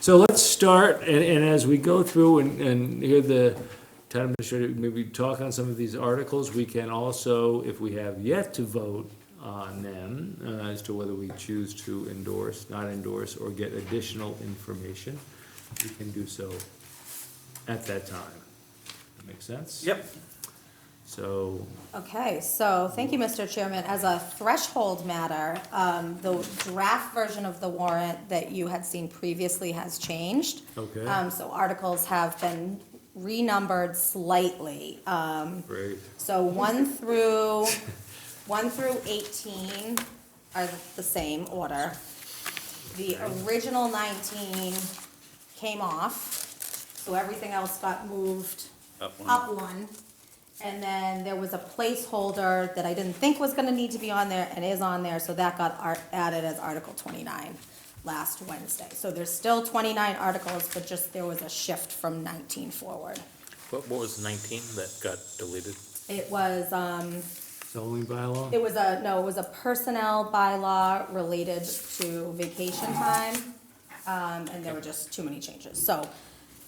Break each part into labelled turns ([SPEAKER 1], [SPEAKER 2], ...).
[SPEAKER 1] So let's start, and as we go through and hear the town administrator maybe talk on some of these articles, we can also, if we have yet to vote on them, as to whether we choose to endorse, not endorse, or get additional information, we can do so at that time. That make sense?
[SPEAKER 2] Yep.
[SPEAKER 1] So,
[SPEAKER 3] Okay, so thank you, Mr. Chairman. As a threshold matter, the draft version of the warrant that you had seen previously has changed.
[SPEAKER 1] okay,
[SPEAKER 3] So articles have been renumbered slightly.
[SPEAKER 1] great.
[SPEAKER 3] So 1 through 18 are the same order. The original 19 came off, so everything else got moved up one. And then there was a placeholder that I didn't think was gonna need to be on there and is on there, so that got added as Article 29 last Wednesday. So there's still 29 articles, but just there was a shift from 19 forward.
[SPEAKER 4] What was 19 that got deleted?
[SPEAKER 3] It was,
[SPEAKER 1] Zoning bylaw?
[SPEAKER 3] it was a personnel bylaw related to vacation time, and there were just too many changes. So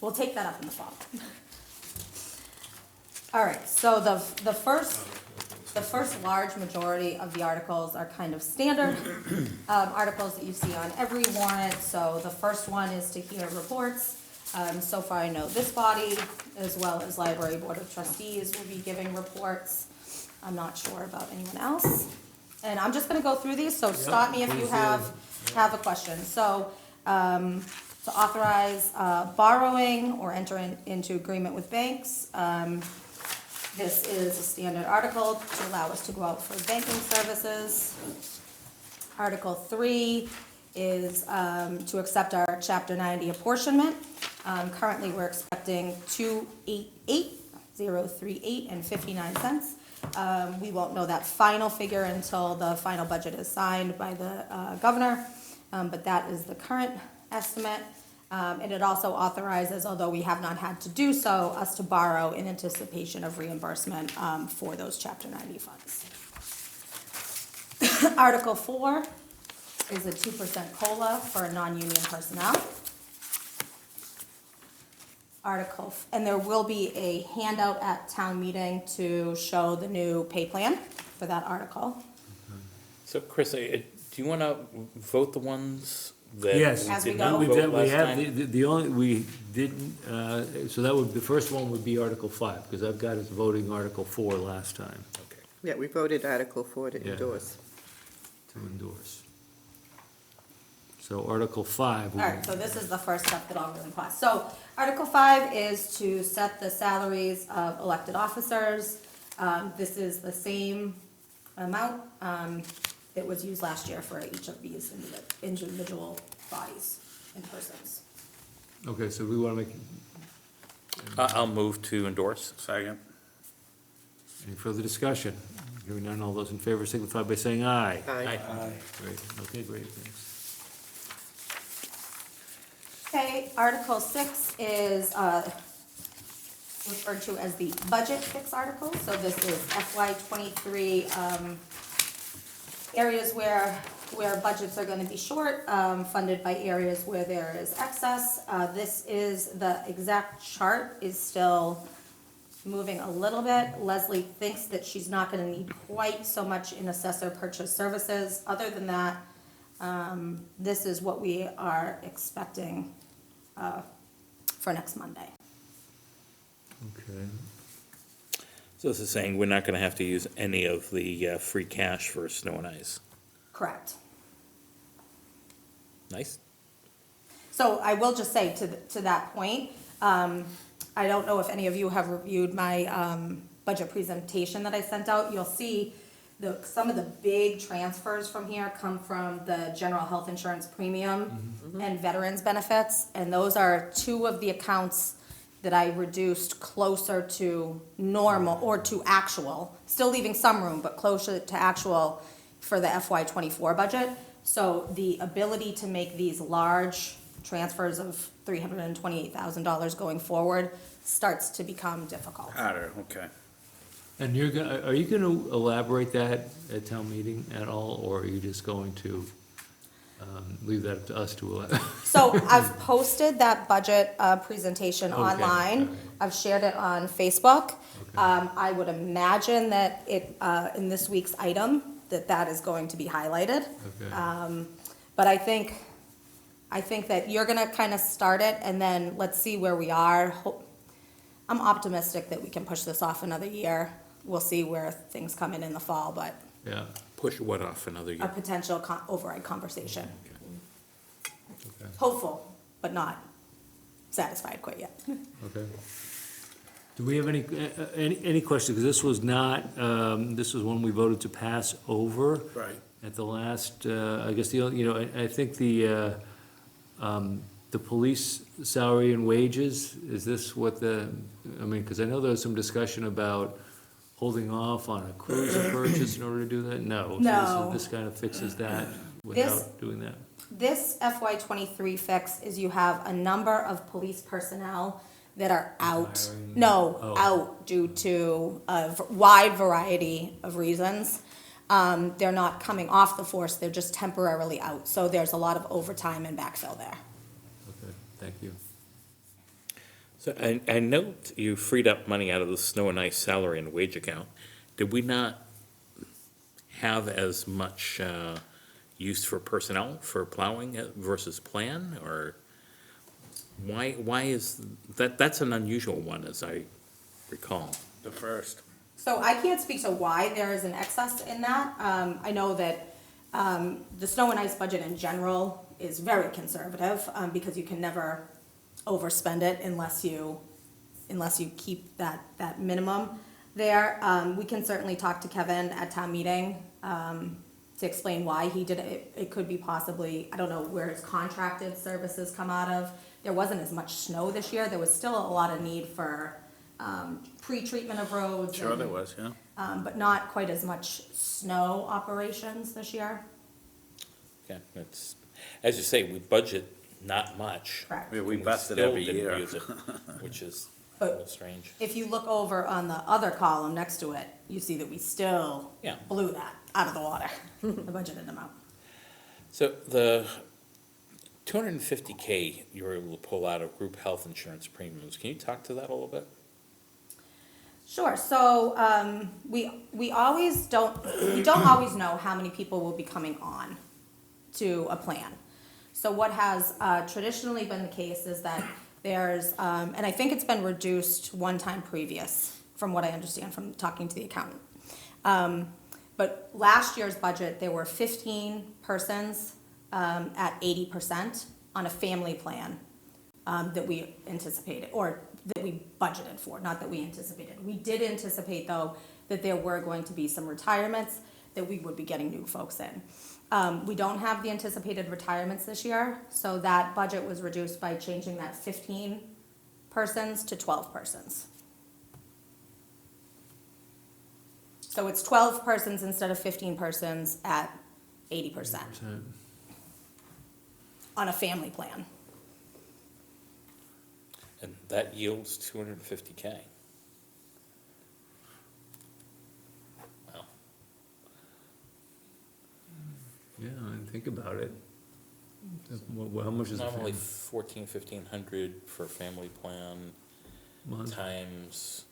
[SPEAKER 3] we'll take that up in the fall. All right, so the first large majority of the articles are kind of standard articles that you see on every warrant. So the first one is to hear reports. So far I know this body, as well as Library Board of Trustees, will be giving reports. I'm not sure about anyone else. And I'm just gonna go through these, so stop me if you
[SPEAKER 1] please
[SPEAKER 3] have a question. So, to authorize borrowing or enter into agreement with banks. This is a standard article to allow us to go out for banking services. Article 3 is to accept our Chapter 90 apportionment. Currently, we're expecting $288,038.59. We won't know that final figure until the final budget is signed by the governor, but that is the current estimate. And it also authorizes, although we have not had to do so, us to borrow in anticipation of reimbursement for those Chapter 90 funds. Article 4 is a 2% COLA for non-union personnel. And there will be a handout at town meeting to show the new pay plan for that article.
[SPEAKER 4] So Chris, do you want to vote the ones that
[SPEAKER 1] Yes.
[SPEAKER 3] As we
[SPEAKER 4] did
[SPEAKER 3] go.
[SPEAKER 4] not
[SPEAKER 1] We
[SPEAKER 4] vote
[SPEAKER 1] did, we
[SPEAKER 4] last
[SPEAKER 1] have,
[SPEAKER 4] time?
[SPEAKER 1] the only, we didn't, so that would, the first one would be Article 5, because I've got us voting Article 4 last time
[SPEAKER 4] Okay.
[SPEAKER 5] Yeah, we voted Article 4 to
[SPEAKER 1] Yeah.
[SPEAKER 5] endorse.
[SPEAKER 1] to endorse. So Article 5.
[SPEAKER 3] All right, so this is the first step that I'll really pass. So Article 5 is to set the salaries of elected officers. This is the same amount that was used last year for each of these individual bodies and persons.
[SPEAKER 1] Okay, so we want to make,
[SPEAKER 4] I'll move to endorse.
[SPEAKER 2] Second.
[SPEAKER 1] any further discussion? Hearing none, all those in favor signify by saying aye.
[SPEAKER 5] Aye.
[SPEAKER 1] Great, okay, great, thanks.
[SPEAKER 3] Okay, Article 6 is referred to as the budget fix article. So this is FY '23 areas where budgets are gonna be short, funded by areas where there is excess. This is, the exact chart is still moving a little bit. Leslie thinks that she's not gonna need quite so much in assessor purchase services. Other than that, this is what we are expecting for next Monday.
[SPEAKER 1] Okay,
[SPEAKER 4] So this is saying we're not going to have to use any of the free cash for snow and ice.
[SPEAKER 3] Correct.
[SPEAKER 4] Nice.
[SPEAKER 3] So I will just say to that point, I don't know if any of you have reviewed my budget presentation that I sent out. You'll see some of the big transfers from here come from the general health insurance premium and veterans benefits. And those are two of the accounts that I reduced closer to normal or to actual, still leaving some room, but closer to actual for the FY '24 budget. So the ability to make these large transfers of $328,000 going forward starts to become difficult.
[SPEAKER 2] Harder, okay.
[SPEAKER 1] and are you gonna elaborate that at town meeting at all, or are you just going to Leave that up to us to,
[SPEAKER 3] So I've posted that budget presentation
[SPEAKER 1] Okay,
[SPEAKER 3] online.
[SPEAKER 1] alright.
[SPEAKER 3] I've shared it on Facebook.
[SPEAKER 1] Okay.
[SPEAKER 3] I would imagine that it, in this week's item, that is going to be highlighted.
[SPEAKER 1] okay.
[SPEAKER 3] But I think that you're gonna kind of start it, and then let's see where we are. I'm optimistic that we can push this off another year. We'll see where things come in the fall, but
[SPEAKER 1] Yeah,
[SPEAKER 4] Push what off another
[SPEAKER 3] a
[SPEAKER 4] year?
[SPEAKER 3] potential override conversation.
[SPEAKER 1] okay,
[SPEAKER 3] Hopeful, but not satisfied quite yet.
[SPEAKER 1] okay. Do we have any questions? Because this was not, this was one we voted to pass over.
[SPEAKER 2] Right.
[SPEAKER 1] At the last, I guess I think the police salary and wages, is this what because I know there was some discussion about holding off on a cruiser purchase in order to do that? No.
[SPEAKER 3] No.
[SPEAKER 1] So this kind of fixes that
[SPEAKER 3] This-
[SPEAKER 1] without doing that?
[SPEAKER 3] This FY '23 fix is you have a number of police personnel that are out.
[SPEAKER 1] Retiring?
[SPEAKER 3] No,
[SPEAKER 1] Oh.
[SPEAKER 3] out due to a wide variety of reasons. They're not coming off the force, they're just temporarily out. So there's a lot of overtime and backfill there.
[SPEAKER 1] Okay, thank you.
[SPEAKER 4] So I note you freed up money out of the snow and ice salary and wage account. Did we not have as much use for personnel for plowing versus plan, or why is that's an unusual one, as I recall?
[SPEAKER 2] The first.
[SPEAKER 3] So I can't speak to why there is an excess in that. I know that the snow and ice budget in general is very conservative, because you can never overspend it unless you keep that minimum there. We can certainly talk to Kevin at town meeting to explain why he did it. It could be possibly, I don't know where his contracted services come out of. There wasn't as much snow this year. There was still a lot of need for pre-treatment of roads.
[SPEAKER 2] Sure
[SPEAKER 3] and,
[SPEAKER 2] there was, yeah.
[SPEAKER 3] but not quite as much snow operations this year.
[SPEAKER 4] Yeah, it's, as you say, we budget not much.
[SPEAKER 3] Correct.
[SPEAKER 2] Yeah, we
[SPEAKER 4] and
[SPEAKER 2] bust it
[SPEAKER 4] still
[SPEAKER 2] every
[SPEAKER 4] didn't
[SPEAKER 2] year.
[SPEAKER 4] use it, which is a
[SPEAKER 3] But-
[SPEAKER 4] little strange.
[SPEAKER 3] If you look over on the other column next to it, you see that we still
[SPEAKER 4] Yeah.
[SPEAKER 3] blew that out of the water, the budgeted amount.
[SPEAKER 4] So the 250K you were able to pull out of group health insurance premiums, can you talk to that a little bit?
[SPEAKER 3] Sure, so, we always we don't always know how many people will be coming on to a plan. So what has traditionally been the case is that there's, and I think it's been reduced one time previous, from what I understand from talking to the accountant. But last year's budget, there were 15 persons at 80% on a family plan that we anticipated, or that we budgeted for, not that we anticipated. We did anticipate, though, that there were going to be some retirements, that we would be getting new folks in. We don't have the anticipated retirements this year, so that budget was reduced by changing that 15 persons to 12 persons. So it's 12 persons instead of 15 persons at 80% on a family plan.
[SPEAKER 4] And that yields 250K. Wow.
[SPEAKER 1] Yeah, and think about it. How much is a
[SPEAKER 4] Normally
[SPEAKER 1] family?
[SPEAKER 4] 1,500 for a family plan
[SPEAKER 1] Month?
[SPEAKER 4] times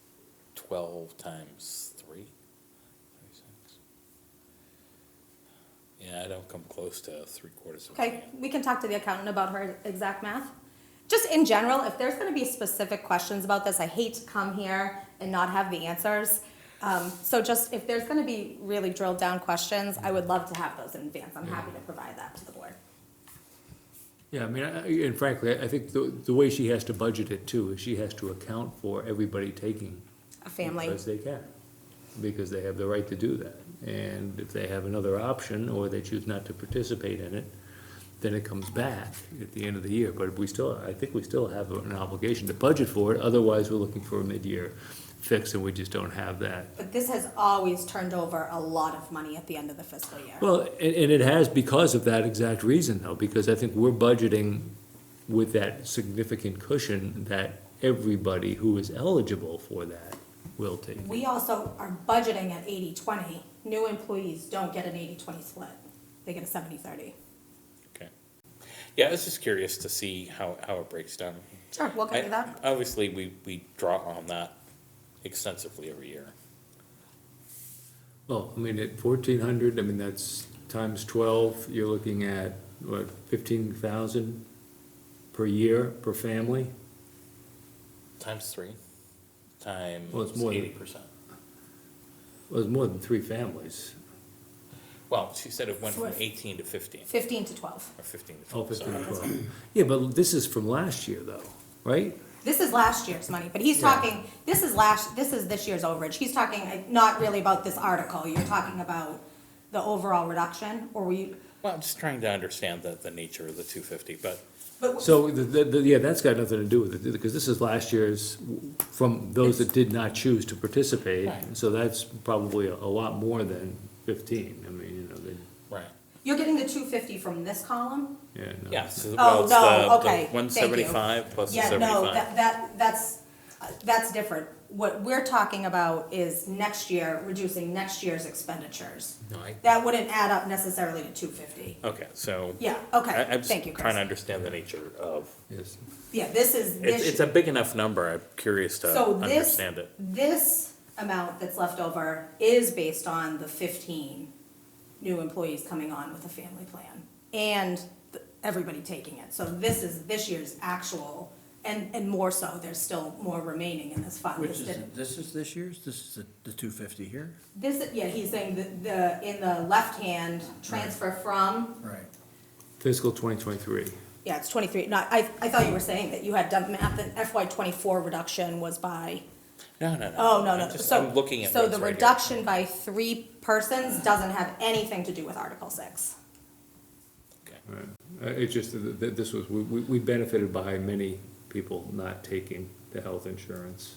[SPEAKER 4] 12 times 3. 36. Yeah, I don't come close to 3/4 of a
[SPEAKER 3] Okay,
[SPEAKER 4] million.
[SPEAKER 3] we can talk to the accountant about her exact math. Just in general, if there's gonna be specific questions about this, I hate to come here and not have the answers. So just, if there's gonna be really drilled down questions, I would love to have those in advance. I'm happy to provide that to the board.
[SPEAKER 1] Yeah, I mean, and frankly, I think the way she has to budget it too, is she has to account for everybody taking.
[SPEAKER 3] A family.
[SPEAKER 1] Because they can, because they have the right to do that. And if they have another option, or they choose not to participate in it, then it comes back at the end of the year. But I think we still have an obligation to budget for it, otherwise we're looking for a mid-year fix, and we just don't have that.
[SPEAKER 3] But this has always turned over a lot of money at the end of the fiscal year.
[SPEAKER 1] Well, and it has because of that exact reason, though, because I think we're budgeting with that significant cushion that everybody who is eligible for that will take.
[SPEAKER 3] We also are budgeting at 80-20. New employees don't get an 80-20 split. They get a 70-30.
[SPEAKER 4] Okay. Yeah, I was just curious to see how it breaks down.
[SPEAKER 3] Sure, we'll get to that.
[SPEAKER 4] Obviously, we draw on that extensively every year.
[SPEAKER 1] Well, I mean, at 1,400, I mean, that's times 12, you're looking at, what, 15,000 per year, per family?
[SPEAKER 4] Times 3, times
[SPEAKER 1] Well, it's more than-
[SPEAKER 4] 80%.
[SPEAKER 1] Well, it's more than 3 families.
[SPEAKER 4] Well, she said it went from
[SPEAKER 3] What?
[SPEAKER 4] 18 to 15,
[SPEAKER 3] 15 to 12.
[SPEAKER 4] or 15 to
[SPEAKER 1] Oh,
[SPEAKER 4] 12.
[SPEAKER 1] 15
[SPEAKER 4] sorry.
[SPEAKER 1] to 12. Yeah, but this is from last year, though, right?
[SPEAKER 3] This is last year's money, but he's
[SPEAKER 1] Yeah.
[SPEAKER 3] talking, this is this year's overage. He's talking not really about this article. You're talking about the overall reduction, or were you?
[SPEAKER 4] Well, I'm just trying to understand the nature of the 250, but
[SPEAKER 3] But
[SPEAKER 1] So, yeah, that's got nothing to do with it, because this is last year's, from those that did not choose to participate.
[SPEAKER 4] Right.
[SPEAKER 1] So that's probably a lot more than 15, I mean, you know, they,
[SPEAKER 4] right.
[SPEAKER 3] you're getting the 250 from this column?
[SPEAKER 1] yeah, no.
[SPEAKER 4] Yeah, so,
[SPEAKER 3] Oh,
[SPEAKER 4] well, it's
[SPEAKER 3] no,
[SPEAKER 4] the
[SPEAKER 3] okay, thank you.
[SPEAKER 4] 175 plus the
[SPEAKER 3] Yeah,
[SPEAKER 4] 75.
[SPEAKER 3] no, that's different. What we're talking about is next year, reducing next year's expenditures.
[SPEAKER 4] No,
[SPEAKER 3] That wouldn't add up necessarily to 250.
[SPEAKER 4] Okay, so.
[SPEAKER 3] Yeah, okay,
[SPEAKER 4] I'm just
[SPEAKER 3] thank you,
[SPEAKER 4] trying to
[SPEAKER 3] Chris.
[SPEAKER 4] understand the nature of,
[SPEAKER 1] Yes.
[SPEAKER 3] Yeah, this is,
[SPEAKER 4] it's a big enough number, I'm curious to
[SPEAKER 3] so this,
[SPEAKER 4] understand it.
[SPEAKER 3] this amount that's left over is based on the 15 new employees coming on with a family plan and everybody taking it. So this is this year's actual, and more so, there's still more remaining in this fund.
[SPEAKER 2] Which
[SPEAKER 3] This
[SPEAKER 2] is,
[SPEAKER 3] didn't-
[SPEAKER 2] this is this year's, this is the 250 here?
[SPEAKER 3] This, yeah, he's saying that in the left hand, transfer from,
[SPEAKER 2] Right.
[SPEAKER 1] Fiscal 2023.
[SPEAKER 3] yeah, it's 23. No, I thought you were saying that you had done math, and FY '24 reduction was by,
[SPEAKER 4] No, no, no.
[SPEAKER 3] oh, no, no.
[SPEAKER 4] I'm looking at
[SPEAKER 3] So
[SPEAKER 4] what's
[SPEAKER 3] the
[SPEAKER 4] right here.
[SPEAKER 3] reduction by 3 persons doesn't have anything to do with Article 6.
[SPEAKER 4] Okay.
[SPEAKER 1] Right. It's just that this was, we benefited by many people not taking the health insurance,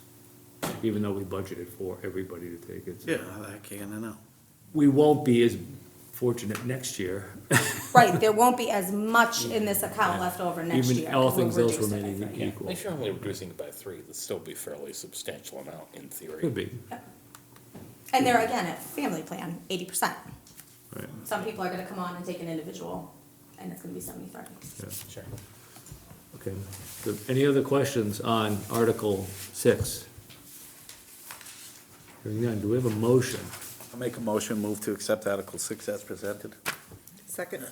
[SPEAKER 1] even though we budgeted for everybody to take it.
[SPEAKER 2] Yeah, I can't know.
[SPEAKER 1] We won't be as fortunate next year,
[SPEAKER 3] Right, there won't be as much in this account left over next year.
[SPEAKER 1] even all
[SPEAKER 3] 'cause we'll
[SPEAKER 1] things else
[SPEAKER 3] reduce it by
[SPEAKER 1] remaining
[SPEAKER 3] 3.
[SPEAKER 1] equal.
[SPEAKER 4] If you're only reducing it by 3, that'd still be a fairly substantial amount in theory.
[SPEAKER 1] Could be,
[SPEAKER 3] And they're again at family plan, 80%.
[SPEAKER 1] right,
[SPEAKER 3] Some people are gonna come on and take an individual, and it's gonna be 73.
[SPEAKER 1] yeah,
[SPEAKER 4] Sure.
[SPEAKER 1] okay. So any other questions on Article 6? Hearing none, do we have a motion?
[SPEAKER 6] I'll make a motion, move to accept Article 6 as presented.
[SPEAKER 5] Second?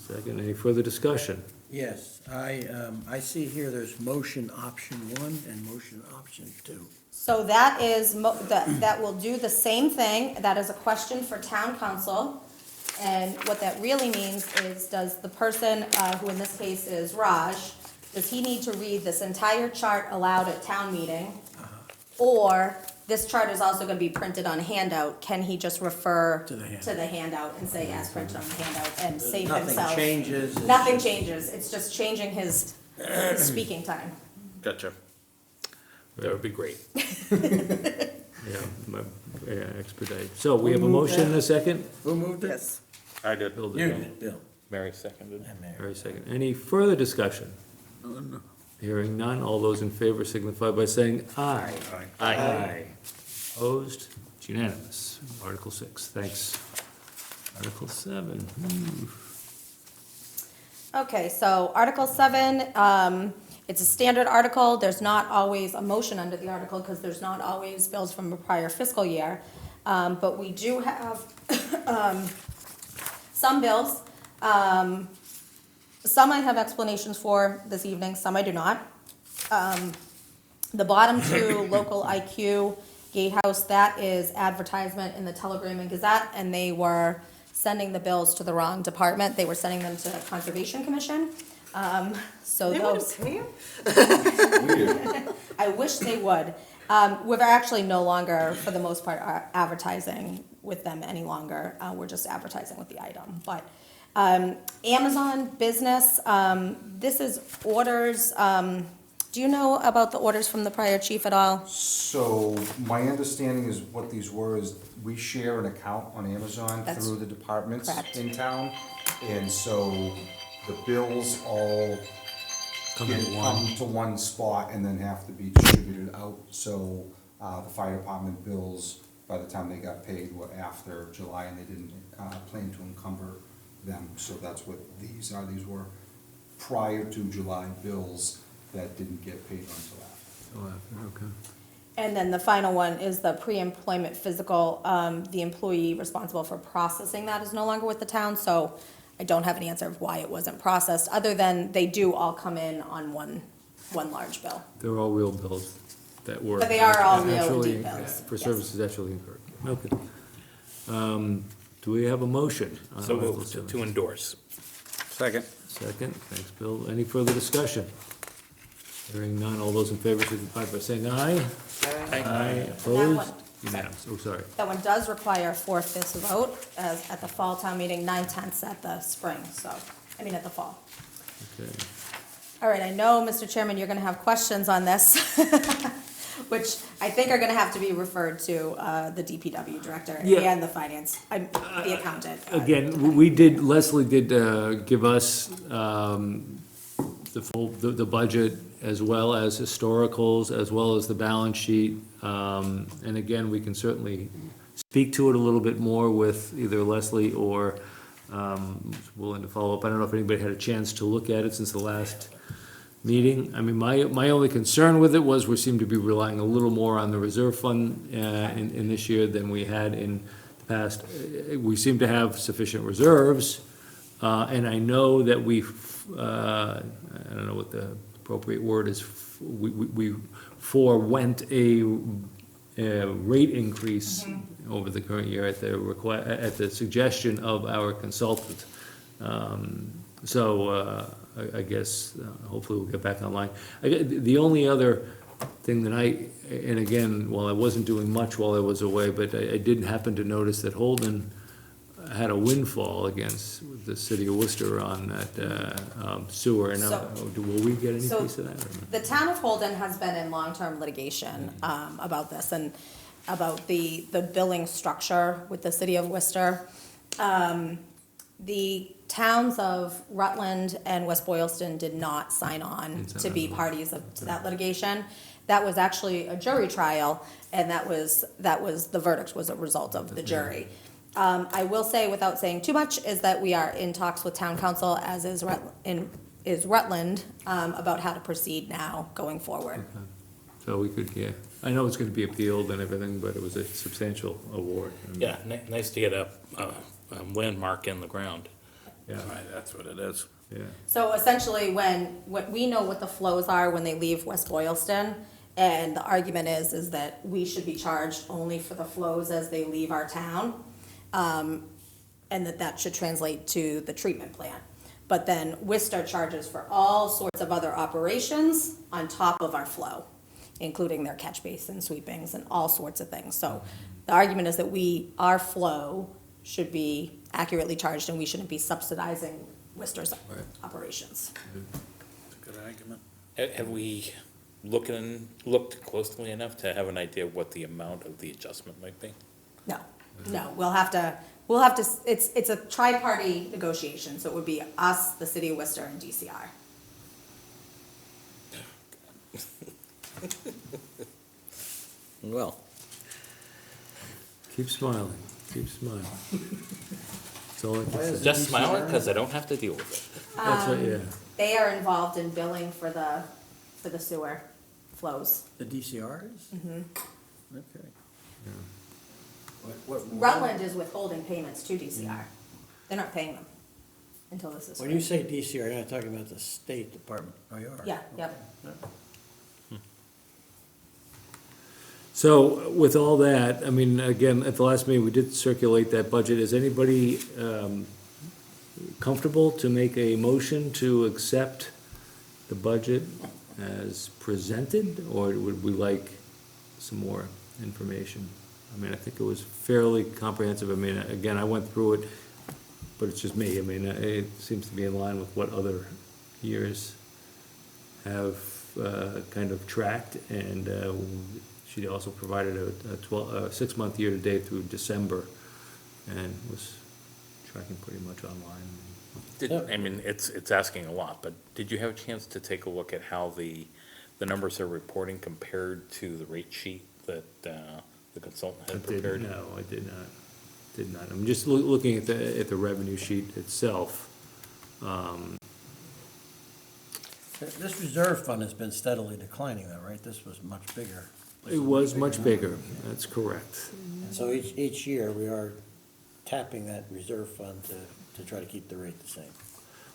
[SPEAKER 1] Second, any further discussion?
[SPEAKER 2] Yes, I see here there's motion option 1 and motion option 2.
[SPEAKER 3] So that is, that will do the same thing, that is a question for town council. And what that really means is, does the person, who in this case is Raj, does he need to read this entire chart aloud at town meeting? Or this chart is also gonna be printed on handout, can he just refer
[SPEAKER 2] To the handout.
[SPEAKER 3] to the handout and say as printed on the handout and save
[SPEAKER 2] Nothing
[SPEAKER 3] himself?
[SPEAKER 2] changes. it's
[SPEAKER 3] Nothing
[SPEAKER 2] just-
[SPEAKER 3] changes, it's just changing his speaking time.
[SPEAKER 4] Gotcha. That would be great.
[SPEAKER 1] Yeah, expedite. So we have a motion and a second?
[SPEAKER 2] Who moved it?
[SPEAKER 5] Yes.
[SPEAKER 4] I did.
[SPEAKER 1] Bill did.
[SPEAKER 2] You did, Bill.
[SPEAKER 4] Mary seconded.
[SPEAKER 2] And Mary.
[SPEAKER 1] Very second. Any further discussion? Hearing none, all those in favor signify by saying aye.
[SPEAKER 4] Aye.
[SPEAKER 1] Opposed? It's unanimous. Article 6, thanks. Article 7,
[SPEAKER 3] Okay, so Article 7, it's a standard article. There's not always a motion under the article because there's not always bills from a prior fiscal year. But we do have some bills. Some I have explanations for this evening, some I do not. The bottom two, local IQ, Gatehouse, that is advertisement in the Telegram and Gazette, and they were sending the bills to the wrong department. They were sending them to Conservation Commission. So
[SPEAKER 5] They wouldn't
[SPEAKER 3] those,
[SPEAKER 5] pay him?
[SPEAKER 3] I wish they would. We're actually no longer, for the most part, advertising with them any longer. We're just advertising with the item. But Amazon Business, this is orders. Do you know about the orders from the prior chief at all?
[SPEAKER 7] So my understanding is what these were is we share an account on Amazon
[SPEAKER 3] That's
[SPEAKER 7] through the departments
[SPEAKER 3] correct.
[SPEAKER 7] in town. And so the bills all
[SPEAKER 1] Come in
[SPEAKER 7] come to one spot and then have to be distributed out. So the fire department bills, by the time they got paid, were after July and they didn't plan to encumber them. So that's what these are. These were prior to July bills that didn't get paid until after.
[SPEAKER 1] Oh, okay.
[SPEAKER 3] And then the final one is the pre-employment physical. The employee responsible for processing that is no longer with the town, so I don't have an answer of why it wasn't processed, other than they do all come in on one large bill.
[SPEAKER 1] They're all real bills that were.
[SPEAKER 3] But they are all real
[SPEAKER 1] actually,
[SPEAKER 3] indeed bills,
[SPEAKER 1] For
[SPEAKER 3] yes.
[SPEAKER 1] services actually incurred. Okay. Do we have a motion? on
[SPEAKER 4] So
[SPEAKER 1] Article
[SPEAKER 4] moved
[SPEAKER 1] 7?
[SPEAKER 4] to endorse.
[SPEAKER 6] Second.
[SPEAKER 1] Second, thanks, Bill. Any further discussion? Hearing none, all those in favor signify by saying aye. Aye, opposed?
[SPEAKER 3] one-
[SPEAKER 1] Unanimous, oh, sorry.
[SPEAKER 3] That one does require a 4/5 vote, as at the fall town meeting, 9/10 at the spring, at the fall.
[SPEAKER 1] Okay.
[SPEAKER 3] All right, I know, Mr. Chairman, you're gonna have questions on this, which I think are gonna have to be referred to, the DPW director
[SPEAKER 1] Yeah.
[SPEAKER 3] and the finance, the accountant.
[SPEAKER 1] Again, Leslie did give us the budget as well as historicals, as well as the balance sheet. And again, we can certainly speak to it a little bit more with either Leslie or willing to follow up. I don't know if anybody had a chance to look at it since the last meeting. I mean, my only concern with it was we seem to be relying a little more on the reserve fund in this year than we had in the past. We seem to have sufficient reserves, and I know that I don't know what the appropriate word is, we forewent a rate increase over the current year at the suggestion of our consultant. I guess hopefully we'll get back online. The only other thing that and again, while I wasn't doing much while I was away, but I did happen to notice that Holden had a windfall against the city of Worcester on that sewer. And will we get any
[SPEAKER 3] So-
[SPEAKER 1] piece of that? or not?
[SPEAKER 3] The town of Holden has been in long-term litigation, about this and about the billing structure with the city of Worcester. The towns of Rutland and West Boylston did not sign on to be parties to that litigation. That was actually a jury trial, and that was, the verdict was a result of the jury. I will say, without saying too much, is that we are in talks with town council, as is Rutland, about how to proceed now going forward.
[SPEAKER 1] So we could, yeah, I know it's gonna be appealed and everything, but it was a substantial award. And,
[SPEAKER 4] Yeah, nice to get a landmark in the ground.
[SPEAKER 1] Yeah,
[SPEAKER 6] Right, that's what it is.
[SPEAKER 1] yeah.
[SPEAKER 3] So essentially, when we know what the flows are when they leave West Boylston, and the argument is that we should be charged only for the flows as they leave our town, and that should translate to the treatment plant. But then Worcester charges for all sorts of other operations on top of our flow, including their catch basin sweepings and all sorts of things. So the argument is that our flow should be accurately charged, and we shouldn't be subsidizing Worcester's operations.
[SPEAKER 6] That's a good argument.
[SPEAKER 4] Have we looked closely enough to have an idea of what the amount of the adjustment might be?
[SPEAKER 3] No, we'll have to, it's a tri-party negotiation, so it would be us, the city of Worcester, and DCR.
[SPEAKER 6] Well,
[SPEAKER 1] Keep smiling, keep smiling. That's all I can say.
[SPEAKER 4] Just smiling because I don't have to deal with it.
[SPEAKER 1] That's what, yeah.
[SPEAKER 3] They are involved in billing for the sewer flows.
[SPEAKER 2] The DCRs? Okay.
[SPEAKER 3] Rutland is withholding payments to DCR. They're not paying them until this is.
[SPEAKER 2] When you say DCR, you're not talking about the State Department, oh, you are?
[SPEAKER 3] Yeah, yep.
[SPEAKER 1] So with all that, I mean, again, at the last meeting, we did circulate that budget. Is anybody comfortable to make a motion to accept the budget as presented, or would we like some more information? I mean, I think it was fairly comprehensive. I mean, again, I went through it, but it's just me. I mean, it seems to be in line with what other years have kind of tracked, and she also provided a 6-month year-to-date through December, and was tracking pretty much online.
[SPEAKER 4] I mean, it's asking a lot, but did you have a chance to take a look at how the numbers are reporting compared to the rate sheet that the consultant had prepared?
[SPEAKER 1] No, I did not. I'm just looking at the revenue sheet itself.
[SPEAKER 2] This reserve fund has been steadily declining though, right? This was much bigger.
[SPEAKER 1] It was much bigger, that's correct.
[SPEAKER 2] And so each year, we are tapping that reserve fund to try to keep the rate the same.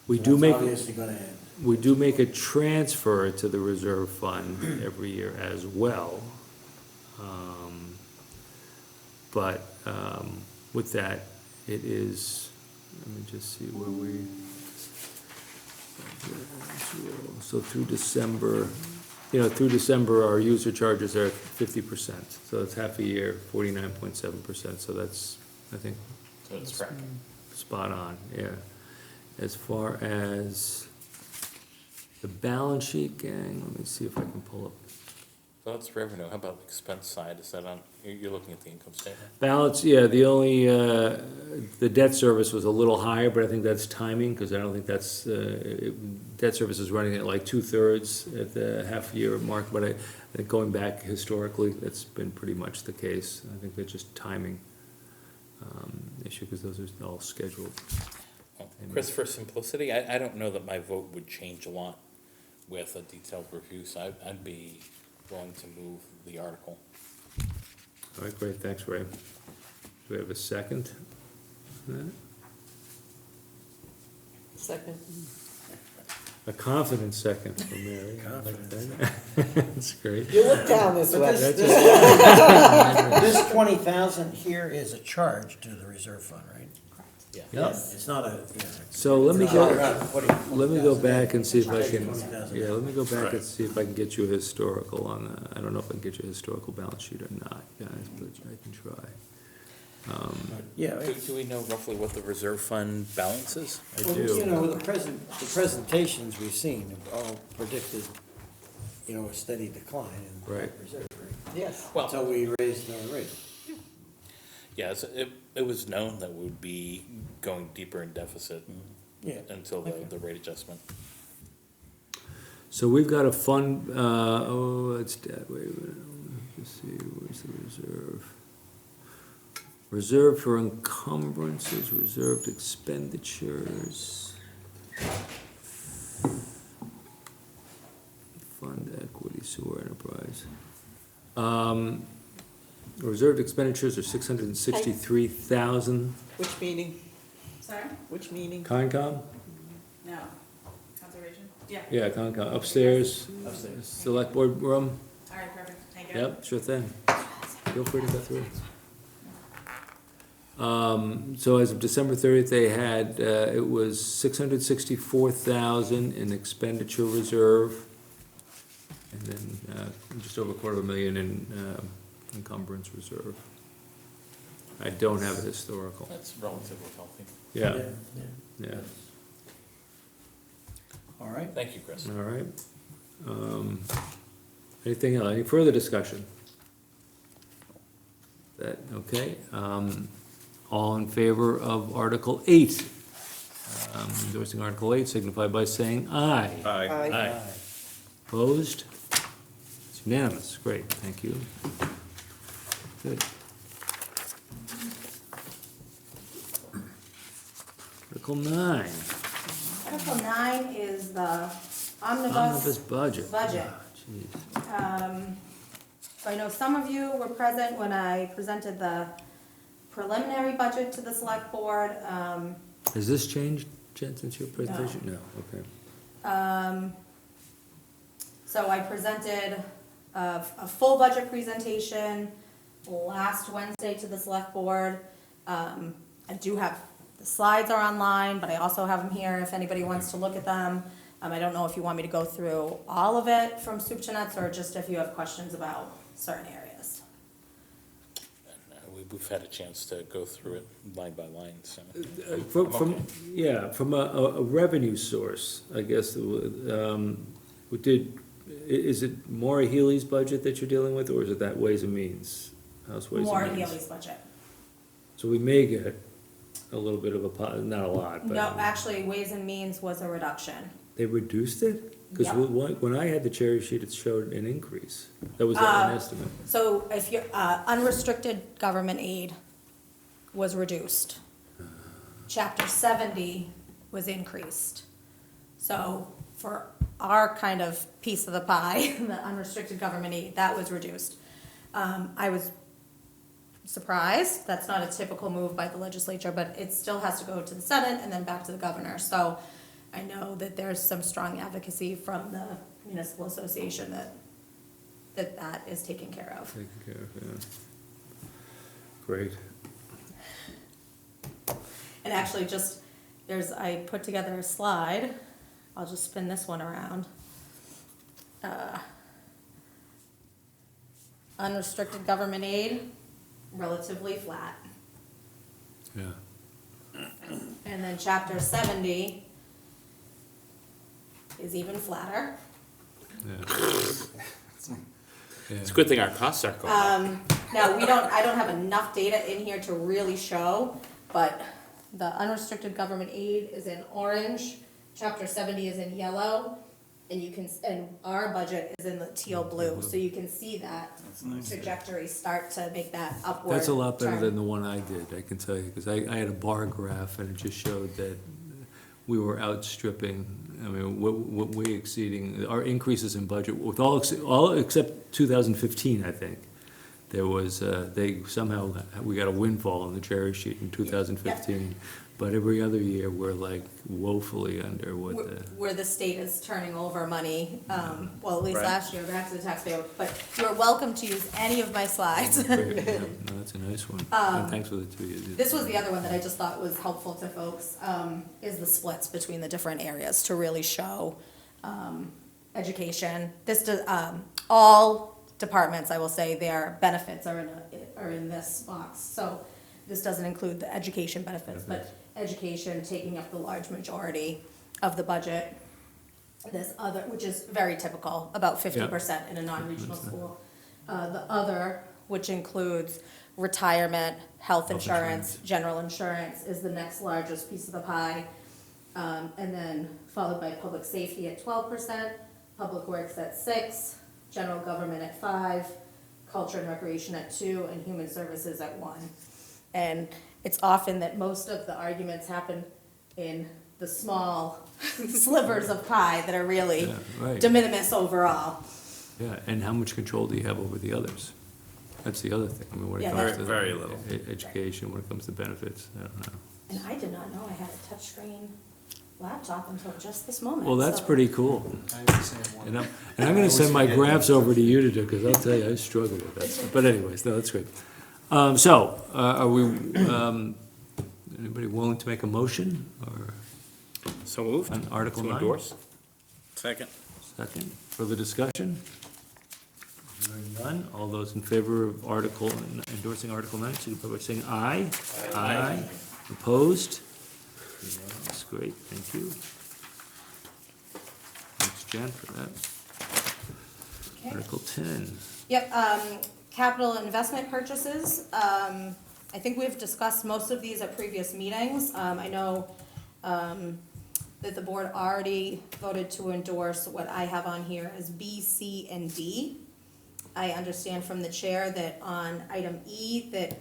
[SPEAKER 1] We
[SPEAKER 2] So
[SPEAKER 1] do
[SPEAKER 2] that's
[SPEAKER 1] make,
[SPEAKER 2] obviously gonna end.
[SPEAKER 1] we do make a transfer to the reserve fund every year as well. But with that, it is, let me just see where we, so through December, through December, our user charges are 50%. So it's half a year, 49.7%, so that's, I think,
[SPEAKER 4] So it's correct.
[SPEAKER 1] spot on, yeah. As far as the balance sheet, gang, let me see if I can pull up.
[SPEAKER 4] So that's revenue. How about the expense side? Is that on, you're looking at the income statement?
[SPEAKER 1] Balance, yeah, the only, the debt service was a little higher, but I think that's timing, because I don't think that's, debt service is running at like 2/3 at the half-year mark, but I think going back historically, that's been pretty much the case. I think that's just timing issue, because those are all scheduled.
[SPEAKER 4] Chris, for simplicity, I don't know that my vote would change a lot with a detailed review, so I'd be willing to move the article.
[SPEAKER 1] All right, great, thanks, Ray. Do we have a second?
[SPEAKER 5] Second.
[SPEAKER 1] A confident second from Mary. I like that. That's great.
[SPEAKER 5] You look down this
[SPEAKER 2] But
[SPEAKER 5] way.
[SPEAKER 2] this 20,000 here is a charge to the reserve fund, right?
[SPEAKER 4] Yeah.
[SPEAKER 1] Yep.
[SPEAKER 2] It's not a, yeah.
[SPEAKER 1] So let me
[SPEAKER 2] It's
[SPEAKER 1] go,
[SPEAKER 2] not putting
[SPEAKER 1] let me go
[SPEAKER 2] 20,000
[SPEAKER 1] back and see if I
[SPEAKER 2] Taking
[SPEAKER 1] can,
[SPEAKER 2] 20,000.
[SPEAKER 1] yeah, let me go back and see if I can get you a historical on, I don't know if I can get you a historical balance sheet or not, guys, but I can try.
[SPEAKER 2] Yeah,
[SPEAKER 4] Do we know roughly what the reserve fund balance is?
[SPEAKER 1] I
[SPEAKER 2] well,
[SPEAKER 1] do.
[SPEAKER 2] the presentations we've seen have all predicted, a steady decline in
[SPEAKER 1] Right.
[SPEAKER 2] reserve rate.
[SPEAKER 5] Yes.
[SPEAKER 2] Until we raised the rate.
[SPEAKER 4] Yes, it was known that we would be going deeper in deficit
[SPEAKER 2] Yeah.
[SPEAKER 4] until the rate adjustment.
[SPEAKER 1] So we've got a fund, it's dead, wait, let's see, where's the reserve? Reserve for encumbrances, reserved expenditures. Fund equity sewer enterprise. Reserved expenditures are 663,000.
[SPEAKER 5] Which meeting?
[SPEAKER 3] Sorry?
[SPEAKER 5] Which meeting?
[SPEAKER 1] Concom?
[SPEAKER 3] No. Conservation? Yeah.
[SPEAKER 1] Yeah, Concom, upstairs,
[SPEAKER 2] Upstairs.
[SPEAKER 1] select board room.
[SPEAKER 3] All right, perfect, thank you.
[SPEAKER 1] Yep, sure thing. Feel free to go through. So as of December 30th, they had, it was 664,000 in expenditure reserve, and then just over $250,000 in encumbrance reserve. I don't have a historical.
[SPEAKER 4] That's relatively healthy.
[SPEAKER 1] Yeah, yeah,
[SPEAKER 2] All right.
[SPEAKER 4] Thank you, Chris.
[SPEAKER 1] all right. Anything else, any further discussion? That, okay, all in favor of Article 8? Endorsing Article 8, signify by saying aye.
[SPEAKER 6] Aye.
[SPEAKER 4] Aye.
[SPEAKER 1] Opposed? It's unanimous, great, thank you. Good. Article 9,
[SPEAKER 3] Article 9 is the
[SPEAKER 1] omnibus
[SPEAKER 3] omnibus
[SPEAKER 1] budget.
[SPEAKER 3] budget.
[SPEAKER 1] Ah, jeez.
[SPEAKER 3] So I know some of you were present when I presented the preliminary budget to the select board.
[SPEAKER 1] Has this changed, Jen, since your presentation? No, okay.
[SPEAKER 3] So I presented a full budget presentation last Wednesday to the select board. I do have, the slides are online, but I also have them here if anybody wants to look at them. I don't know if you want me to go through all of it from soup to nuts, or just if you have questions about certain areas.
[SPEAKER 4] We've had a chance to go through it line by line, so.
[SPEAKER 1] From, yeah, from a revenue source, I guess, is it Maura Healy's budget that you're dealing with, or is it that Ways and Means? House Ways and
[SPEAKER 3] More
[SPEAKER 1] Means?
[SPEAKER 3] Healy's budget.
[SPEAKER 1] So we may get a little bit of a, not a lot, but.
[SPEAKER 3] No, actually, Ways and Means was a reduction.
[SPEAKER 1] They reduced it? Because
[SPEAKER 3] Yeah.
[SPEAKER 1] when I had the cherry sheet, it showed an increase. That was an estimate.
[SPEAKER 3] So if you're, unrestricted government aid was reduced. Chapter 70 was increased. So for our kind of piece of the pie, the unrestricted government aid, that was reduced. I was surprised, that's not a typical move by the legislature, but it still has to go to the Senate and then back to the governor. So I know that there's some strong advocacy from the municipal association that is taken care of.
[SPEAKER 1] Taken care of, yeah. Great.
[SPEAKER 3] And actually I put together a slide, I'll just spin this one around. Unrestricted government aid, relatively flat.
[SPEAKER 1] Yeah.
[SPEAKER 3] And then chapter 70 is even flatter.
[SPEAKER 1] Yeah.
[SPEAKER 4] It's a good thing our costs aren't going up.
[SPEAKER 3] Now, I don't have enough data in here to really show, but the unrestricted government aid is in orange, chapter 70 is in yellow, and our budget is in the teal blue, so you can see that trajectory start to make that upward
[SPEAKER 1] That's a lot better
[SPEAKER 3] turn.
[SPEAKER 1] than the one I did, I can tell you, because I had a bar graph and it just showed that we were outstripping, I mean, way exceeding, our increases in budget, with all except 2015, I think. There was, we got a windfall on the cherry sheet in 2015. But every other year, we're like woefully under what the.
[SPEAKER 3] Where the state is turning over money, well, at least
[SPEAKER 6] Right.
[SPEAKER 3] last year, back to the taxpayer, but you're welcome to use any of my slides.
[SPEAKER 1] Great, yeah, no, that's a nice one. And thanks for the two.
[SPEAKER 3] This was the other one that I just thought was helpful to folks, is the splits between the different areas to really show, education. This does, all departments, I will say, their benefits are in this box. So this doesn't include the education benefits, but education taking up the large majority of the budget. This other, which is very typical, about 50% in a non-regional school. The other, which includes retirement, health insurance, general insurance, is the next largest piece of the pie. And then followed by public safety at 12%, public works at 6%, general government at 5%, culture and recreation at 2%, and human services at 1%. And it's often that most of the arguments happen in the small slivers of pie that are really
[SPEAKER 1] Yeah, right.
[SPEAKER 3] de minimis overall.
[SPEAKER 1] Yeah, and how much control do you have over the others? That's the other thing, I mean, when it
[SPEAKER 3] Yeah,
[SPEAKER 1] comes
[SPEAKER 3] that's-
[SPEAKER 1] to.
[SPEAKER 6] Very little.
[SPEAKER 1] Education, when it comes to benefits, I don't know.
[SPEAKER 3] And I did not know I had a touchscreen laptop until just this moment.
[SPEAKER 1] Well, that's
[SPEAKER 3] so-
[SPEAKER 1] pretty cool. And I'm gonna send my graphs over to you to do, because I'll tell you, I struggle with that. But anyways, no, that's great. Are we, anybody willing to make a motion, or
[SPEAKER 4] So moved.
[SPEAKER 1] on Article
[SPEAKER 4] To
[SPEAKER 1] 9?
[SPEAKER 4] endorse?
[SPEAKER 6] Second.
[SPEAKER 1] Second, further discussion? Hearing none, all those in favor of endorsing Article 9, signify by saying aye. Aye. Opposed? That's great, thank you. Thanks, Jen, for that.
[SPEAKER 3] Okay.
[SPEAKER 1] Article 10.
[SPEAKER 3] Yep, capital investment purchases. I think we've discussed most of these at previous meetings. I know that the board already voted to endorse what I have on here as B, C, and D. I understand from the chair that on item E that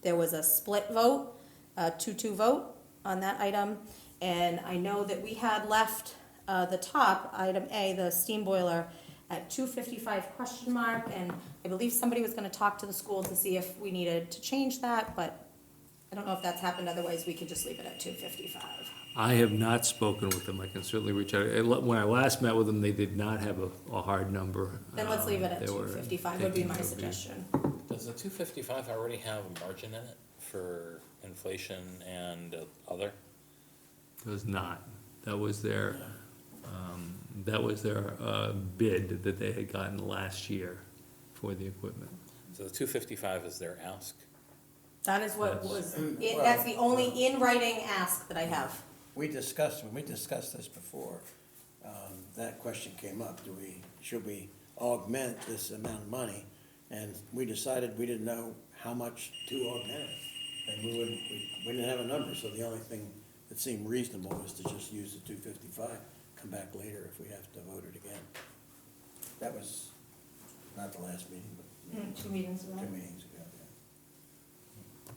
[SPEAKER 3] there was a split vote, a 2-2 vote on that item. And I know that we had left the top, item A, the steam boiler, at 255 question mark, and I believe somebody was gonna talk to the school to see if we needed to change that, but I don't know if that's happened, otherwise we could just leave it at 255.
[SPEAKER 1] I have not spoken with them, I can certainly reach out. When I last met with them, they did not have a hard number.
[SPEAKER 3] Then let's leave it at
[SPEAKER 1] They were
[SPEAKER 3] 255 would be
[SPEAKER 1] thinking
[SPEAKER 3] my
[SPEAKER 1] it would
[SPEAKER 3] suggestion.
[SPEAKER 4] Does the 255 already have a margin in it for inflation and other?
[SPEAKER 1] Does not. That was their bid that they had gotten last year for the equipment.
[SPEAKER 4] So the 255 is their ask?
[SPEAKER 3] That is what was, that's the only in writing ask that I have.
[SPEAKER 2] When we discussed this before, that question came up, should we augment this amount of money? And we decided we didn't know how much to augment it. And we didn't have a number, so the only thing that seemed reasonable was to just use the 255, come back later if we have to vote it again. That was not the last meeting, but
[SPEAKER 3] 2 meetings ago.
[SPEAKER 2] 2 meetings ago, yeah.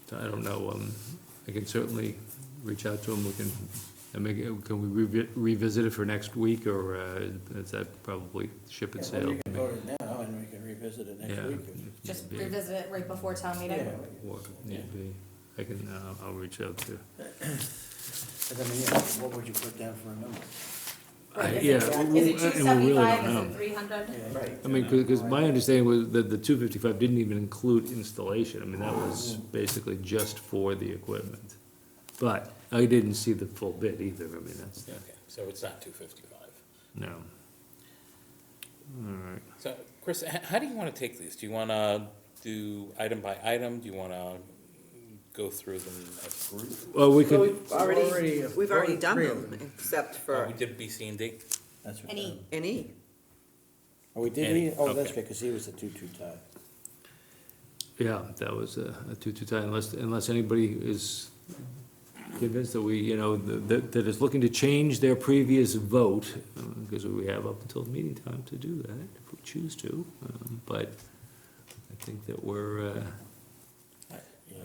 [SPEAKER 1] So I don't know, I can certainly reach out to them, I mean, can we revisit it for next week, or is that probably ship and
[SPEAKER 2] Well,
[SPEAKER 1] sail?
[SPEAKER 2] you can vote it now, and we can revisit it next
[SPEAKER 1] Yeah.
[SPEAKER 2] week.
[SPEAKER 3] Just
[SPEAKER 1] Be-
[SPEAKER 3] revisit it right before town meeting.
[SPEAKER 2] Yeah.
[SPEAKER 1] Or if need be. I can, I'll reach out to.
[SPEAKER 2] But I mean, yeah, what would you put down for a number?
[SPEAKER 3] Right, is
[SPEAKER 1] Yeah,
[SPEAKER 3] it-
[SPEAKER 1] and
[SPEAKER 3] Is
[SPEAKER 1] we
[SPEAKER 3] it
[SPEAKER 1] really
[SPEAKER 3] 275,
[SPEAKER 1] don't
[SPEAKER 3] is
[SPEAKER 1] know.
[SPEAKER 3] it 300?
[SPEAKER 2] Right.
[SPEAKER 1] I mean, because my understanding was that the 255 didn't even include installation. I mean, that was basically just for the equipment. But I didn't see the full bid either. I mean, that's,
[SPEAKER 4] Okay, so it's not 255.
[SPEAKER 1] no. All right.
[SPEAKER 4] So, Chris, how do you want to take these? Do you want to do item by item? Do you want to go through them as a group?
[SPEAKER 1] Well, we
[SPEAKER 5] Well,
[SPEAKER 1] could,
[SPEAKER 5] we've already done
[SPEAKER 2] three of
[SPEAKER 5] them,
[SPEAKER 2] them.
[SPEAKER 5] except
[SPEAKER 4] Oh,
[SPEAKER 5] for
[SPEAKER 4] we did B, C, and D?
[SPEAKER 2] That's what.
[SPEAKER 3] Any,
[SPEAKER 5] any.
[SPEAKER 2] Oh, we did,
[SPEAKER 4] Any,
[SPEAKER 2] oh, that's
[SPEAKER 4] okay.
[SPEAKER 2] because he was the 2-2 tie.
[SPEAKER 1] yeah, that was a 2-2 tie, unless anybody is convinced that we, that is looking to change their previous vote, because we have up until meeting time to do that, if we choose to. But I think that we're,
[SPEAKER 2] Yeah.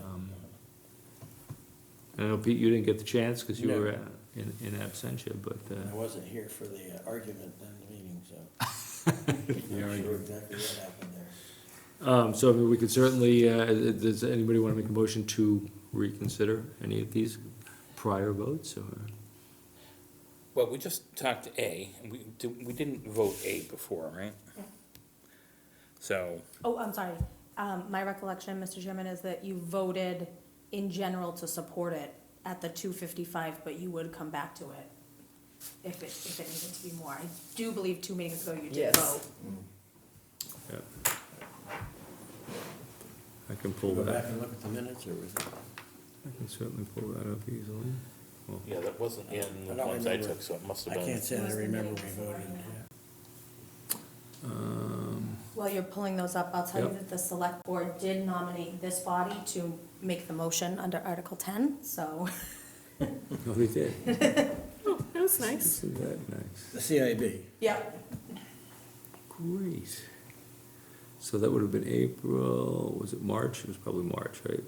[SPEAKER 1] I know, Pete, you didn't get the chance because you
[SPEAKER 2] No.
[SPEAKER 1] were in absentia, but,
[SPEAKER 2] I wasn't here for the argument in the meeting, so. I'm not sure exactly what happened there.
[SPEAKER 1] so I mean, we could certainly, does anybody want to make a motion to reconsider any of these prior votes, or?
[SPEAKER 4] Well, we just talked A, and we didn't vote A before, right? So,
[SPEAKER 3] oh, I'm sorry. My recollection, Mr. Chairman, is that you voted in general to support it at the 255, but you would come back to it if it needed to be more. I do believe 2 meetings ago you did
[SPEAKER 5] Yes.
[SPEAKER 3] vote.
[SPEAKER 1] Yeah. I can pull
[SPEAKER 2] Go
[SPEAKER 1] that,
[SPEAKER 2] back and look at the minutes, or was it?
[SPEAKER 1] I can certainly pull that up easily. Well,
[SPEAKER 4] yeah, that wasn't in the
[SPEAKER 2] I don't
[SPEAKER 4] ones I
[SPEAKER 2] remember.
[SPEAKER 4] took, so it must
[SPEAKER 2] I
[SPEAKER 4] have been.
[SPEAKER 2] can't say I
[SPEAKER 3] Must have
[SPEAKER 2] remember
[SPEAKER 3] been.
[SPEAKER 2] we voted, yeah.
[SPEAKER 3] While you're pulling those up, I'll tell you
[SPEAKER 1] Yep.
[SPEAKER 3] that the select board did nominate this body to make the motion under Article 10, so.
[SPEAKER 1] Oh, they did.
[SPEAKER 5] Oh, that was nice.
[SPEAKER 1] Isn't that nice?
[SPEAKER 2] The CIB.
[SPEAKER 3] Yep.
[SPEAKER 1] Great. So that would have been April, was it March? It was probably March, right?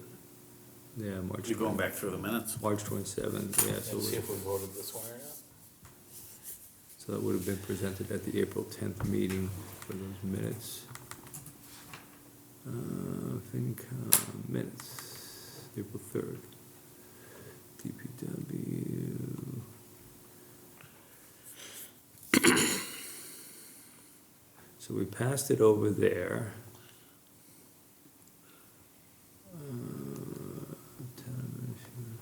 [SPEAKER 1] Yeah, March.
[SPEAKER 6] You're going back through the minutes?
[SPEAKER 1] March 27th, yeah, so,
[SPEAKER 4] Let's see if we voted this way or not.
[SPEAKER 1] so that would have been presented at the April 10th meeting for those minutes. FinCom minutes, April 3rd. DPW. So we passed it over there. Town administrator.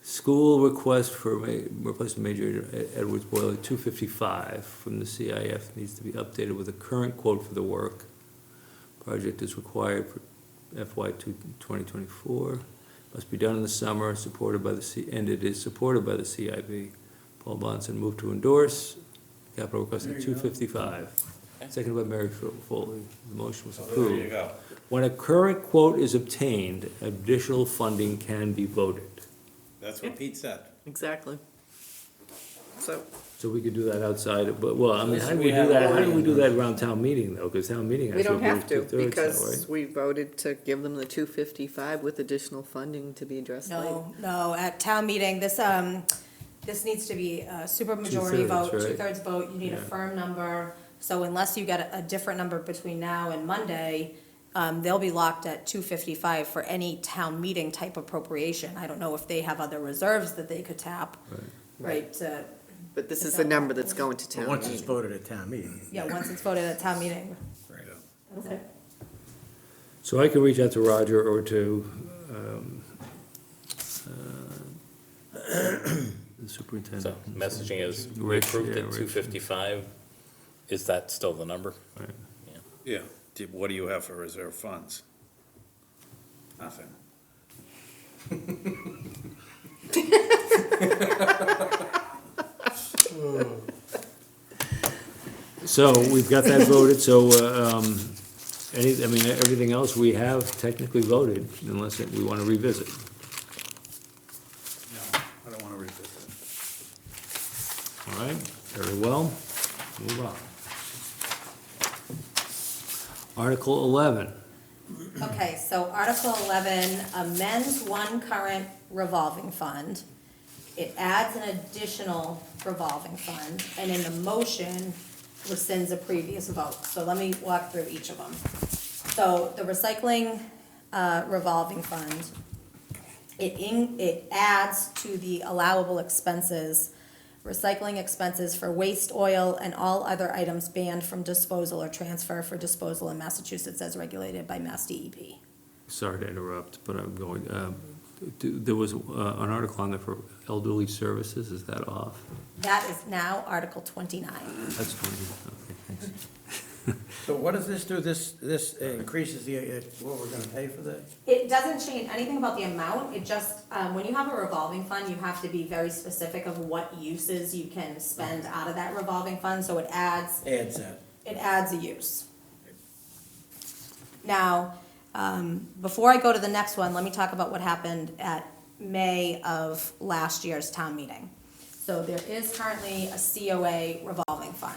[SPEAKER 1] School request for replacement Major Edwards boiler 255 from the CIF needs to be updated with a current quote for the work. Project is required for FY 2024. Must be done in the summer, supported by and it is supported by the CIB. Paul Bonson moved to endorse. Capital request at 255. Seconded by Mary Foley. The motion was approved.
[SPEAKER 6] There you go.
[SPEAKER 1] When a current quote is obtained, additional funding can be voted.
[SPEAKER 6] That's what Pete said.
[SPEAKER 5] Exactly. So,
[SPEAKER 1] So we could do that outside, but, well, I mean, how do we
[SPEAKER 2] We
[SPEAKER 1] do
[SPEAKER 2] have
[SPEAKER 1] that, how do
[SPEAKER 2] already-
[SPEAKER 1] we do that around town meeting, though? Because town meeting has
[SPEAKER 5] we
[SPEAKER 1] to
[SPEAKER 5] don't
[SPEAKER 1] approve
[SPEAKER 5] have to,
[SPEAKER 1] 2/3 now,
[SPEAKER 5] because
[SPEAKER 1] right?
[SPEAKER 5] we voted to give them the 255 with additional funding to be addressed later.
[SPEAKER 3] No, at town meeting, this needs to be a supermajority
[SPEAKER 1] 2/3,
[SPEAKER 3] vote,
[SPEAKER 1] right?
[SPEAKER 3] 2/3 vote, you need a
[SPEAKER 1] Yeah.
[SPEAKER 3] firm number. So unless you get a different number between now and Monday, they'll be locked at 255 for any town meeting type appropriation. I don't know if they have other reserves that they could tap, right,
[SPEAKER 5] But this is the number that's going to town
[SPEAKER 2] Once it's
[SPEAKER 5] meeting.
[SPEAKER 2] voted at town meeting.
[SPEAKER 3] yeah, once it's voted at town meeting. That's it.
[SPEAKER 1] So I could reach out to Roger or to, the
[SPEAKER 4] So
[SPEAKER 1] superintendent.
[SPEAKER 4] messaging is, we
[SPEAKER 1] Rich,
[SPEAKER 4] approved
[SPEAKER 1] yeah,
[SPEAKER 4] it
[SPEAKER 1] Rich.
[SPEAKER 4] 255. Is that still the number?
[SPEAKER 1] Right.
[SPEAKER 6] Yeah. What do you have for reserve funds? Nothing.
[SPEAKER 1] So we've got that voted, so, I mean, everything else we have technically voted, unless we want to revisit.
[SPEAKER 6] No, I don't wanna revisit it.
[SPEAKER 1] All right, very well, move on. Article 11,
[SPEAKER 3] Okay, so Article 11 amends one current revolving fund. It adds an additional revolving fund, and in the motion rescinds a previous vote. So let me walk through each of them. So the recycling revolving fund, it adds to the allowable expenses, recycling expenses for waste oil and all other items banned from disposal or transfer for disposal in Massachusetts as regulated by Mass DEP.
[SPEAKER 1] Sorry to interrupt, but I'm going, there was an article on there for elderly services, is that off?
[SPEAKER 3] That is now Article 29.
[SPEAKER 1] That's fine, okay, thanks.
[SPEAKER 2] So what does this do? This increases what we're gonna pay for this?
[SPEAKER 3] It doesn't change anything about the amount, it just, when you have a revolving fund, you have to be very specific of what uses you can spend out of that revolving fund, so it adds
[SPEAKER 2] Adds that.
[SPEAKER 3] a use. Now, before I go to the next one, let me talk about what happened at May of last year's town meeting. So there is currently a COA revolving fund.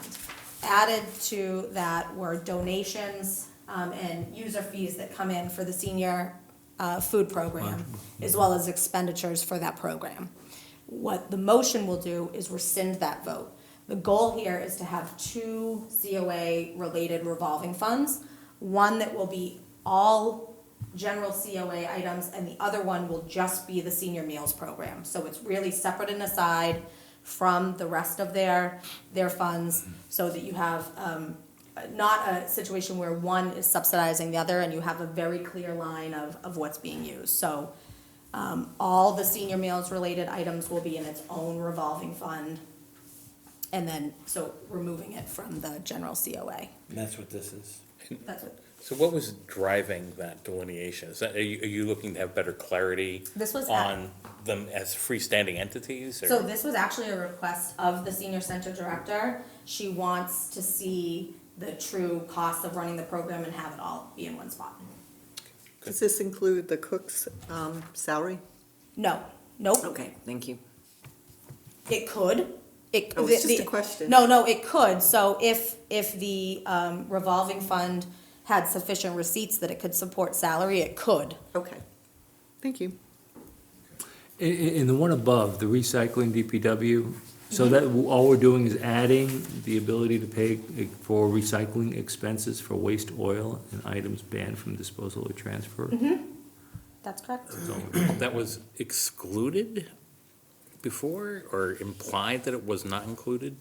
[SPEAKER 3] Added to that were donations and user fees that come in for the senior food program, as well as expenditures for that program. What the motion will do is rescind that vote. The goal here is to have two COA-related revolving funds, one that will be all general COA items, and the other one will just be the senior meals program. So it's really separate and aside from the rest of their funds, so that you have not a situation where one is subsidizing the other, and you have a very clear line of what's being used. So all the senior meals related items will be in its own revolving fund, and then, so removing it from the general COA.
[SPEAKER 2] And that's what this is.
[SPEAKER 3] That's what,
[SPEAKER 4] So what was driving that delineation? Is that, are you looking to have better clarity
[SPEAKER 3] This was
[SPEAKER 4] on them as freestanding entities? Or?
[SPEAKER 3] so this was actually a request of the senior center director. She wants to see the true cost of running the program and have it all be in one spot.
[SPEAKER 5] Does this include the cook's salary?
[SPEAKER 3] No, nope.
[SPEAKER 5] Okay, thank you.
[SPEAKER 3] It could. It,
[SPEAKER 5] Oh, it's just a question.
[SPEAKER 3] No, it could. So if the revolving fund had sufficient receipts that it could support salary, it could.
[SPEAKER 5] Okay, thank you.
[SPEAKER 1] In the one above, the recycling DPW, so that, all we're doing is adding the ability to pay for recycling expenses for waste oil and items banned from disposal or transfer?
[SPEAKER 3] That's correct.
[SPEAKER 1] That's all we're doing.
[SPEAKER 4] That was excluded before, or implied that it was not included?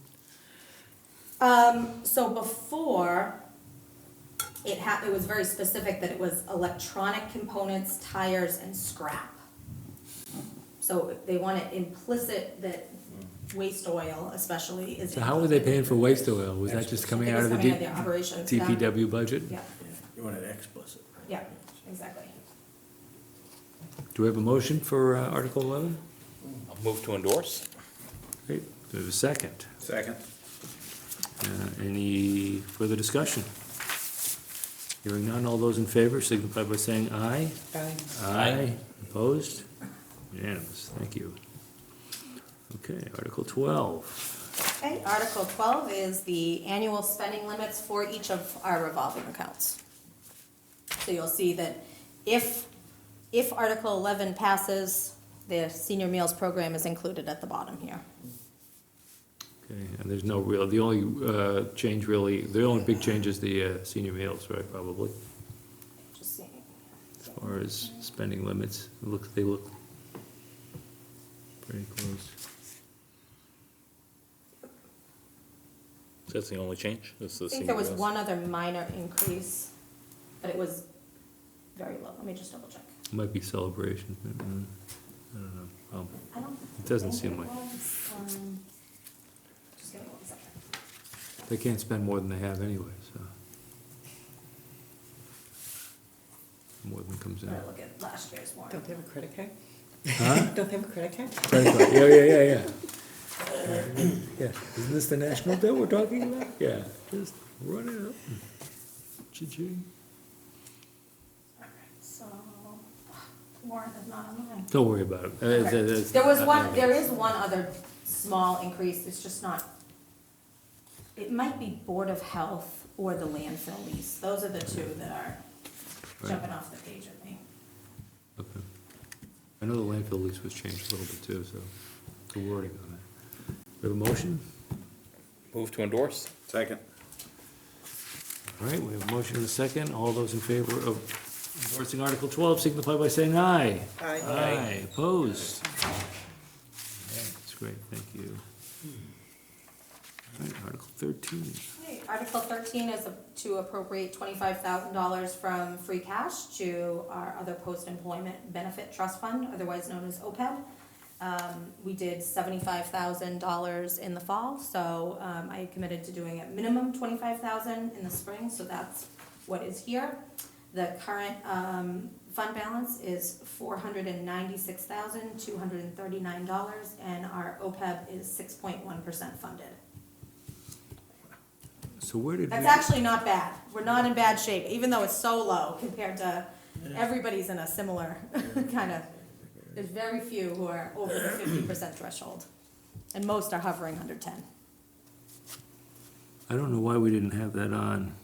[SPEAKER 3] So before, it was very specific that it was electronic components, tires, and scrap. So they want it implicit that waste oil especially is.
[SPEAKER 1] So how were they paying for waste oil? Was that just coming out of the
[SPEAKER 3] Coming out of the operations, yeah.
[SPEAKER 1] DPW budget?
[SPEAKER 3] Yeah,
[SPEAKER 2] You want it explicit.
[SPEAKER 3] yeah, exactly.
[SPEAKER 1] Do we have a motion for Article 11?
[SPEAKER 4] I'll move to endorse.
[SPEAKER 1] Great, do we have a second?
[SPEAKER 6] Second.
[SPEAKER 1] Any further discussion? Hearing none, all those in favor signify by saying aye. Aye. Opposed? Unanimous, thank you. Okay, Article 12.
[SPEAKER 3] Okay, Article 12 is the annual spending limits for each of our revolving accounts. So you'll see that if Article 11 passes, the senior meals program is included at the bottom here.
[SPEAKER 1] Okay, and there's no real, the only change really, the only big change is the senior meals, right, probably,
[SPEAKER 3] Just seeing.
[SPEAKER 1] as far as spending limits. They look pretty close.
[SPEAKER 4] So that's the only change? That's the
[SPEAKER 3] I think
[SPEAKER 4] senior
[SPEAKER 3] there was
[SPEAKER 4] meals?
[SPEAKER 3] one other minor increase, but it was very low. Let me just double check.
[SPEAKER 1] Might be celebration, but, I don't know.
[SPEAKER 3] I don't.
[SPEAKER 1] It doesn't
[SPEAKER 3] think
[SPEAKER 1] seem
[SPEAKER 3] it
[SPEAKER 1] like-
[SPEAKER 3] was, Just give me 1 second.
[SPEAKER 1] They can't spend more than they have anyway, so. More than comes
[SPEAKER 3] I'm
[SPEAKER 1] in.
[SPEAKER 3] gonna look at last year's warrant.
[SPEAKER 5] Don't they have a credit card?
[SPEAKER 1] Huh?
[SPEAKER 5] Don't they have a credit card?
[SPEAKER 1] Credit card. Yeah. Yeah, isn't this the national debt we're talking about? Yeah, just run it up. Cha-ching.
[SPEAKER 3] So, warrant is not online.
[SPEAKER 1] Don't worry about it.
[SPEAKER 3] Okay. There is one other small increase, it's just not, it might be Board of Health or the landfill lease, those are the two that are jumping off the page at me.
[SPEAKER 1] Okay. I know the landfill lease was changed a little bit too, so the wording on it. We have a motion?
[SPEAKER 4] Move to endorse?
[SPEAKER 6] Second.
[SPEAKER 1] All right, we have a motion and a second. All those in favor of endorsing Article 12 signify by saying aye.
[SPEAKER 5] Aye.
[SPEAKER 1] Aye, opposed? That's great, thank you. All right, Article 13.
[SPEAKER 3] Okay, Article 13 is to appropriate $25,000 from free cash to our other post-employment benefit trust fund, otherwise known as OPEB. We did $75,000 in the fall, so I committed to doing at minimum $25,000 in the spring, so that's what is here. The current fund balance is $496,239, and our OPEB is 6.1% funded.
[SPEAKER 1] So where did we?
[SPEAKER 3] That's actually not bad. We're not in bad shape, even though it's so low compared to everybody's in a similar kind of, there's very few who are over the 50% threshold, and most are hovering under 10.
[SPEAKER 1] I don't know why we didn't have that on.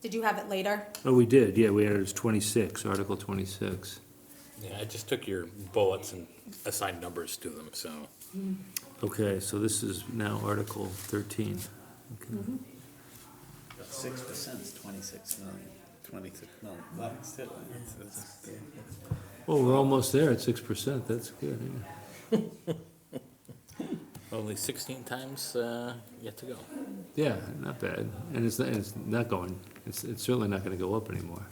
[SPEAKER 3] Did you have it later?
[SPEAKER 1] Oh, we did, yeah, we had it as 26, Article 26.
[SPEAKER 4] Yeah, I just took your bullets and assigned numbers to them, so.
[SPEAKER 1] Okay, so this is now Article 13. Okay.
[SPEAKER 6] 6% is 26 million, 26 million bucks.
[SPEAKER 1] Oh, we're almost there at 6%, that's good, yeah.
[SPEAKER 4] Only 16 times yet to go.
[SPEAKER 1] Yeah, not bad, and it's not going, it's certainly not gonna go up anymore.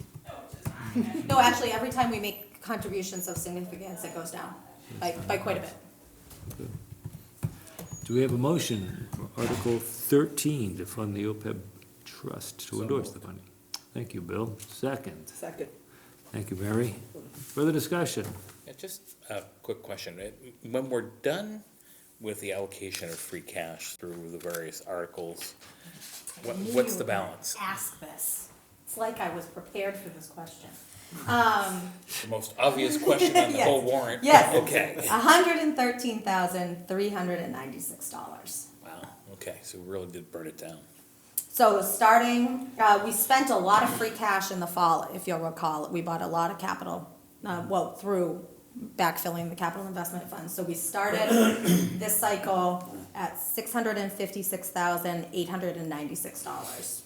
[SPEAKER 3] No, actually, every time we make contributions of significance, it goes down by quite a bit.
[SPEAKER 1] Do we have a motion for Article 13 to fund the OPEB trust to endorse the funding? Thank you, Bill. Second.
[SPEAKER 5] Second.
[SPEAKER 1] Thank you, Mary. Further discussion?
[SPEAKER 4] Yeah, just a quick question. When we're done with the allocation of free cash through the various articles, what's the balance?
[SPEAKER 3] Ask this. It's like I was prepared for this question.
[SPEAKER 4] The most obvious question on the
[SPEAKER 3] Yes.
[SPEAKER 4] whole warrant?
[SPEAKER 3] Yes.
[SPEAKER 4] Okay.
[SPEAKER 3] $113,396.
[SPEAKER 4] Wow, okay, so we really did burn it down.
[SPEAKER 3] So starting, we spent a lot of free cash in the fall, if you'll recall. We bought a lot of capital, through backfilling the capital investment fund. So we started this cycle at $656,896.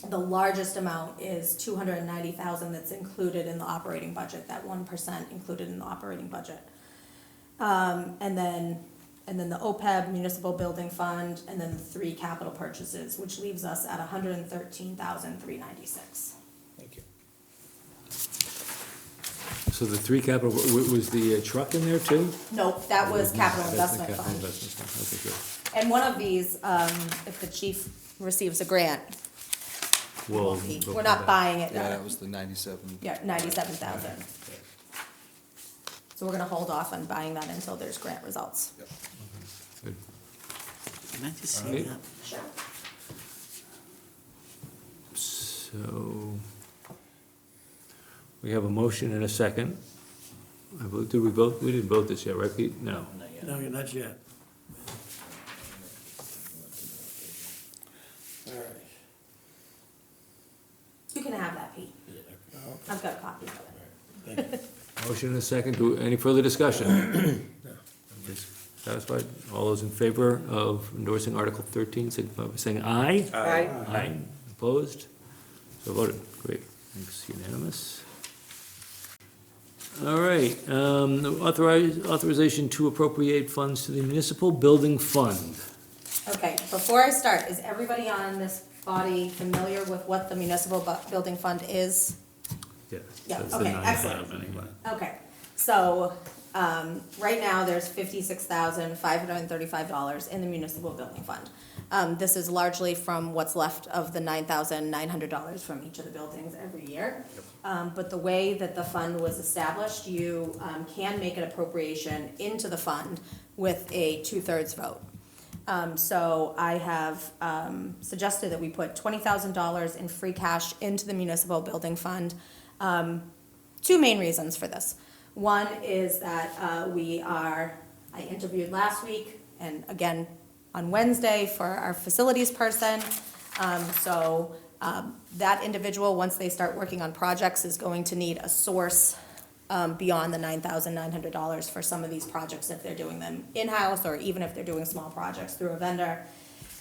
[SPEAKER 3] The largest amount is $290,000 that's included in the operating budget, that 1% included in the operating budget. And then the OPEB municipal building fund, and then the 3 capital purchases, which leaves us at $113,396.
[SPEAKER 4] Thank you.
[SPEAKER 1] So the 3 capital, was the truck in there too?
[SPEAKER 3] Nope, that was capital
[SPEAKER 1] That's the
[SPEAKER 3] investment
[SPEAKER 1] capital
[SPEAKER 3] fund.
[SPEAKER 1] investment fund. Okay, good.
[SPEAKER 3] And one of these, if the chief receives a grant,
[SPEAKER 1] Well,
[SPEAKER 3] we're not buying it.
[SPEAKER 7] Yeah, that was the 97.
[SPEAKER 3] Yeah, 97,000. So we're gonna hold off on buying that until there's grant results.
[SPEAKER 1] Good.
[SPEAKER 6] Can I just
[SPEAKER 1] Okay.
[SPEAKER 6] see that?
[SPEAKER 3] Sure.
[SPEAKER 1] So, we have a motion and a second. Did we vote? We didn't vote this yet, right, Pete? No.
[SPEAKER 2] No, you're not yet. All right.
[SPEAKER 3] You can have that, Pete. I've got a copy of it.
[SPEAKER 2] Thank you.
[SPEAKER 1] Motion and a second. Any further discussion? Everybody's satisfied? All those in favor of endorsing Article 13, signify by saying aye.
[SPEAKER 5] Aye.
[SPEAKER 1] Aye. Opposed? So voted. Great. Thanks, unanimous. All right, authorization to appropriate funds to the municipal building fund.
[SPEAKER 3] Okay, before I start, is everybody on this body familiar with what the municipal building fund is?
[SPEAKER 1] Yeah.
[SPEAKER 3] Yeah,
[SPEAKER 1] that's the
[SPEAKER 3] okay,
[SPEAKER 1] 9,000
[SPEAKER 3] excellent.
[SPEAKER 1] anyway.
[SPEAKER 3] Okay, so, right now, there's $56,535 in the municipal building fund. This is largely from what's left of the $9,900 from each of the buildings every year. But the way that the fund was established, you, can make an appropriation into the fund with a 2/3 vote. So I have, suggested that we put $20,000 in free cash into the municipal building fund. 2 main reasons for this. One is that I interviewed last week and again on Wednesday for our facilities person. So That individual, once they start working on projects, is going to need a source beyond the $9,900 for some of these projects if they're doing them in-house, or even if they're doing small projects through a vendor.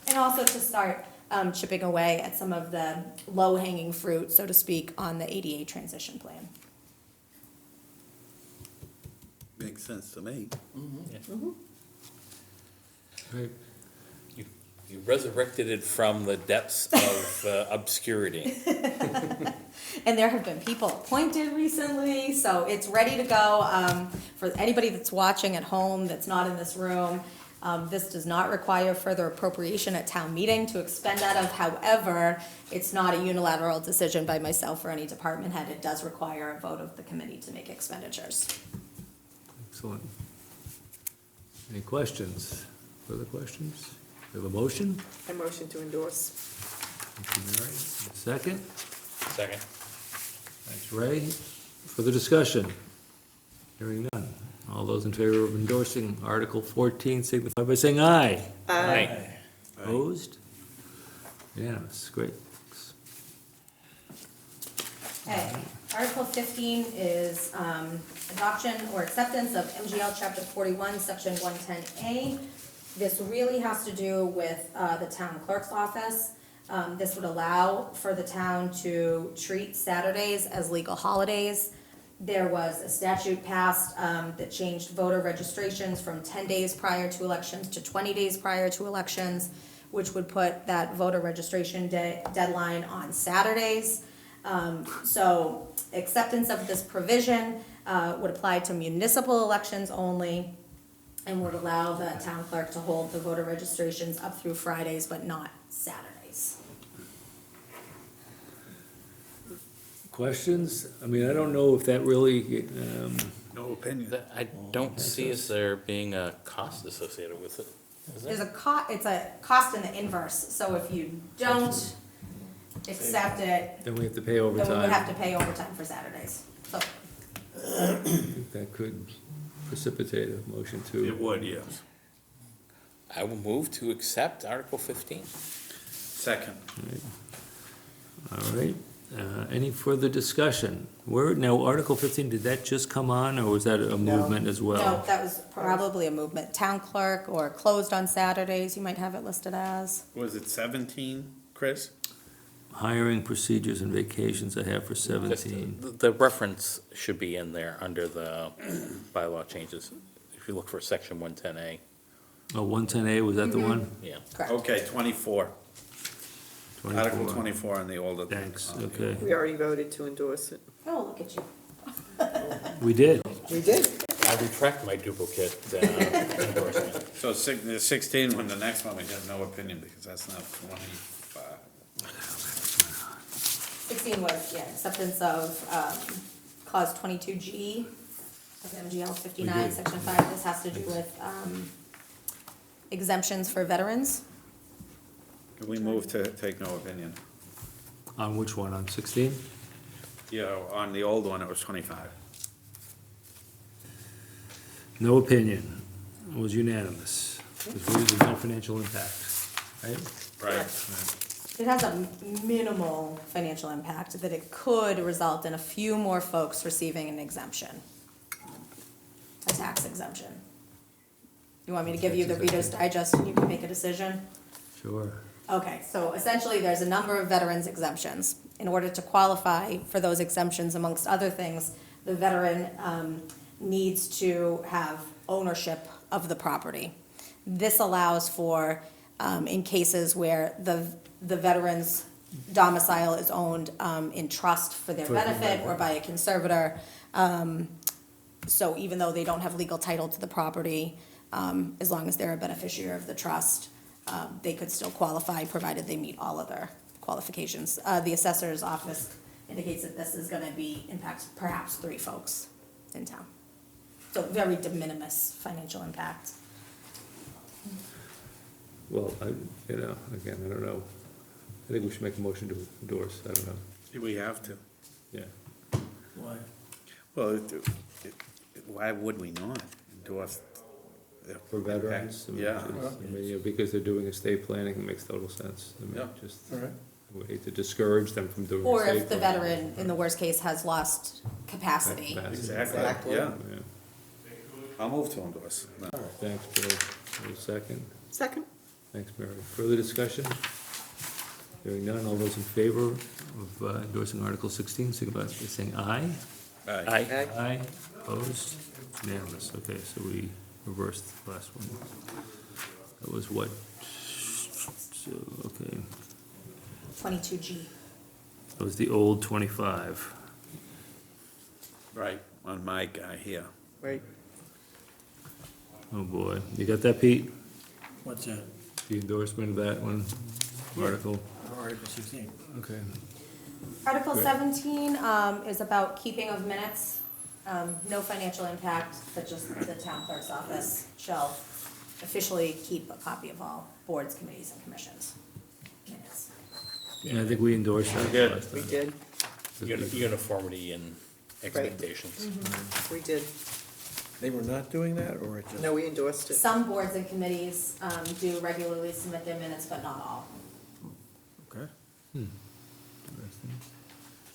[SPEAKER 3] And also to start chipping away at some of the low-hanging fruit, so to speak, on the ADA transition plan.
[SPEAKER 6] Makes sense to me.
[SPEAKER 1] Right.
[SPEAKER 4] You resurrected it from the depths of obscurity.
[SPEAKER 3] And there have been people appointed recently, so it's ready to go. For anybody that's watching at home that's not in this room, this does not require further appropriation at town meeting to expend out of. However, it's not a unilateral decision by myself or any department head. It does require a vote of the committee to make expenditures.
[SPEAKER 1] Excellent. Any questions? Further questions? We have a motion?
[SPEAKER 5] I motion to endorse.
[SPEAKER 1] Thank you, Mary. A second?
[SPEAKER 4] Second.
[SPEAKER 1] Thanks, Ray. Further discussion? Hearing none. All those in favor of endorsing Article 14 signify by saying aye.
[SPEAKER 4] Aye.
[SPEAKER 1] Opposed? Unanimous, great.
[SPEAKER 3] Okay, Article 15 is adoption or acceptance of MGL Chapter 41, Section 110A. This really has to do with the town clerk's office. This would allow for the town to treat Saturdays as legal holidays. There was a statute passed that changed voter registrations from 10 days prior to elections to 20 days prior to elections, which would put that voter registration deadline on Saturdays. So acceptance of this provision would apply to municipal elections only, and would allow the town clerk to hold the voter registrations up through Fridays, but not Saturdays.
[SPEAKER 1] Questions? I mean, I don't know if that really,
[SPEAKER 6] No opinion.
[SPEAKER 4] I don't see as there being a cost associated with it. Is
[SPEAKER 3] There's
[SPEAKER 4] there?
[SPEAKER 3] it's a cost in the inverse, so if you don't accept it,
[SPEAKER 1] then we have to pay
[SPEAKER 3] then we would have
[SPEAKER 1] overtime.
[SPEAKER 3] to pay overtime for Saturdays. So,
[SPEAKER 1] I think that could precipitate a motion
[SPEAKER 6] It
[SPEAKER 1] to,
[SPEAKER 6] would, yes.
[SPEAKER 4] I will move to accept Article 15.
[SPEAKER 6] Second.
[SPEAKER 1] all right. Any further discussion? Now, Article 15, did that just come on, or was that a movement as well?
[SPEAKER 3] no, that was probably a movement. Town clerk or closed on Saturdays, you might have it listed as.
[SPEAKER 6] Was it 17, Chris?
[SPEAKER 1] Hiring procedures and vacations I have for 17.
[SPEAKER 4] The reference should be in there under the bylaw changes. If you look for section 110A,
[SPEAKER 1] Oh, 110A, was that the one?
[SPEAKER 4] yeah.
[SPEAKER 3] Correct.
[SPEAKER 6] Okay, 24. Article
[SPEAKER 1] 24.
[SPEAKER 6] 24 on the older.
[SPEAKER 1] Thanks,
[SPEAKER 6] on the-
[SPEAKER 1] okay.
[SPEAKER 5] We already voted to endorse it.
[SPEAKER 3] Oh, look at you.
[SPEAKER 1] We did.
[SPEAKER 5] We did.
[SPEAKER 4] I retract my duplicate endorsement.
[SPEAKER 6] So the 16 one, the next one, we have no opinion because that's not 25.
[SPEAKER 3] 16 was, yeah, acceptance of clause 22G of MGL 59,
[SPEAKER 1] did.
[SPEAKER 3] section 5. This has to do with exemptions for veterans.
[SPEAKER 6] We move to take no opinion.
[SPEAKER 1] On which one, on 16?
[SPEAKER 6] Yeah, on the old one, it was 25.
[SPEAKER 1] No opinion. It was unanimous. Because there's no financial impact, right?
[SPEAKER 6] Right.
[SPEAKER 3] It has a minimal financial impact, that it could result in a few more folks receiving an exemption, a tax exemption. You want me to give you the Reader's Digest and you can make a decision?
[SPEAKER 1] Sure.
[SPEAKER 3] Okay, so essentially, there's a number of veterans exemptions. In order to qualify for those exemptions, amongst other things, the veteran needs to have ownership of the property. This allows for, in cases where the veteran's domicile is owned in trust for their benefit or by a conservator. So even though they don't have legal title to the property, as long as they're a beneficiary of the trust, they could still qualify, provided they meet all other qualifications. The assessor's office indicates that this is gonna impact perhaps 3 folks in town. So very de minimis financial impact.
[SPEAKER 1] Well, again, I don't know. I think we should make a motion to endorse, I don't know.
[SPEAKER 6] We have to.
[SPEAKER 1] Yeah.
[SPEAKER 2] Why?
[SPEAKER 6] Well, why would we not endorse? the
[SPEAKER 1] For veterans? I mean,
[SPEAKER 6] Yeah.
[SPEAKER 1] because they're doing estate planning, it makes total sense. I mean,
[SPEAKER 6] Yeah.
[SPEAKER 1] just
[SPEAKER 2] All right.
[SPEAKER 1] we hate to discourage them from doing.
[SPEAKER 3] Or if
[SPEAKER 1] safe
[SPEAKER 3] the
[SPEAKER 1] work.
[SPEAKER 3] veteran, in the worst case, has lost capacity.
[SPEAKER 6] Exactly, yeah.
[SPEAKER 1] Yeah.
[SPEAKER 6] I'll move to endorse. No.
[SPEAKER 1] Thanks, Bill. Wait a second.
[SPEAKER 5] Second?
[SPEAKER 1] Thanks, Mary. Further discussion? Hearing none, all those in favor of endorsing Article 16, signify by saying aye.
[SPEAKER 4] Aye.
[SPEAKER 1] Aye. Opposed? Unanimous. Okay, so we reversed the last one. That was what? So, okay,
[SPEAKER 3] 22G.
[SPEAKER 1] that was the old 25.
[SPEAKER 6] Right, on my guy here.
[SPEAKER 5] Right.
[SPEAKER 1] Oh, boy. You got that, Pete?
[SPEAKER 2] What's that?
[SPEAKER 1] The endorsement of that one, article?
[SPEAKER 2] Article 16.
[SPEAKER 1] Okay.
[SPEAKER 3] Article
[SPEAKER 1] Great.
[SPEAKER 3] 17 is about keeping of minutes. No financial impact, but just the town clerk's office shall officially keep a copy of all boards, committees, and commissions minutes.
[SPEAKER 1] Yeah, I think we endorsed that
[SPEAKER 4] did.
[SPEAKER 1] last
[SPEAKER 5] We
[SPEAKER 1] time.
[SPEAKER 5] did,
[SPEAKER 4] Uniformity and expectations.
[SPEAKER 5] we did.
[SPEAKER 2] They were not doing that, or it just?
[SPEAKER 5] No, we endorsed it.
[SPEAKER 3] Some boards and committees do regularly submit their minutes, but not all.
[SPEAKER 2] Okay.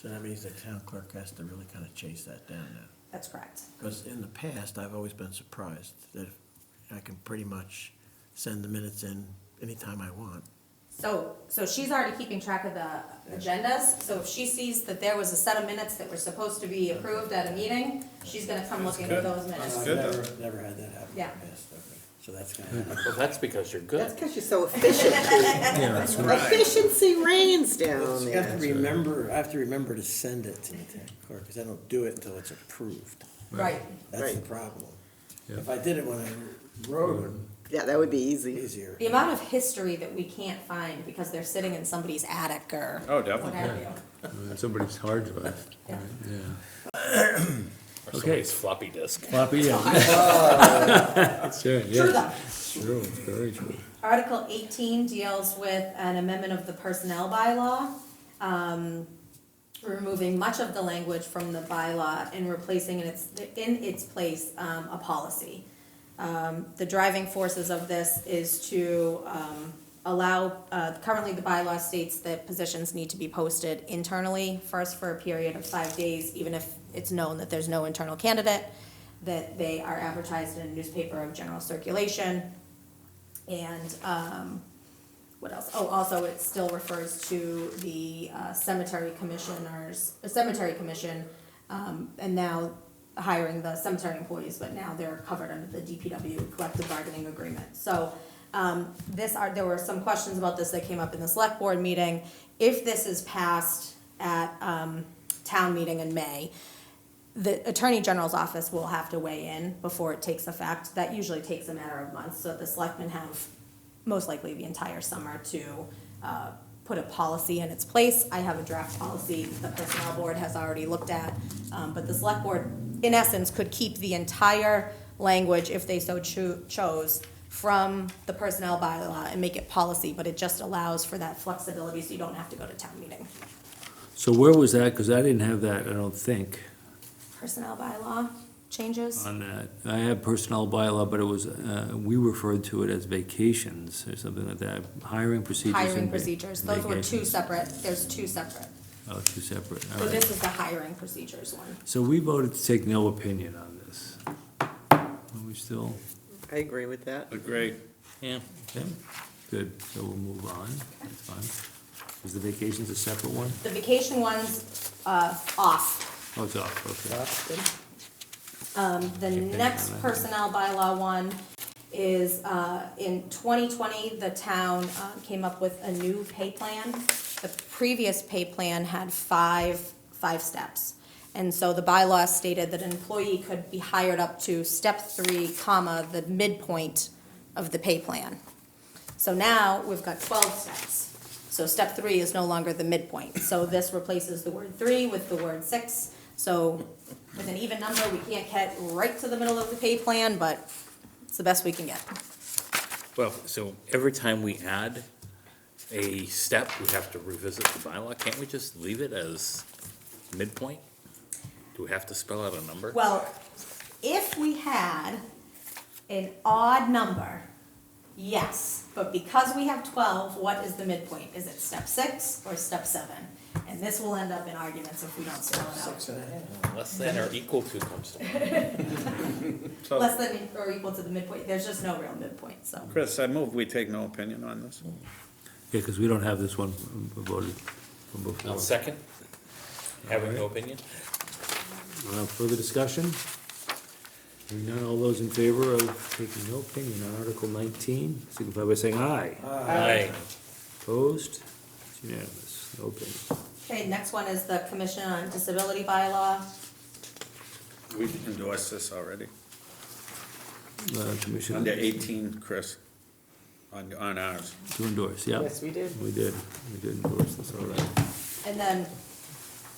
[SPEAKER 2] So that means the town clerk has to really kind of chase that down now.
[SPEAKER 3] That's correct.
[SPEAKER 2] Because in the past, I've always been surprised that I can pretty much send the minutes in anytime I want.
[SPEAKER 3] So she's already keeping track of the agendas, so if she sees that there was a set of minutes that were supposed to be approved at a meeting, she's gonna come looking at those minutes.
[SPEAKER 2] I've
[SPEAKER 6] good,
[SPEAKER 2] never had that happen in the
[SPEAKER 3] Yeah.
[SPEAKER 2] past, okay. So that's kind of,
[SPEAKER 4] Well, that's because you're
[SPEAKER 5] That's
[SPEAKER 4] good.
[SPEAKER 5] because you're so efficient. Efficiency reigns down
[SPEAKER 2] you have to
[SPEAKER 5] there.
[SPEAKER 2] I have to remember to send it to the town clerk, because I don't do it until it's approved.
[SPEAKER 3] Right.
[SPEAKER 2] That's the
[SPEAKER 5] Right.
[SPEAKER 2] problem.
[SPEAKER 1] Yeah.
[SPEAKER 2] If I did it when I wrote them,
[SPEAKER 5] Yeah, that would be easy.
[SPEAKER 2] easier.
[SPEAKER 3] The amount of history that we can't find because they're sitting in somebody's attic or
[SPEAKER 6] Oh, definitely.
[SPEAKER 3] what have you.
[SPEAKER 1] Somebody's hard drive.
[SPEAKER 3] Yeah.
[SPEAKER 1] Yeah.
[SPEAKER 4] Or somebody's floppy disk.
[SPEAKER 1] Floppy, yeah. Sure,
[SPEAKER 3] True
[SPEAKER 1] yes.
[SPEAKER 3] though.
[SPEAKER 1] True, very true.
[SPEAKER 3] Article 18 deals with an amendment of the personnel bylaw, removing much of the language from the bylaw and replacing in its place a policy. The driving forces of this is to allow, currently the bylaw states that positions need to be posted internally, first for a period of 5 days, even if it's known that there's no internal candidate, that they are advertised in a newspaper of general circulation. And what else? Oh, also it still refers to the cemetery commission, and now hiring the cemetery employees, but now they're covered under the DPW collective bargaining agreement. So there were some questions about this that came up in the select board meeting. If this is passed at town meeting in May, the Attorney General's office will have to weigh in before it takes effect. That usually takes a matter of months, so the selectmen have most likely the entire summer to put a policy in its place. I have a draft policy the personnel board has already looked at, but the select board, in essence, could keep the entire language, if they so chose, from the personnel bylaw and make it policy, but it just allows for that flexibility so you don't have to go to town meeting.
[SPEAKER 1] So where was that? Because I didn't have that, I don't think,
[SPEAKER 3] Personnel bylaw changes?
[SPEAKER 1] on that. I have personnel bylaw, but it was, we referred to it as vacations or something like that. Hiring procedures.
[SPEAKER 3] Hiring
[SPEAKER 1] and
[SPEAKER 3] procedures, those were two
[SPEAKER 1] vacations.
[SPEAKER 3] separate, there's two separate.
[SPEAKER 1] Oh, two separate, all
[SPEAKER 3] So
[SPEAKER 1] right.
[SPEAKER 3] this is the hiring procedures one.
[SPEAKER 1] So we voted to take no opinion on this. Are we still,
[SPEAKER 5] I agree with that.
[SPEAKER 6] Agree.
[SPEAKER 4] Yeah.
[SPEAKER 1] okay, good, so we'll move on, that's fine. Is the vacations a separate one?
[SPEAKER 3] The vacation one's off.
[SPEAKER 1] Oh, it's off, okay.
[SPEAKER 3] The next personnel bylaw one is, in 2020, the town came up with a new pay plan. The previous pay plan had five steps. And so the bylaw stated that an employee could be hired up to step 3, comma, the midpoint of the pay plan. So now we've got 12 steps. So step 3 is no longer the midpoint. So this replaces the word 3 with the word 6. So with an even number, we can't get right to the middle of the pay plan, but it's the best we can get.
[SPEAKER 4] Well, so every time we add a step, we have to revisit the bylaw. Can't we just leave it as midpoint? Do we have to spell out a number?
[SPEAKER 3] Well, if we had an odd number, Yes, but because we have 12, what is the midpoint? Is it step 6 or step 7? And this will end up in arguments if we don't spell it out.
[SPEAKER 2] 6.5.
[SPEAKER 4] Less than or equal to comes to.
[SPEAKER 6] So,
[SPEAKER 3] Less than or equal to the midpoint, there's just no real midpoint, so.
[SPEAKER 6] Chris, I move we take no opinion on this.
[SPEAKER 1] Yeah, because we don't have this one voted from
[SPEAKER 4] I'll
[SPEAKER 1] before.
[SPEAKER 4] second. Having no opinion?
[SPEAKER 1] Further discussion? Hearing none, all those in favor of taking no opinion on Article 19, signify by saying aye.
[SPEAKER 4] Aye.
[SPEAKER 1] Opposed? It's unanimous, no opinion.
[SPEAKER 3] Okay, next one is the Commission on Disability bylaw.
[SPEAKER 6] We endorsed this already.
[SPEAKER 1] Commission.
[SPEAKER 6] Under 18, Chris, on ours.
[SPEAKER 1] To endorse, yeah.
[SPEAKER 5] Yes, we did.
[SPEAKER 1] We did endorse this already.
[SPEAKER 3] And then,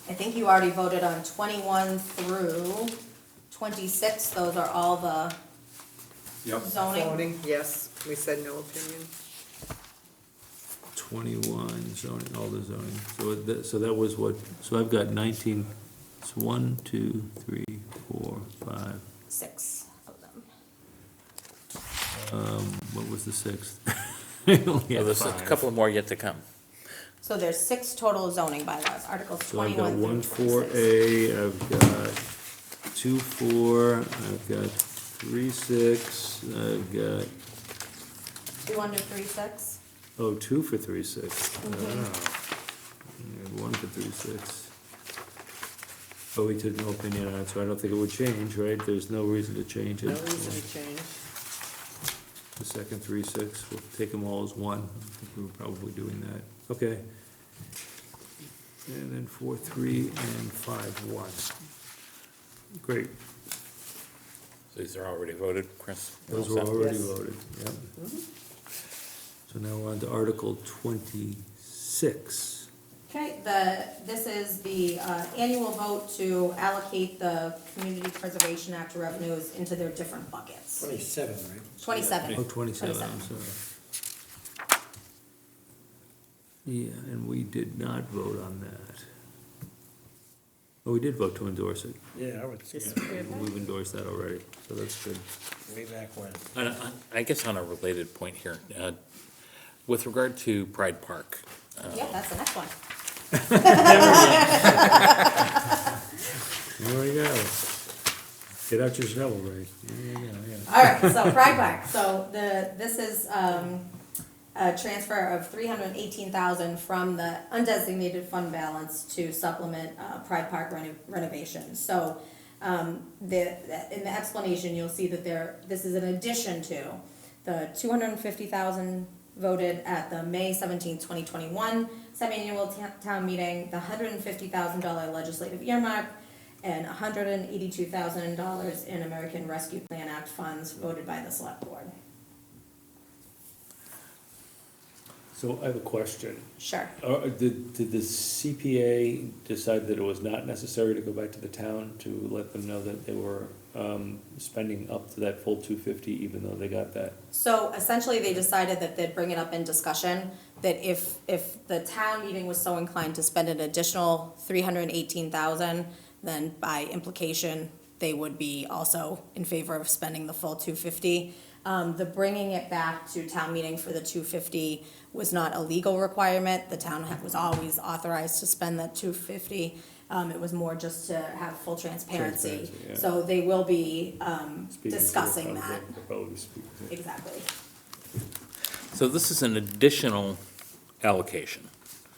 [SPEAKER 3] I think you already voted on 21 through 26, those are all the zoning.
[SPEAKER 5] Zoning, yes, we said no opinion.
[SPEAKER 1] 21 zoning, all the zoning, so that was what, so I've got 19, it's 1, 2, 3, 4, 5,
[SPEAKER 3] 6 of them.
[SPEAKER 1] what was the sixth? I only
[SPEAKER 4] Well,
[SPEAKER 1] had
[SPEAKER 4] there's a
[SPEAKER 1] 5.
[SPEAKER 4] couple more yet to come.
[SPEAKER 3] So there's 6 total zoning bylaws, Articles
[SPEAKER 1] So I've
[SPEAKER 3] 21
[SPEAKER 1] got
[SPEAKER 3] through
[SPEAKER 1] 1,
[SPEAKER 3] 26.
[SPEAKER 1] 4A, I've got 2, 4, I've got 3, 6, I've got,
[SPEAKER 3] 2 under 3, 6.
[SPEAKER 1] 2 for 3, 6. I had 1 for 3, 6. But we took no opinion on it, so I don't think it would change, right? There's no reason to change it.
[SPEAKER 5] No reason to change.
[SPEAKER 1] The second 3, 6, we'll take them all as one. I think we were probably doing that. Okay. And then 4, 3, and 5, 1. Great.
[SPEAKER 4] These are already voted, Chris?
[SPEAKER 1] Those were already
[SPEAKER 5] Yes.
[SPEAKER 1] voted, yep. So now we're on to Article 26.
[SPEAKER 3] Okay, this is the annual vote to allocate the Community Preservation Act revenues into their different buckets.
[SPEAKER 2] 27, right?
[SPEAKER 3] 27.
[SPEAKER 1] Oh, 27, I'm sorry. Yeah, and we did not vote on that. Oh, we did vote to endorse it.
[SPEAKER 2] Yeah, I would,
[SPEAKER 1] We've endorsed that already, so that's good.
[SPEAKER 2] way back when.
[SPEAKER 4] I guess on a related point here, with regard to Pride Park,
[SPEAKER 3] Yeah, that's the next one.
[SPEAKER 1] There we go. Get out your shovel, Ray. There you go, yeah.
[SPEAKER 3] All right, so Pride Park, so this is, a transfer of $318,000 from the undesignated fund balance to supplement, Pride Park renovations. So, in the explanation, you'll see that this is in addition to the $250,000 voted at the May 17, 2021 semi-annual town meeting, the $150,000 legislative earmark, and $182,000 in American Rescue Plan Act funds voted by the select board.
[SPEAKER 1] So I have a question.
[SPEAKER 3] Sure.
[SPEAKER 1] Did the CPA decide that it was not necessary to go back to the town to let them know that they were spending up to that full 250, even though they got that?
[SPEAKER 3] So essentially, they decided that they'd bring it up in discussion, that if the town meeting was so inclined to spend an additional $318,000, then by implication, they would be also in favor of spending the full 250. The bringing it back to town meeting for the 250 was not a legal requirement. The town was always authorized to spend that 250. It was more just to have full transparency.
[SPEAKER 1] Transparency, yeah.
[SPEAKER 3] So they will be
[SPEAKER 1] Speaking to it,
[SPEAKER 3] discussing that.
[SPEAKER 1] they'll probably be speaking to it.
[SPEAKER 3] Exactly.
[SPEAKER 4] so this is an additional allocation.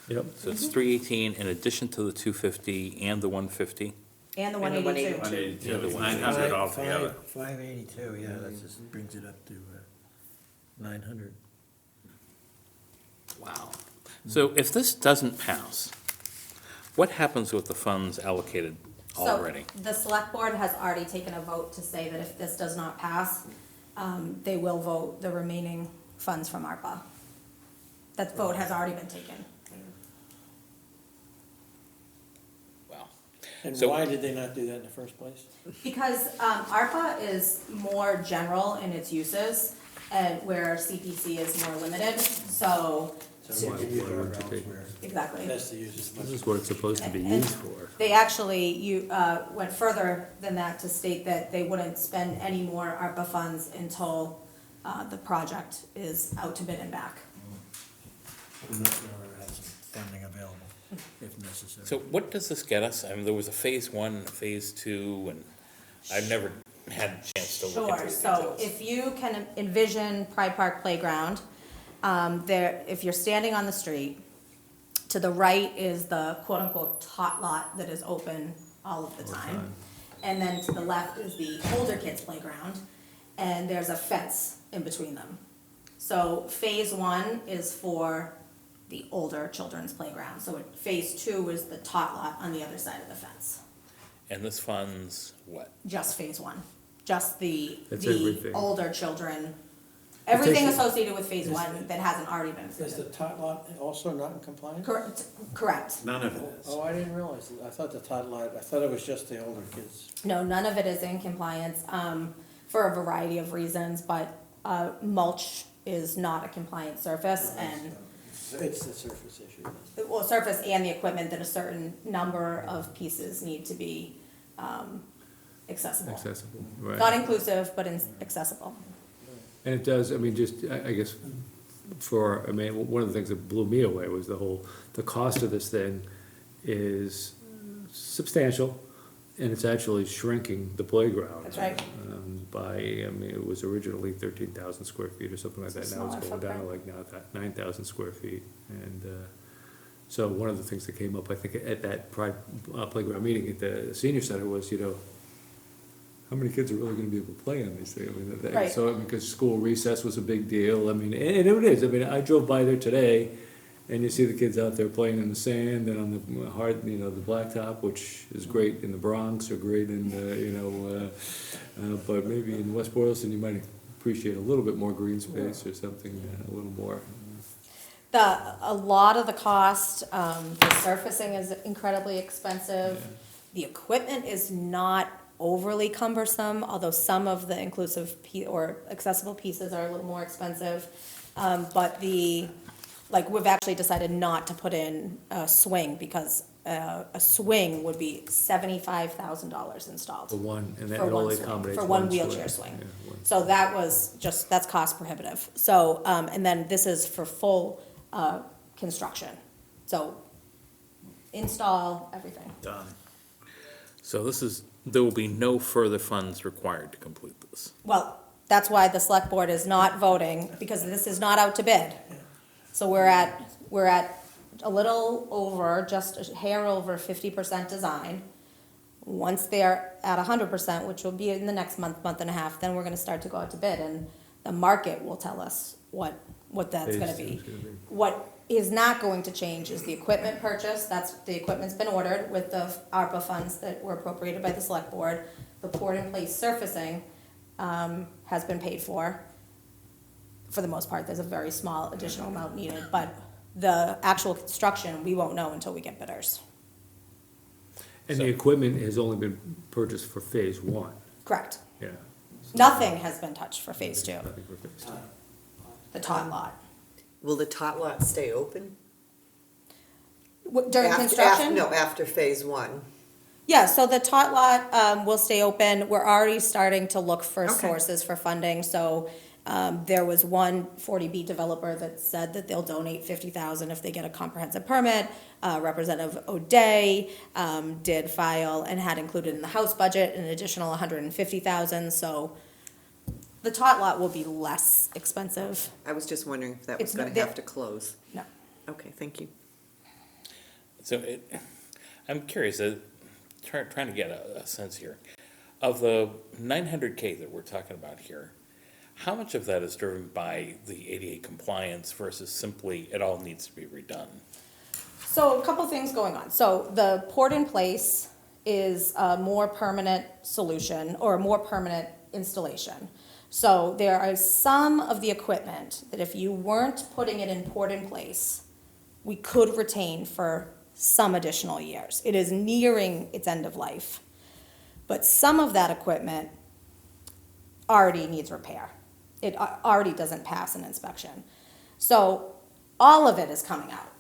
[SPEAKER 1] Yep.
[SPEAKER 4] So it's 318 in addition to the 250 and the 150?
[SPEAKER 3] And the
[SPEAKER 5] And the
[SPEAKER 3] 182.
[SPEAKER 6] 182, it's 900 altogether.
[SPEAKER 2] 582, yeah, that just brings it up to 900.
[SPEAKER 4] Wow. So if this doesn't pass, what happens with the funds allocated already?
[SPEAKER 3] So the select board has already taken a vote to say that if this does not pass, they will vote the remaining funds from ARPA. That vote has already been taken.
[SPEAKER 4] Wow.
[SPEAKER 2] And
[SPEAKER 4] So-
[SPEAKER 2] why did they not do that in the first place?
[SPEAKER 3] Because ARPA is more general in its uses, and where CPC is more limited, so,
[SPEAKER 2] So we can use our balance where
[SPEAKER 3] exactly.
[SPEAKER 2] best to use as much.
[SPEAKER 1] This is what it's supposed to be
[SPEAKER 3] And-
[SPEAKER 1] used for.
[SPEAKER 3] They actually, went further than that to state that they wouldn't spend any more ARPA funds until, the project is out to bid and back.
[SPEAKER 2] We'll have some funding available if necessary.
[SPEAKER 4] So what does this get us? I mean, there was a phase one, a phase two, and I've never had a chance to look into
[SPEAKER 3] Sure,
[SPEAKER 4] the
[SPEAKER 3] so
[SPEAKER 4] details.
[SPEAKER 3] if you can envision Pride Park Playground, if you're standing on the street, to the right is the quote-unquote tot lot that is open all of the time. And then to the left is the older kids' playground, and there's a fence in between them. So phase one is for the older children's playground. So phase two is the tot lot on the other side of the fence.
[SPEAKER 4] And this funds what?
[SPEAKER 3] Just phase one, just the
[SPEAKER 1] That's everything.
[SPEAKER 3] older children, everything
[SPEAKER 1] takes-
[SPEAKER 3] associated with phase one that hasn't already been
[SPEAKER 2] Is the
[SPEAKER 3] funded.
[SPEAKER 2] tot lot also not in compliance?
[SPEAKER 3] Correct.
[SPEAKER 6] None of it is.
[SPEAKER 2] Oh, I didn't realize, I thought the tot lot, I thought it was just the older kids.
[SPEAKER 3] No, none of it is in compliance, for a variety of reasons, but, mulch is not a compliant surface and,
[SPEAKER 2] It's the surface issue.
[SPEAKER 3] well, surface and the equipment, that a certain number of pieces need to be, accessible.
[SPEAKER 1] Accessible, right.
[SPEAKER 3] Not inclusive, but accessible.
[SPEAKER 1] And it does, I mean, just, I guess, one of the things that blew me away was the cost of this thing is substantial, and it's actually shrinking the playground.
[SPEAKER 3] That's right.
[SPEAKER 1] It was originally 13,000 square feet or something like that,
[SPEAKER 3] It's a
[SPEAKER 1] now it's
[SPEAKER 3] smaller
[SPEAKER 1] going down to like now 9,000 square feet. And, so one of the things that came up, I think, at that playground meeting at the senior center was, how many kids are really gonna be able to play on these things? I mean,
[SPEAKER 3] Right.
[SPEAKER 1] so, because school recess was a big deal, I mean, and it is, I mean, I drove by there today, and you see the kids out there playing in the sand and on the hard, the blacktop, which is great in the Bronx or great in, but maybe in West Boylston, you might appreciate a little bit more green space or something, a little more.
[SPEAKER 3] A lot of the cost, the surfacing is incredibly expensive. The equipment is not overly cumbersome, although some of the inclusive or accessible pieces are a little more expensive. But we've actually decided not to put in a swing because a swing would be $75,000 installed.
[SPEAKER 1] For one, and that
[SPEAKER 3] For one
[SPEAKER 1] only
[SPEAKER 3] swing,
[SPEAKER 1] accommodates
[SPEAKER 3] for
[SPEAKER 1] one
[SPEAKER 3] one
[SPEAKER 1] swing.
[SPEAKER 3] wheelchair swing.
[SPEAKER 1] Yeah, one.
[SPEAKER 3] So that's cost prohibitive. So, and then this is for full, construction. So install, everything.
[SPEAKER 6] Done.
[SPEAKER 4] So there will be no further funds required to complete this.
[SPEAKER 3] Well, that's why the select board is not voting, because this is not out to bid. So we're at a little over, just a hair over 50% design. Once they're at 100%, which will be in the next month and a half, then we're gonna start to go out to bid, and the market will tell us what that's gonna
[SPEAKER 1] Phase
[SPEAKER 3] be.
[SPEAKER 1] two's gonna be.
[SPEAKER 3] What is not going to change is the equipment purchase, the equipment's been ordered with the ARPA funds that were appropriated by the select board. The poured-in-place surfacing, has been paid for the most part. There's a very small additional amount needed, but the actual construction, we won't know until we get bidders.
[SPEAKER 1] And the equipment has only been purchased for phase one,
[SPEAKER 3] Correct.
[SPEAKER 1] yeah.
[SPEAKER 3] Nothing has been touched for phase two,
[SPEAKER 1] Nothing for phase two.
[SPEAKER 3] the tot lot.
[SPEAKER 5] Will the tot lot stay open?
[SPEAKER 3] During construction?
[SPEAKER 5] No, after phase one.
[SPEAKER 3] Yeah, so the tot lot, will stay open. We're already starting to look for
[SPEAKER 5] Okay.
[SPEAKER 3] sources for funding, so, there was one 40B developer that said that they'll donate 50,000 if they get a comprehensive permit. Representative O'Day, did file and had included in the House budget an additional 150,000, so the tot lot will be less expensive.
[SPEAKER 5] I was just wondering if that was
[SPEAKER 3] It's
[SPEAKER 5] gonna
[SPEAKER 3] not-
[SPEAKER 5] have to close.
[SPEAKER 3] No.
[SPEAKER 5] Okay, thank you.
[SPEAKER 4] So I'm curious, trying to get a sense here. Of the 900K that we're talking about here, how much of that is driven by the ADA compliance versus simply it all needs to be redone?
[SPEAKER 3] So a couple things going on. So the port in place is a more permanent solution or a more permanent installation. So there are some of the equipment that if you weren't putting it in port in place, we could retain for some additional years. It is nearing its end of life. But some of that equipment already needs repair. It already doesn't pass an inspection. So all of it is coming out.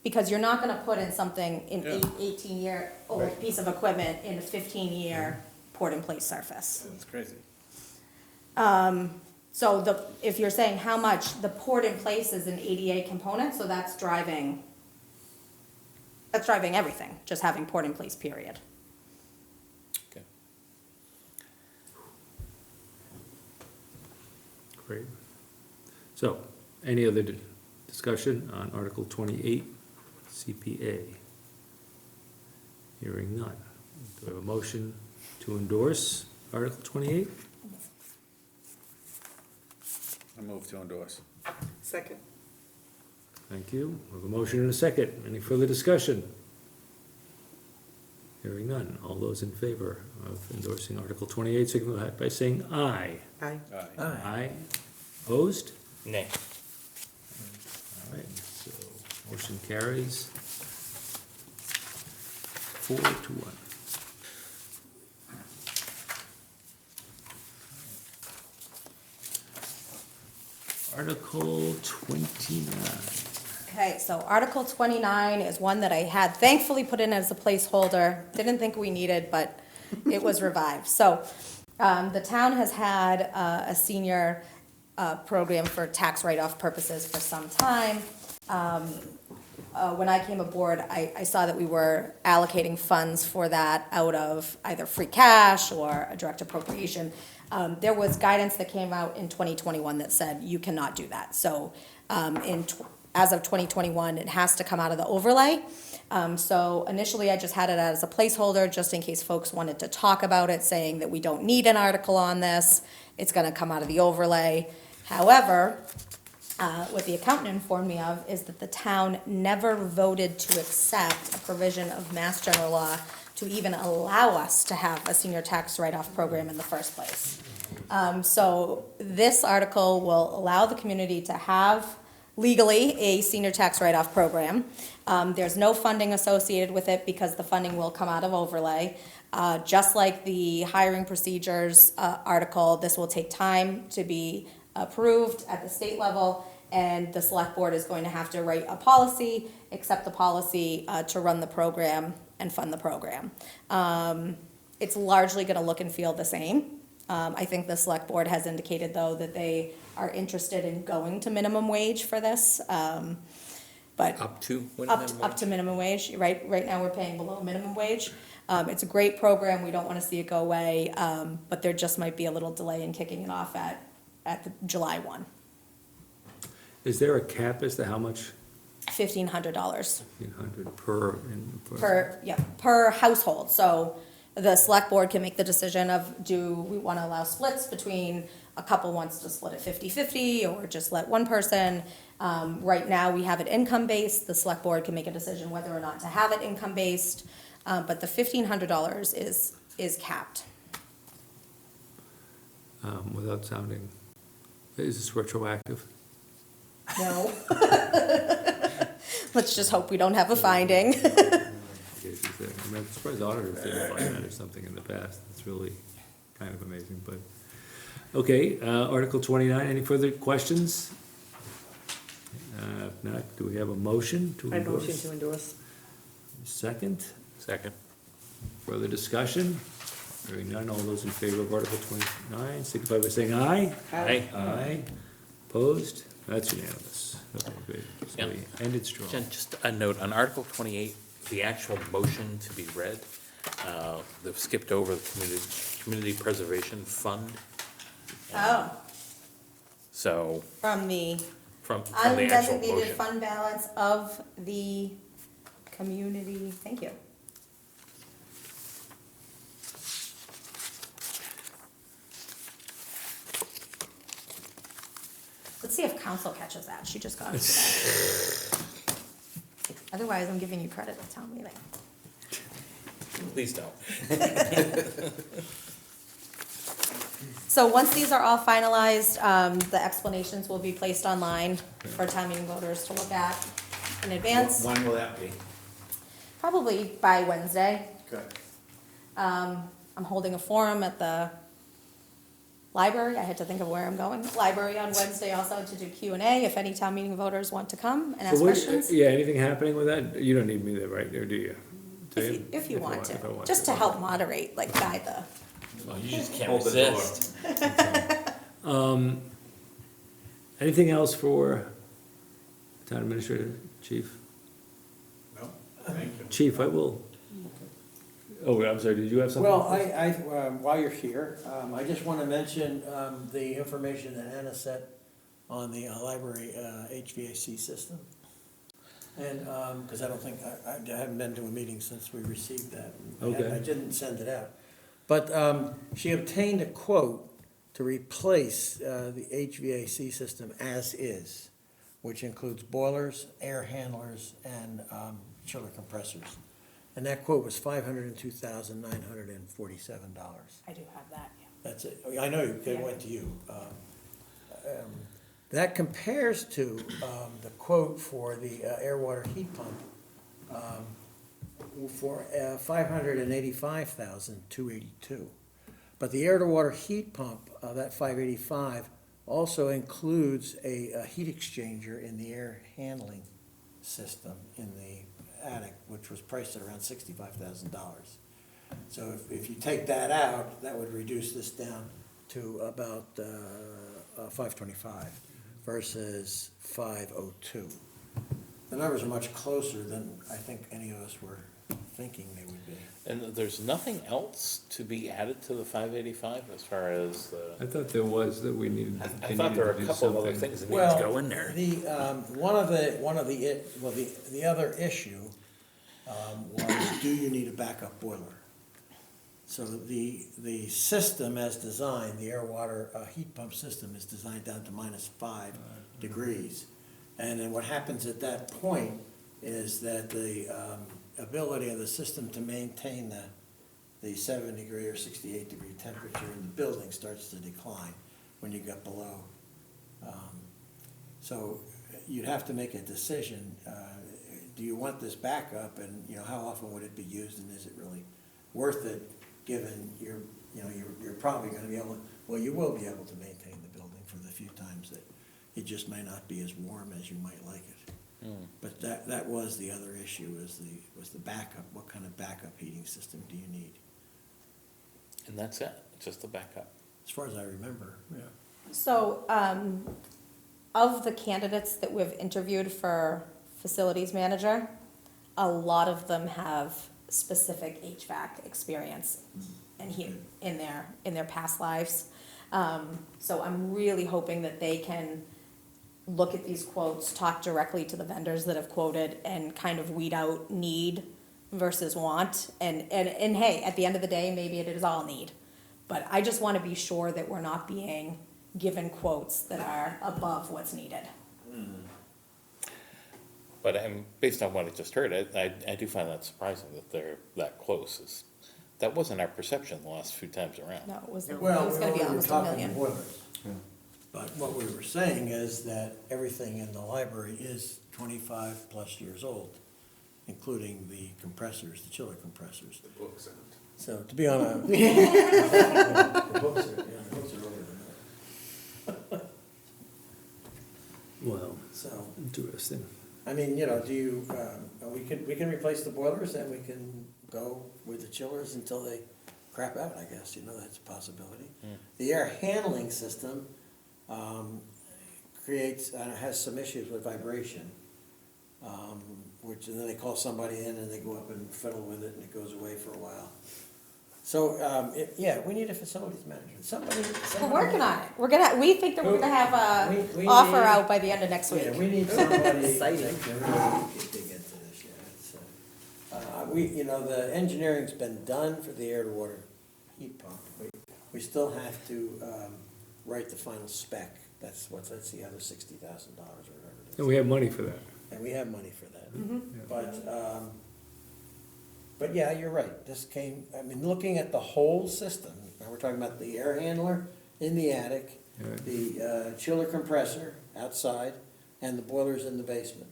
[SPEAKER 3] Because you're not gonna put in something in 18-year-old piece of equipment in a 15-year port-in-place surface.
[SPEAKER 6] That's crazy.
[SPEAKER 3] So if you're saying how much, the poured in place is an ADA component, so that's driving everything, just having poured in place, period.
[SPEAKER 4] Okay.
[SPEAKER 1] Great. So, any other discussion on Article 28, CPA? Hearing none. Do we have a motion to endorse Article 28?
[SPEAKER 6] I move to endorse.
[SPEAKER 5] Second.
[SPEAKER 1] Thank you. We have a motion and a second. Any further discussion? Hearing none. All those in favor of endorsing Article 28, signify by saying aye.
[SPEAKER 5] Aye.
[SPEAKER 6] Aye.
[SPEAKER 1] Aye. Opposed?
[SPEAKER 4] Nay.
[SPEAKER 1] All right, so motion carries 4-1. Article 29.
[SPEAKER 3] Okay, so Article 29 is one that I had thankfully put in as a placeholder, didn't think we needed, but it was revived. So, the town has had a senior program for tax write-off purposes for some time. When I came aboard, I saw that we were allocating funds for that out of either free cash or a direct appropriation. There was guidance that came out in 2021 that said you cannot do that. So as of 2021, it has to come out of the overlay. So initially, I just had it as a placeholder, just in case folks wanted to talk about it, saying that we don't need an article on this. It's gonna come out of the overlay. However, what the accountant informed me of is that the town never voted to accept a provision of Mass General Law to even allow us to have a senior tax write-off program in the first place. So this article will allow the community to have legally a senior tax write-off program. There's no funding associated with it because the funding will come out of overlay. Just like the hiring procedures article, this will take time to be approved at the state level, and the select board is going to have to write a policy, accept the policy to run the program and fund the program. It's largely gonna look and feel the same. I think the select board has indicated, though, that they are interested in going to minimum wage for this. But
[SPEAKER 4] Up to? what
[SPEAKER 3] up,
[SPEAKER 4] minimum
[SPEAKER 3] up to minimum wage, right now we're paying below minimum wage. It's a great program, we don't wanna see it go away, but there just might be a little delay in kicking it off at the July 1.
[SPEAKER 1] Is there a cap as to how much?
[SPEAKER 3] $1,500
[SPEAKER 1] 1,500 per?
[SPEAKER 3] per household. So the select board can make the decision of, do we wanna allow splits between a couple wants to split it 50-50 or just let one person? Right now, we have it income-based. The select board can make a decision whether or not to have it income-based. But the $1,500 is capped.
[SPEAKER 1] Without sounding, is this retroactive?
[SPEAKER 3] No. Let's just hope we don't have a finding.
[SPEAKER 1] I'm surprised auditors didn't find that or something in the past. It's really kind of amazing, but, okay, Article 29, any further questions? If not, do we have a motion to
[SPEAKER 5] I
[SPEAKER 1] endorse?
[SPEAKER 5] motion to endorse.
[SPEAKER 1] Second,
[SPEAKER 4] Second.
[SPEAKER 1] further discussion? Hearing none, all those in favor of Article 29, signify by saying aye.
[SPEAKER 4] Aye.
[SPEAKER 1] Aye. Opposed? That's unanimous. Okay, great. So
[SPEAKER 4] Yeah.
[SPEAKER 1] we ended strong.
[SPEAKER 4] Jen, just a note, on Article 28, the actual motion to be read, they've skipped over the Community Preservation Fund.
[SPEAKER 3] Oh,
[SPEAKER 4] So,
[SPEAKER 3] from the
[SPEAKER 4] from the actual
[SPEAKER 3] undesignated
[SPEAKER 4] motion.
[SPEAKER 3] fund balance of the community, thank you. Let's see if council catches that, she just got into that. Otherwise, I'm giving you credit at town meeting.
[SPEAKER 4] Please don't.
[SPEAKER 3] So once these are all finalized, the explanations will be placed online for town meeting voters to look at in advance,
[SPEAKER 6] When will that be?
[SPEAKER 3] probably by Wednesday.
[SPEAKER 6] Good.
[SPEAKER 3] I'm holding a forum at the library, I had to think of where I'm going, library on Wednesday also to do Q&A, if any town meeting voters want to come and ask
[SPEAKER 1] So what-
[SPEAKER 3] questions.
[SPEAKER 1] Yeah, anything happening with that? You don't need me there, right, or do you?
[SPEAKER 3] If you want
[SPEAKER 1] if I
[SPEAKER 3] to, just to help moderate, like guide the,
[SPEAKER 4] Well, you just can't
[SPEAKER 6] Hold the door.
[SPEAKER 4] resist.
[SPEAKER 1] Anything else for town administrator, chief?
[SPEAKER 6] No, thank you.
[SPEAKER 1] Chief, I will. Oh, I'm sorry, did you have something?
[SPEAKER 2] Well, while you're here, I just want to mention, the information that Hannah sent on the library HVAC system. And, because I don't think, I haven't been to a meeting since we received that.
[SPEAKER 1] Okay.
[SPEAKER 2] I didn't send it out. But she obtained a quote to replace the HVAC system as is, which includes boilers, air handlers, and chiller compressors. And that quote was $502,947.
[SPEAKER 3] I do have that, yeah.
[SPEAKER 2] That's it. I know it
[SPEAKER 3] Yeah.
[SPEAKER 2] went to you. That compares to the quote for the air water heat pump for $585,282. But the air to water heat pump, that 585, also includes a heat exchanger in the air handling system in the attic, which was priced at around $65,000. So if you take that out, that would reduce this down to about 525 versus 502. The numbers are much closer than I think any of us were thinking they would be.
[SPEAKER 4] And there's nothing else to be added to the 585 as far as the,
[SPEAKER 1] I thought there was, that we needed.
[SPEAKER 4] I thought there were a couple of other things that need to go in there.
[SPEAKER 2] The other issue was, do you need a backup boiler? So the system as designed, the air water heat pump system is designed down to -5 degrees. And then what happens at that point is that the ability of the system to maintain the 70-degree or 68-degree temperature in the building starts to decline when you get below. So you'd have to make a decision, do you want this backup, and how often would it be used, and is it really worth it, given you're probably going to be able, well, you will be able to maintain the building for the few times that it just may not be as warm as you might like it. But that was the other issue, was the backup. What kind of backup heating system do you need?
[SPEAKER 4] And that's it, just the backup.
[SPEAKER 2] As far as I remember, yeah.
[SPEAKER 3] So, of the candidates that we've interviewed for facilities manager, a lot of them have specific HVAC experience in their past lives. So I'm really hoping that they can look at these quotes, talk directly to the vendors that have quoted, and kind of weed out need versus want. And hey, at the end of the day, maybe it is all need. But I just want to be sure that we're not being given quotes that are above what's needed.
[SPEAKER 4] But based on what I just heard, I do find that surprising that they're that close. That wasn't our perception the last few times around.
[SPEAKER 3] No, it was
[SPEAKER 2] Well,
[SPEAKER 3] gonna be
[SPEAKER 2] we were
[SPEAKER 3] almost $1
[SPEAKER 2] talking
[SPEAKER 3] million.
[SPEAKER 2] boilers. But what we were saying is that everything in the library is 25-plus years old, including the compressors, the chiller compressors.
[SPEAKER 6] The books and.
[SPEAKER 2] So to be on a. The books are older than that.
[SPEAKER 1] Well,
[SPEAKER 2] So,
[SPEAKER 1] interesting.
[SPEAKER 2] I mean, do you, we can replace the boilers and we can go with the chillers until they crap out, I guess, that's a possibility. The air handling system has some issues with vibration, and then they call somebody in and they go up and fiddle with it and it goes away for a while. So, we need a facilities manager.
[SPEAKER 3] We're working on it. We think that we're gonna have a
[SPEAKER 2] We
[SPEAKER 3] offer
[SPEAKER 2] need-
[SPEAKER 3] out by the end of next week.
[SPEAKER 2] Yeah, we need somebody that
[SPEAKER 5] Exciting.
[SPEAKER 2] can really dig into this, the engineering's been done for the air to water heat pump. We still have to write the final spec. That's the other $60,000 or whatever it is.
[SPEAKER 1] And we have money for that.
[SPEAKER 2] And we have money for that. But yeah, you're right. Looking at the whole system, now we're talking about the air handler in the attic,
[SPEAKER 1] Yeah.
[SPEAKER 2] the chiller compressor outside, and the boilers in the basement.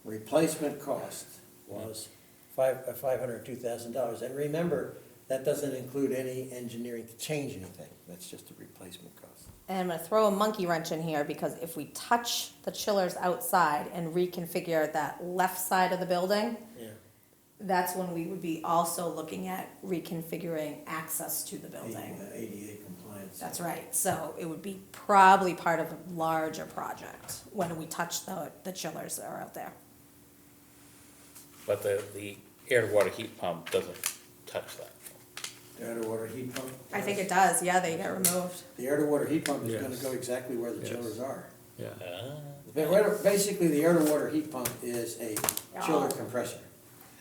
[SPEAKER 2] Replacement cost was $502,000. And remember, that doesn't include any engineering to change anything. That's just a replacement cost.
[SPEAKER 3] And I'm gonna throw a monkey wrench in here, because if we touch the chillers outside and reconfigure that left side of the building,
[SPEAKER 2] Yeah.
[SPEAKER 3] that's when we would be also looking at reconfiguring access to the building.
[SPEAKER 2] ADA compliance
[SPEAKER 3] That's right, so it would be probably part of a larger project when we touch the chillers that are out there.
[SPEAKER 4] But the air-to-water heat pump doesn't touch that.
[SPEAKER 2] The air-to-water heat pump?
[SPEAKER 3] I think it does, yeah, they get removed.
[SPEAKER 2] The air-to-water heat pump is gonna
[SPEAKER 1] Yes.
[SPEAKER 2] go exactly where the
[SPEAKER 1] Yes.
[SPEAKER 2] chillers are.
[SPEAKER 1] Yeah.
[SPEAKER 2] Basically, the air-to-water heat pump is a chiller
[SPEAKER 3] Oh.
[SPEAKER 2] compressor.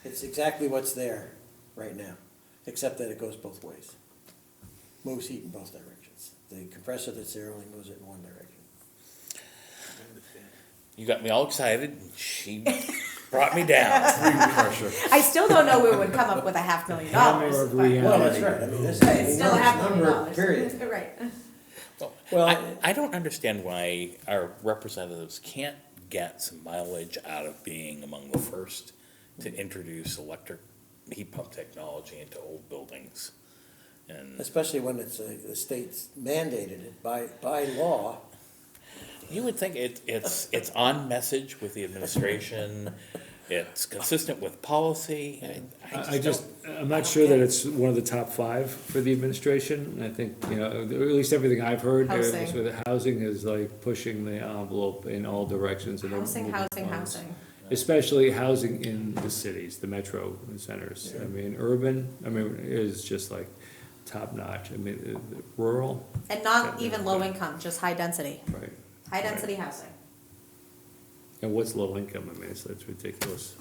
[SPEAKER 2] It's exactly what's there right now, except that it goes both ways. Moves heat in both directions. The compressor that's there only moves it in one direction.
[SPEAKER 4] You got me all excited, and she brought me down.
[SPEAKER 3] I still don't know where we would come up with $500,000.
[SPEAKER 1] Hammer of
[SPEAKER 3] but-
[SPEAKER 1] reality.
[SPEAKER 2] Well, that's right, I mean, this is
[SPEAKER 3] It's
[SPEAKER 2] an
[SPEAKER 3] still
[SPEAKER 2] enormous number,
[SPEAKER 3] $500,000.
[SPEAKER 2] period.
[SPEAKER 3] Right.
[SPEAKER 2] Well,
[SPEAKER 4] I don't understand why our representatives can't get some mileage out of being among the first to introduce electric heat pump technology into old buildings. And
[SPEAKER 2] especially when it's, the state's mandated it by law.
[SPEAKER 4] you would think it's on message with the administration, it's consistent with policy.
[SPEAKER 1] I'm not sure that it's one of the top 5 for the administration. I think, at least everything I've heard,
[SPEAKER 3] Housing.
[SPEAKER 1] with housing is like pushing the envelope in all directions. And they're
[SPEAKER 3] Housing,
[SPEAKER 1] moving
[SPEAKER 3] housing,
[SPEAKER 1] funds.
[SPEAKER 3] housing.
[SPEAKER 1] Especially housing in the cities, the metro centers. I mean, urban, is just like top notch. I mean, rural,
[SPEAKER 3] And not even low income, just high density,
[SPEAKER 1] right.
[SPEAKER 3] high density housing.
[SPEAKER 1] And what's low income? I mean, it's ridiculous.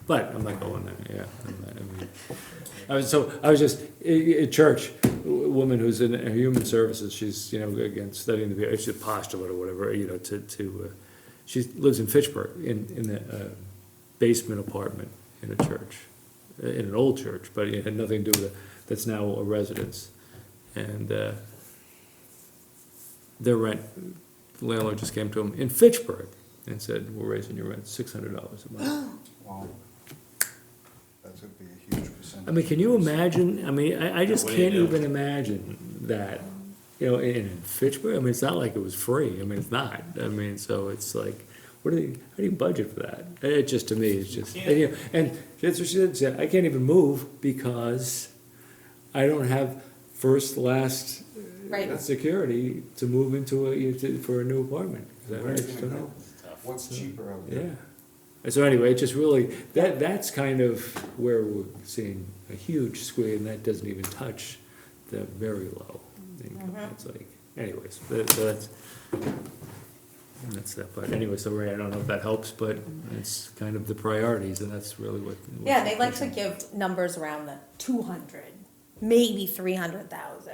[SPEAKER 1] But I'm not going there, yeah. I was just, at church, a woman who's in human services, she's, again, studying to be, she's a postulate or whatever, she lives in Fitchburg, in a basement apartment in a church, in an old church, but it had nothing to do with it, that's now a residence. And, their rent, the landlord just came to them in Fitchburg and said, we're raising your rent $600 a month.
[SPEAKER 7] Wow. That's gonna be a huge percentage.
[SPEAKER 1] I mean, can you imagine, I just
[SPEAKER 4] What do you
[SPEAKER 1] can't
[SPEAKER 4] do?
[SPEAKER 1] even imagine that, in Fitchburg, it's not like it was free, it's not, so it's like, how do you budget for that? It just, to me, it's just, and that's what she said, I can't even move because I don't have last
[SPEAKER 3] Right.
[SPEAKER 1] security to move into for a new apartment. 'Cause I
[SPEAKER 7] Where are you
[SPEAKER 1] just
[SPEAKER 7] gonna
[SPEAKER 1] don't
[SPEAKER 7] go?
[SPEAKER 1] know.
[SPEAKER 7] What's cheaper out there?
[SPEAKER 1] Yeah. And so anyway, it just really, that's kind of where we're seeing a huge squeeze, and that doesn't even touch the very low income. It's like, anyways, so that's that, but anyway, so Ray, I don't know if that helps, but it's kind of the priorities, and that's really what.
[SPEAKER 3] Yeah, they like to give numbers around the 200, maybe 300,000,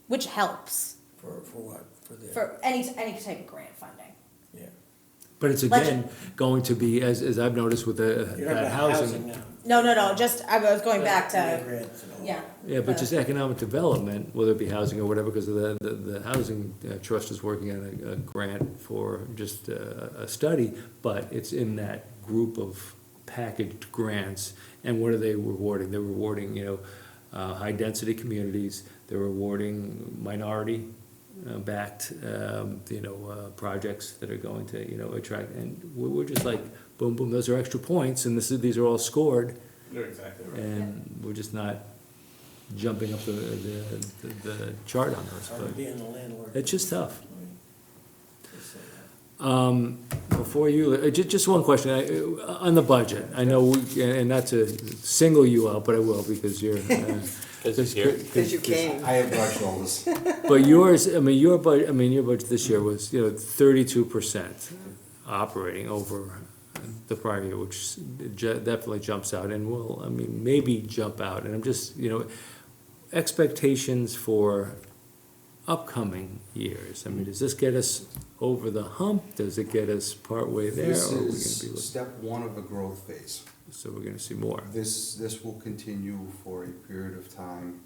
[SPEAKER 3] which helps
[SPEAKER 2] For what?
[SPEAKER 3] for any type of grant funding.
[SPEAKER 2] Yeah.
[SPEAKER 1] But it's again, going to be, as I've noticed with
[SPEAKER 2] You're talking
[SPEAKER 1] that
[SPEAKER 2] about housing now.
[SPEAKER 3] No, just, I was going back to,
[SPEAKER 2] Grants and all.
[SPEAKER 3] yeah.
[SPEAKER 1] Yeah, but just economic development, whether it be housing or whatever, because the housing trust is working on a grant for just a study, but it's in that group of packaged grants. And what are they rewarding? They're rewarding, high-density communities, they're rewarding minority backed, projects that are going to, attract, and we're just like, boom, boom, those are extra points, and these are all scored.
[SPEAKER 6] You're exactly right.
[SPEAKER 1] And we're just not jumping up the chart on those,
[SPEAKER 2] Or
[SPEAKER 1] but
[SPEAKER 2] being the landlord.
[SPEAKER 1] it's just tough.
[SPEAKER 2] Just say that.
[SPEAKER 1] Before you, just one question, on the budget, I know, and not to single you out, but I will, because you're.
[SPEAKER 4] 'Cause he's here.
[SPEAKER 5] Because you came.
[SPEAKER 7] I have broad shoulders.
[SPEAKER 1] But yours, your budget this year was, 32% operating over the prior year, which definitely jumps out and will, maybe jump out. And I'm just, expectations for upcoming years. Does this get us over the hump? Does it get us partway there?
[SPEAKER 7] This
[SPEAKER 1] or are we gonna
[SPEAKER 7] is
[SPEAKER 1] be looking-
[SPEAKER 7] step one of a growth phase.
[SPEAKER 1] So we're gonna see more.
[SPEAKER 7] This will continue for a period of time.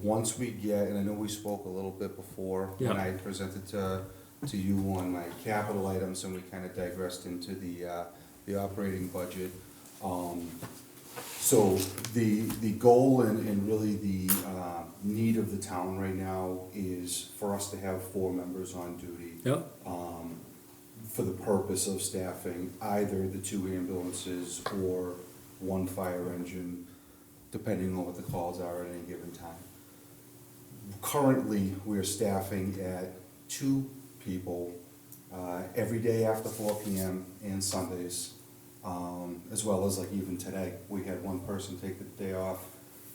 [SPEAKER 7] Once we get, and I know we spoke a little bit before, when
[SPEAKER 1] Yeah.
[SPEAKER 7] I presented to you on my capital items, and we kind of digressed into the operating budget. So the goal and really the need of the town right now is for us to have 4 members on duty.
[SPEAKER 1] Yep,
[SPEAKER 7] For the purpose of staffing either the 2 ambulances or 1 fire engine, depending on what the calls are at any given time. currently, we're staffing at 2 people every day after 4 PM and Sundays. As well as like even today, we had one person take the day off.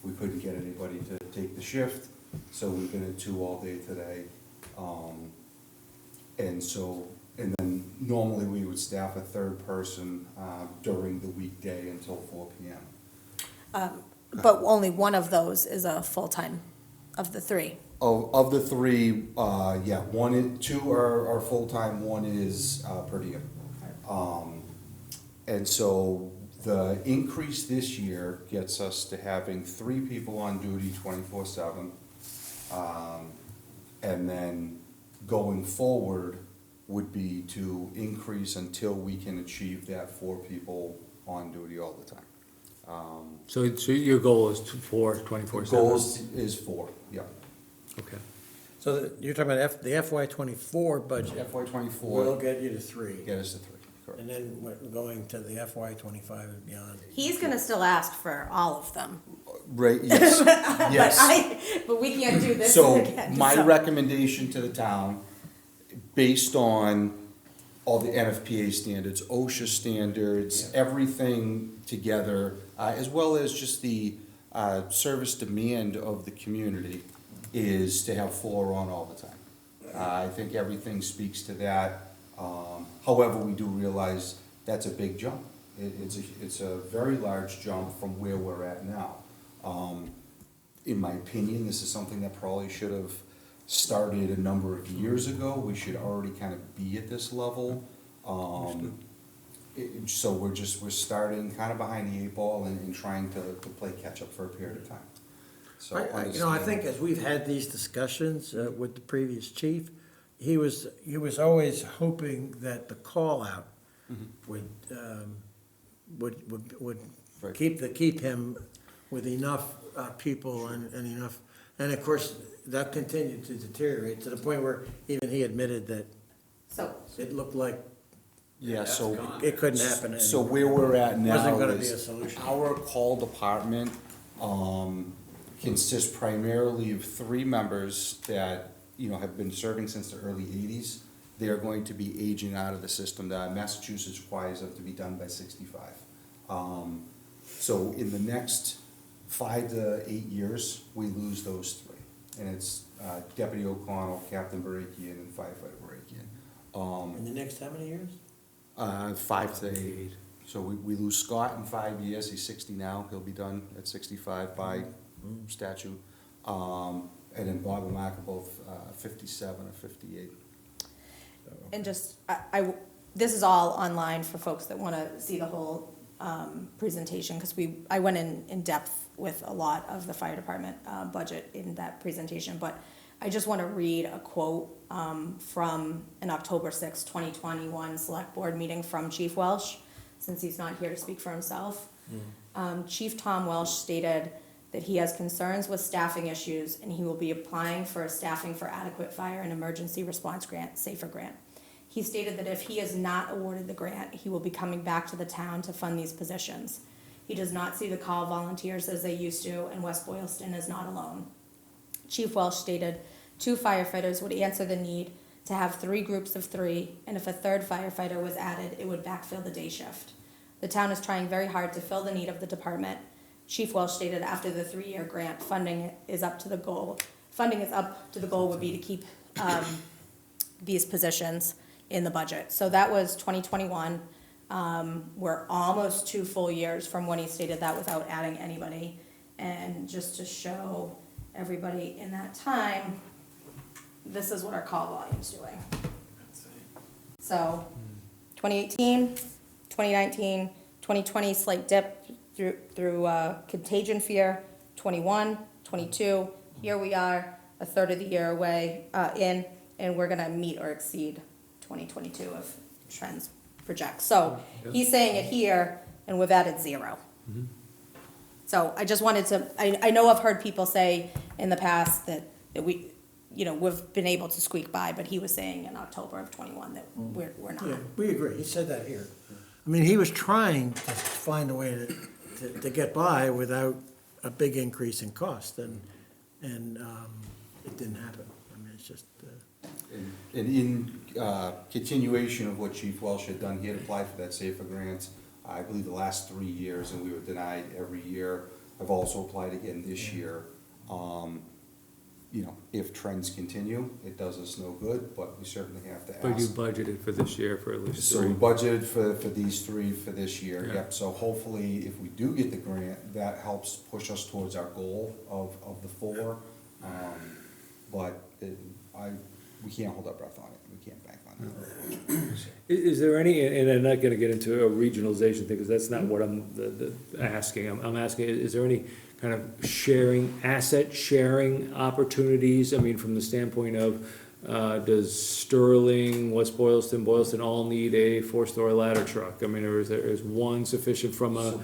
[SPEAKER 7] We couldn't get anybody to take the shift, so we've been at 2 all day today. And then normally we would staff a 3rd person during the weekday until 4 PM.
[SPEAKER 3] But only one of those is a full-time of the 3.
[SPEAKER 7] Of the 3, yeah, 2 are full-time, 1 is per diem. And so the increase this year gets us to having 3 people on duty 24/7. And then going forward would be to increase until we can achieve that 4 people on duty all the time.
[SPEAKER 1] So your goal is for 24/7?
[SPEAKER 7] Goal is 4, yeah.
[SPEAKER 1] Okay.
[SPEAKER 2] So you're talking about the FY '24 budget
[SPEAKER 7] FY
[SPEAKER 2] will
[SPEAKER 7] '24,
[SPEAKER 2] get you to 3,
[SPEAKER 7] get us to 3, correct.
[SPEAKER 2] and then we're going to the FY '25 and beyond.
[SPEAKER 3] He's gonna still ask for all of them.
[SPEAKER 7] Right, yes, yes.
[SPEAKER 3] But we can't do this
[SPEAKER 7] So
[SPEAKER 3] again.
[SPEAKER 7] my
[SPEAKER 3] so-
[SPEAKER 7] recommendation to the town, based on all the NFPA standards, OSHA standards, everything together, as well as just the service demand of the community, is to have 4 on all the time. I think everything speaks to that. However, we do realize that's a big jump. It's a very large jump from where we're at now. In my opinion, this is something that probably should have started a number of years ago. We should already kind of be at this level. So we're starting kind of behind the 8 ball and trying to play catch-up for a period of time. So
[SPEAKER 2] I think as we've had these discussions with the previous chief, he was always hoping that the call-out would
[SPEAKER 7] Right.
[SPEAKER 2] keep him with enough people and enough, and of course, that continued to deteriorate to the point where even he admitted that
[SPEAKER 3] So,
[SPEAKER 2] it looked like
[SPEAKER 7] Yeah, so.
[SPEAKER 2] it couldn't happen anymore.
[SPEAKER 7] So where we're at now
[SPEAKER 2] Wasn't gonna be a
[SPEAKER 7] is
[SPEAKER 2] solution.
[SPEAKER 7] our call department, consists primarily of 3 members that, have been serving since the early 80s. They're going to be aging out of the system. Massachusetts requires them to be done by 65. So in the next 5 to 8 years, we lose those 3. And it's Deputy O'Connell, Captain Barakian, and Firefighter Barakian.
[SPEAKER 2] In the next how many years?
[SPEAKER 7] 5 to 8. So we lose Scott in 5 years. He's 60 now. He'll be done at 65 by statute. And then Bob and Mark are both 57 or 58.
[SPEAKER 3] and just, this is all online for folks that wanna see the whole, presentation, cause I went in depth with a lot of the fire department, budget in that presentation, but I just wanna read a quote, from an October 6, 2021 select board meeting from Chief Welsh, since he's not here to speak for himself. Chief Tom Welsh stated that he has concerns with staffing issues and he will be applying for a Staffing for Adequate Fire and Emergency Response Grant, SAFER grant. He stated that if he is not awarded the grant, he will be coming back to the town to fund these positions. He does not see the call volunteers as they used to, and West Boylston is not alone. Chief Welsh stated 2 firefighters would answer the need to have 3 groups of 3, and if a 3rd firefighter was added, it would backfill the day shift. The town is trying very hard to fill the need of the department. Chief Welsh stated after the 3-year grant, funding is up to the goal. Funding is up to the goal would be to keep these positions in the budget. So that was 2021. We're almost 2 full years from when he stated that without adding anybody. And just to show everybody in that time, this is what our call volume's doing. So 2018, 2019, 2020 slight dip through contagion fear, 21, 22. Here we are, a third of the year away in, and we're gonna meet or exceed 2022 if trends project. So he's saying it here, and we've added 0. So I just wanted to, I know I've heard people say in the past that we, we've been able to squeak by, but he was saying in October of 21 that we're not.
[SPEAKER 2] Yeah, we agree, he said that here. I mean, he was trying to find a way to get by without a big increase in cost, and it didn't happen. I mean, it's just,
[SPEAKER 7] And in continuation of what Chief Welsh had done, he had applied for that SAFER grant, I believe the last 3 years, and we were denied every year. I've also applied again this year. You know, if trends continue, it does us no good, but we certainly have to ask.
[SPEAKER 1] But you budgeted for this year for at least
[SPEAKER 7] So we
[SPEAKER 1] three.
[SPEAKER 7] budgeted for these three for this year,
[SPEAKER 1] Yeah.
[SPEAKER 7] yep, so hopefully if we do get the grant, that helps push us towards our goal of the four. But we can't hold our breath on it, we can't bank on it.
[SPEAKER 1] Is there any, and I'm not gonna get into a regionalization thing, because that's not what I'm asking. I'm asking, is there any kind of asset sharing opportunities? I mean, from the standpoint of, does Sterling, West Boylston, Boylston all need a four-story ladder truck? I mean, or is one sufficient from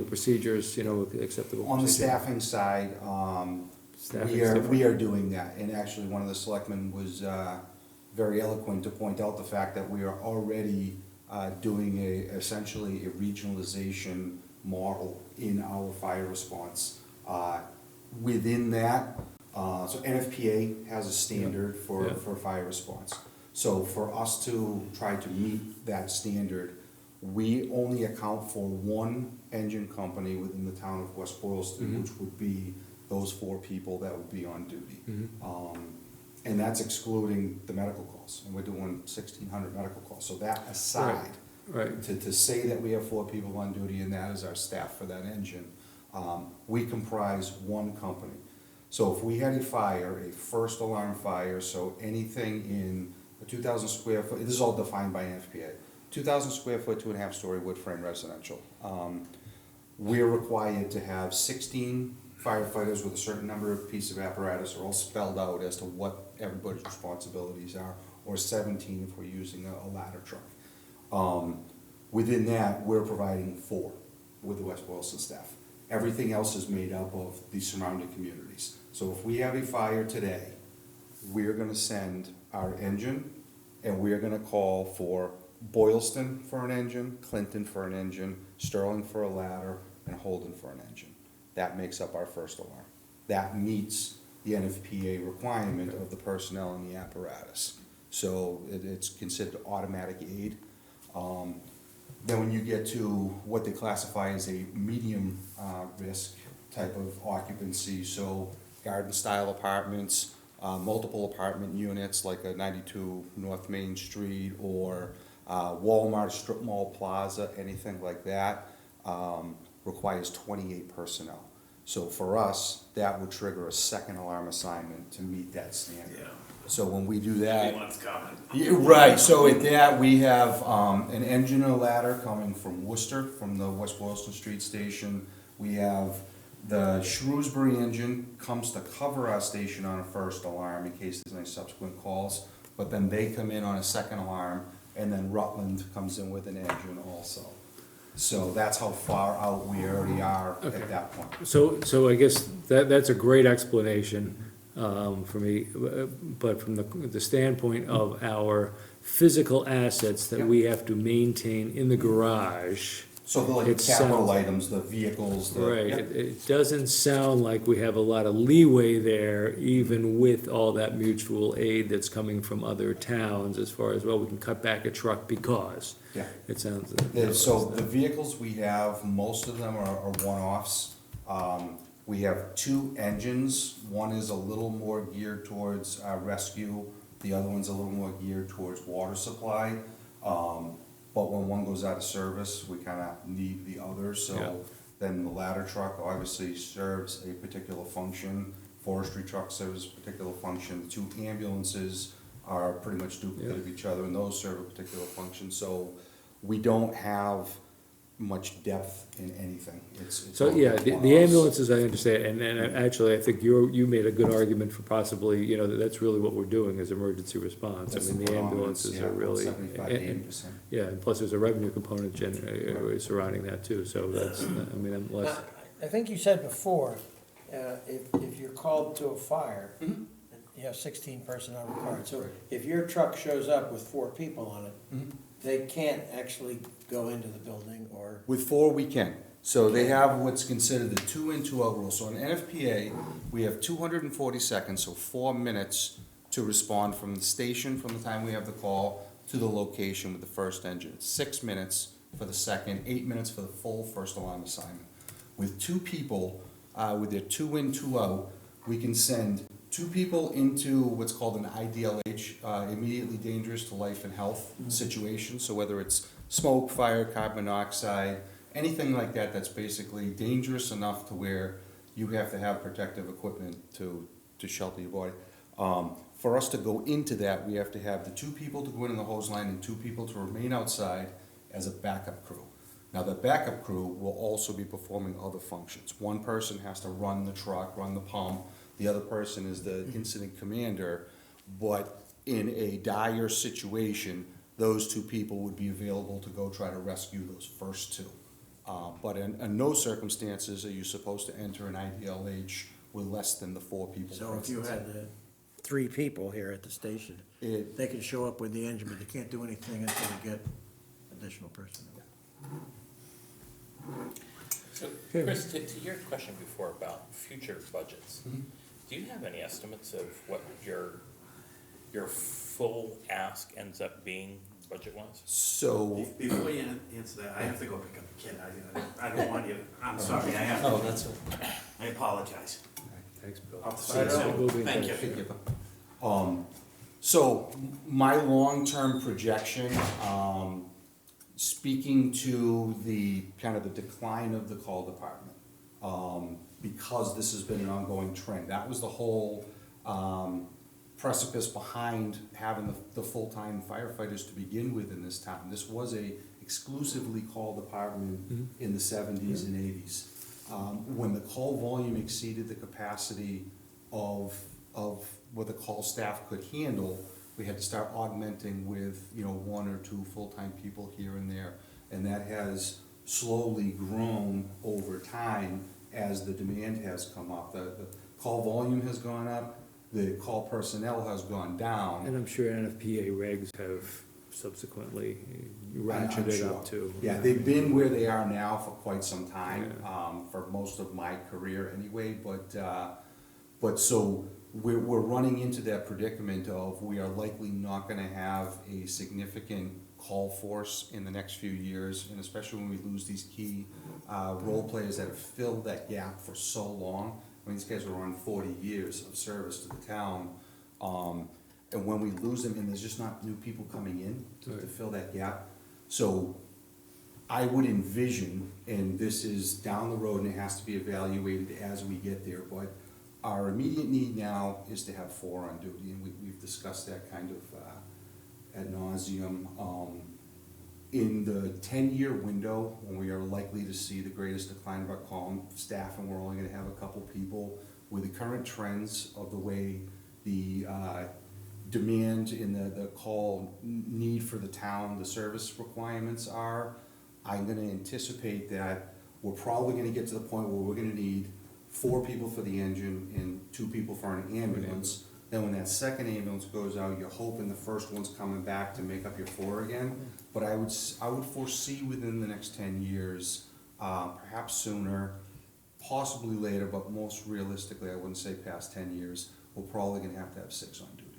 [SPEAKER 1] procedures, acceptable?
[SPEAKER 7] On the
[SPEAKER 1] procedure?
[SPEAKER 7] staffing side,
[SPEAKER 1] Staffing's
[SPEAKER 7] we
[SPEAKER 1] different.
[SPEAKER 7] are doing that, and actually, one of the selectmen was very eloquent to point out the fact that we are already doing essentially a regionalization model in our fire response. Within that, so NFPA has a standard for fire response. So for us to try to meet that standard, we only account for one engine company within the town of West Boylston, which would be those four people that would be on duty. And that's excluding the medical calls, and we're doing 1,600 medical calls. So that aside,
[SPEAKER 1] Right.
[SPEAKER 7] to say that we have four people on duty and that is our staff for that engine, we comprise one company. So if we had a fire, a first alarm fire, so anything in a 2,000 square foot, this is all defined by NFPA, 2,000 square foot, 2.5-story wood frame residential. We're required to have 16 firefighters with a certain number of pieces of apparatus, are all spelled out as to what everybody's responsibilities are, or 17 if we're using a ladder truck. Within that, we're providing 4 with the West Boylston staff. Everything else is made up of the surrounding communities. So if we have a fire today, we're gonna send our engine, and we're gonna call for Boylston for an engine, Clinton for an engine, Sterling for a ladder, and Holden for an engine. That makes up our first alarm. That meets the NFPA requirement of the personnel and the apparatus. So it's considered automatic aid. Then when you get to what they classify as a medium risk type of occupancy, so garden-style apartments, multiple apartment units like a 92 North Main Street, or Walmart strip mall plaza, anything like that, requires 28 personnel. So for us, that would trigger a second alarm assignment to meet that standard. So when we do that.
[SPEAKER 6] Anyone's coming.
[SPEAKER 7] Yeah, right, so at that, we have an engine and a ladder coming from Worcester, from the West Boylston Street Station. We have the Shrewsbury engine comes to cover our station on a first alarm in case there's any subsequent calls, but then they come in on a second alarm, and then Rutland comes in with an engine also. So that's how far out we already are at that point.
[SPEAKER 1] So I guess that's a great explanation for me, but from the standpoint of our physical assets that we have to maintain in the garage.
[SPEAKER 7] So the like
[SPEAKER 1] It
[SPEAKER 7] capital
[SPEAKER 1] sounds-
[SPEAKER 7] items, the vehicles, the.
[SPEAKER 1] Right,
[SPEAKER 7] Yep.
[SPEAKER 1] it doesn't sound like we have a lot of leeway there, even with all that mutual aid that's coming from other towns, as far as, well, we can cut back a truck because.
[SPEAKER 7] Yeah.
[SPEAKER 1] It sounds.
[SPEAKER 7] So the vehicles we have, most of them are one-offs. We have 2 engines. One is a little more geared towards rescue. The other one's a little more geared towards water supply. But when one goes out of service, we kind of need the other.
[SPEAKER 1] Yeah.
[SPEAKER 7] So then the ladder truck obviously serves a particular function. Forestry truck serves a particular function. The 2 ambulances are pretty much duplicate of each other, and those serve a particular function. So we don't have much depth in anything. It's
[SPEAKER 1] So,
[SPEAKER 7] all
[SPEAKER 1] yeah,
[SPEAKER 7] about
[SPEAKER 1] the
[SPEAKER 7] one-offs.
[SPEAKER 1] ambulances, I understand, and actually, I think you made a good argument for possibly, that's really what we're doing is emergency response. I
[SPEAKER 7] That's
[SPEAKER 1] mean, the
[SPEAKER 7] predominance,
[SPEAKER 1] ambulances
[SPEAKER 7] yeah,
[SPEAKER 1] are really.
[SPEAKER 7] 75 to 80%.
[SPEAKER 1] Yeah, and plus there's a revenue component surrounding that too, so that's, I mean, unless,
[SPEAKER 2] I think you said before, if you're called to a fire, you have 16 personnel required. So if your truck shows up with 4 people on it, they can't actually go into the building or.
[SPEAKER 7] With 4, we can. So they have what's considered the 2 in, 2 out rule. So in NFPA, we have 240 seconds, so 4 minutes to respond from the station, from the time we have the call, to the location with the first engine. It's 6 minutes for the second, 8 minutes for the full first alarm assignment. With 2 people, with their 2 in, 2 out, we can send 2 people into what's called an IDLH, immediately dangerous to life and health situation. So whether it's smoke, fire, carbon monoxide, anything like that that's basically dangerous enough to where you have to have protective equipment to shelter your body. For us to go into that, we have to have the 2 people to go in the hose line and 2 people to remain outside as a backup crew. Now, the backup crew will also be performing other functions. One person has to run the truck, run the pump, the other person is the incident commander, but in a dire situation, those 2 people would be available to go try to rescue those first 2. But in no circumstances are you supposed to enter an IDLH with less than the 4 people.
[SPEAKER 2] So if you had 3 people here at the station,
[SPEAKER 7] It-
[SPEAKER 2] they can show up with the engine, but they can't do anything until they get additional personnel.
[SPEAKER 4] So, Chris, to your question before about future budgets, do you have any estimates of what your full ask ends up being budget-wise?
[SPEAKER 7] So,
[SPEAKER 8] Before you answer that, I have to go pick up the kid. I don't want you, I'm sorry, I have to.
[SPEAKER 7] oh, that's
[SPEAKER 8] I apologize.
[SPEAKER 1] Thanks, Bill.
[SPEAKER 8] I'll see you soon.
[SPEAKER 1] We'll be in
[SPEAKER 8] Thank
[SPEAKER 1] touch.
[SPEAKER 8] you.
[SPEAKER 7] So my long-term projection, speaking to the kind of the decline of the call department, because this has been an ongoing trend, that was the whole precipice behind having the full-time firefighters to begin with in this town. This was a exclusively call department in the 70s and 80s. When the call volume exceeded the capacity of what the call staff could handle, we had to start augmenting with, 1 or 2 full-time people here and there. And that has slowly grown over time as the demand has come up. The call volume has gone up, the call personnel has gone down.
[SPEAKER 1] And I'm sure NFPA regs have subsequently ratcheted
[SPEAKER 7] sure.
[SPEAKER 1] up too.
[SPEAKER 7] Yeah, they've been where they are now for quite some time, for most of my career anyway, but so we're running into that predicament of we are likely not gonna have a significant call force in the next few years, and especially when we lose these key role players that have filled that gap for so long. I mean, these guys are on 40 years of service to the town, and when we lose them, and there's just not new people coming in to fill that gap. So I would envision, and this is down the road and it has to be evaluated as we get there, but our immediate need now is to have 4 on duty, and we've discussed that kind of ad nauseum. In the 10-year window, when we are likely to see the greatest decline of our call staff, and we're only gonna have a couple people, with the current trends of the way the demand in the call need for the town, the service requirements are, I'm gonna anticipate that we're probably gonna get to the point where we're gonna need 4 people for the engine and 2 people for an ambulance. Then when that second ambulance goes out, you're hoping the first one's coming back to make up your 4 again. But I would foresee within the next 10 years, perhaps sooner, possibly later, but most realistically, I wouldn't say past 10 years, we're probably gonna have to have 6 on duty.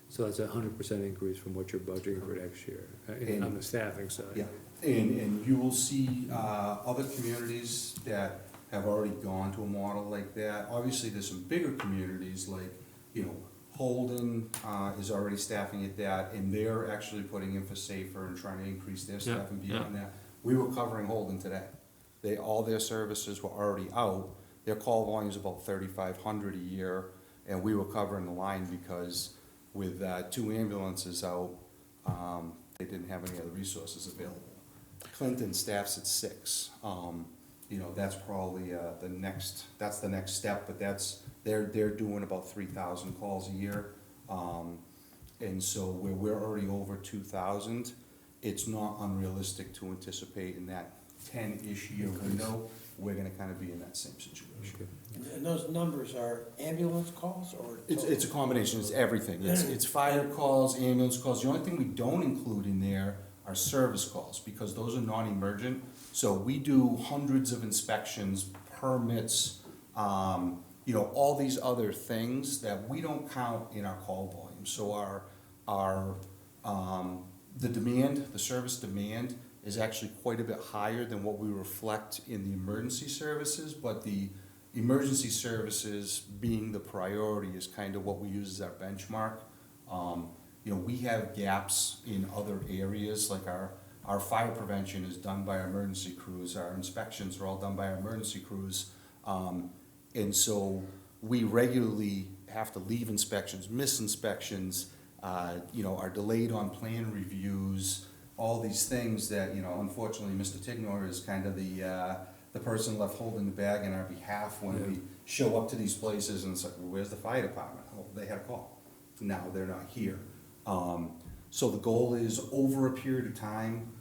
[SPEAKER 1] So that's 100% increase from what you're budgeting for next year,
[SPEAKER 7] And-
[SPEAKER 1] on the staffing side.
[SPEAKER 7] Yeah, and you will see other communities that have already gone to a model like that. Obviously, there's some bigger communities like, Holden is already staffing at that, and they're actually putting in for safer and trying to increase their
[SPEAKER 1] Yeah,
[SPEAKER 7] staffing beyond that. We were covering Holden today. All their services were already out. Their call volume is about 3,500 a year, and we were covering the line because with 2 ambulances out, they didn't have any other resources available. Clinton staffs at 6. That's probably the next step, but they're doing about 3,000 calls a year. And so where we're already over 2,000, it's not unrealistic to anticipate in that 10-ish year window, we're gonna kind of be in that same situation.
[SPEAKER 2] And those numbers are ambulance calls or?
[SPEAKER 7] It's a combination, it's everything. It's fire calls, ambulance calls. The only thing we don't include in there are service calls, because those are non-emergent. So we do hundreds of inspections, permits, all these other things that we don't count in our call volume. So the service demand is actually quite a bit higher than what we reflect in the emergency services, but the emergency services being the priority is kind of what we use as our benchmark. We have gaps in other areas, like our fire prevention is done by our emergency crews, our inspections are all done by our emergency crews. And so we regularly have to leave inspections, miss inspections, are delayed on plan reviews, all these things that, unfortunately, Mr. Tignor is kind of the person left holding the bag on our behalf when we show up to these places, and it's like, well, where's the fire department? Oh, they had a call. Now they're not here. So the goal is, over a period of time,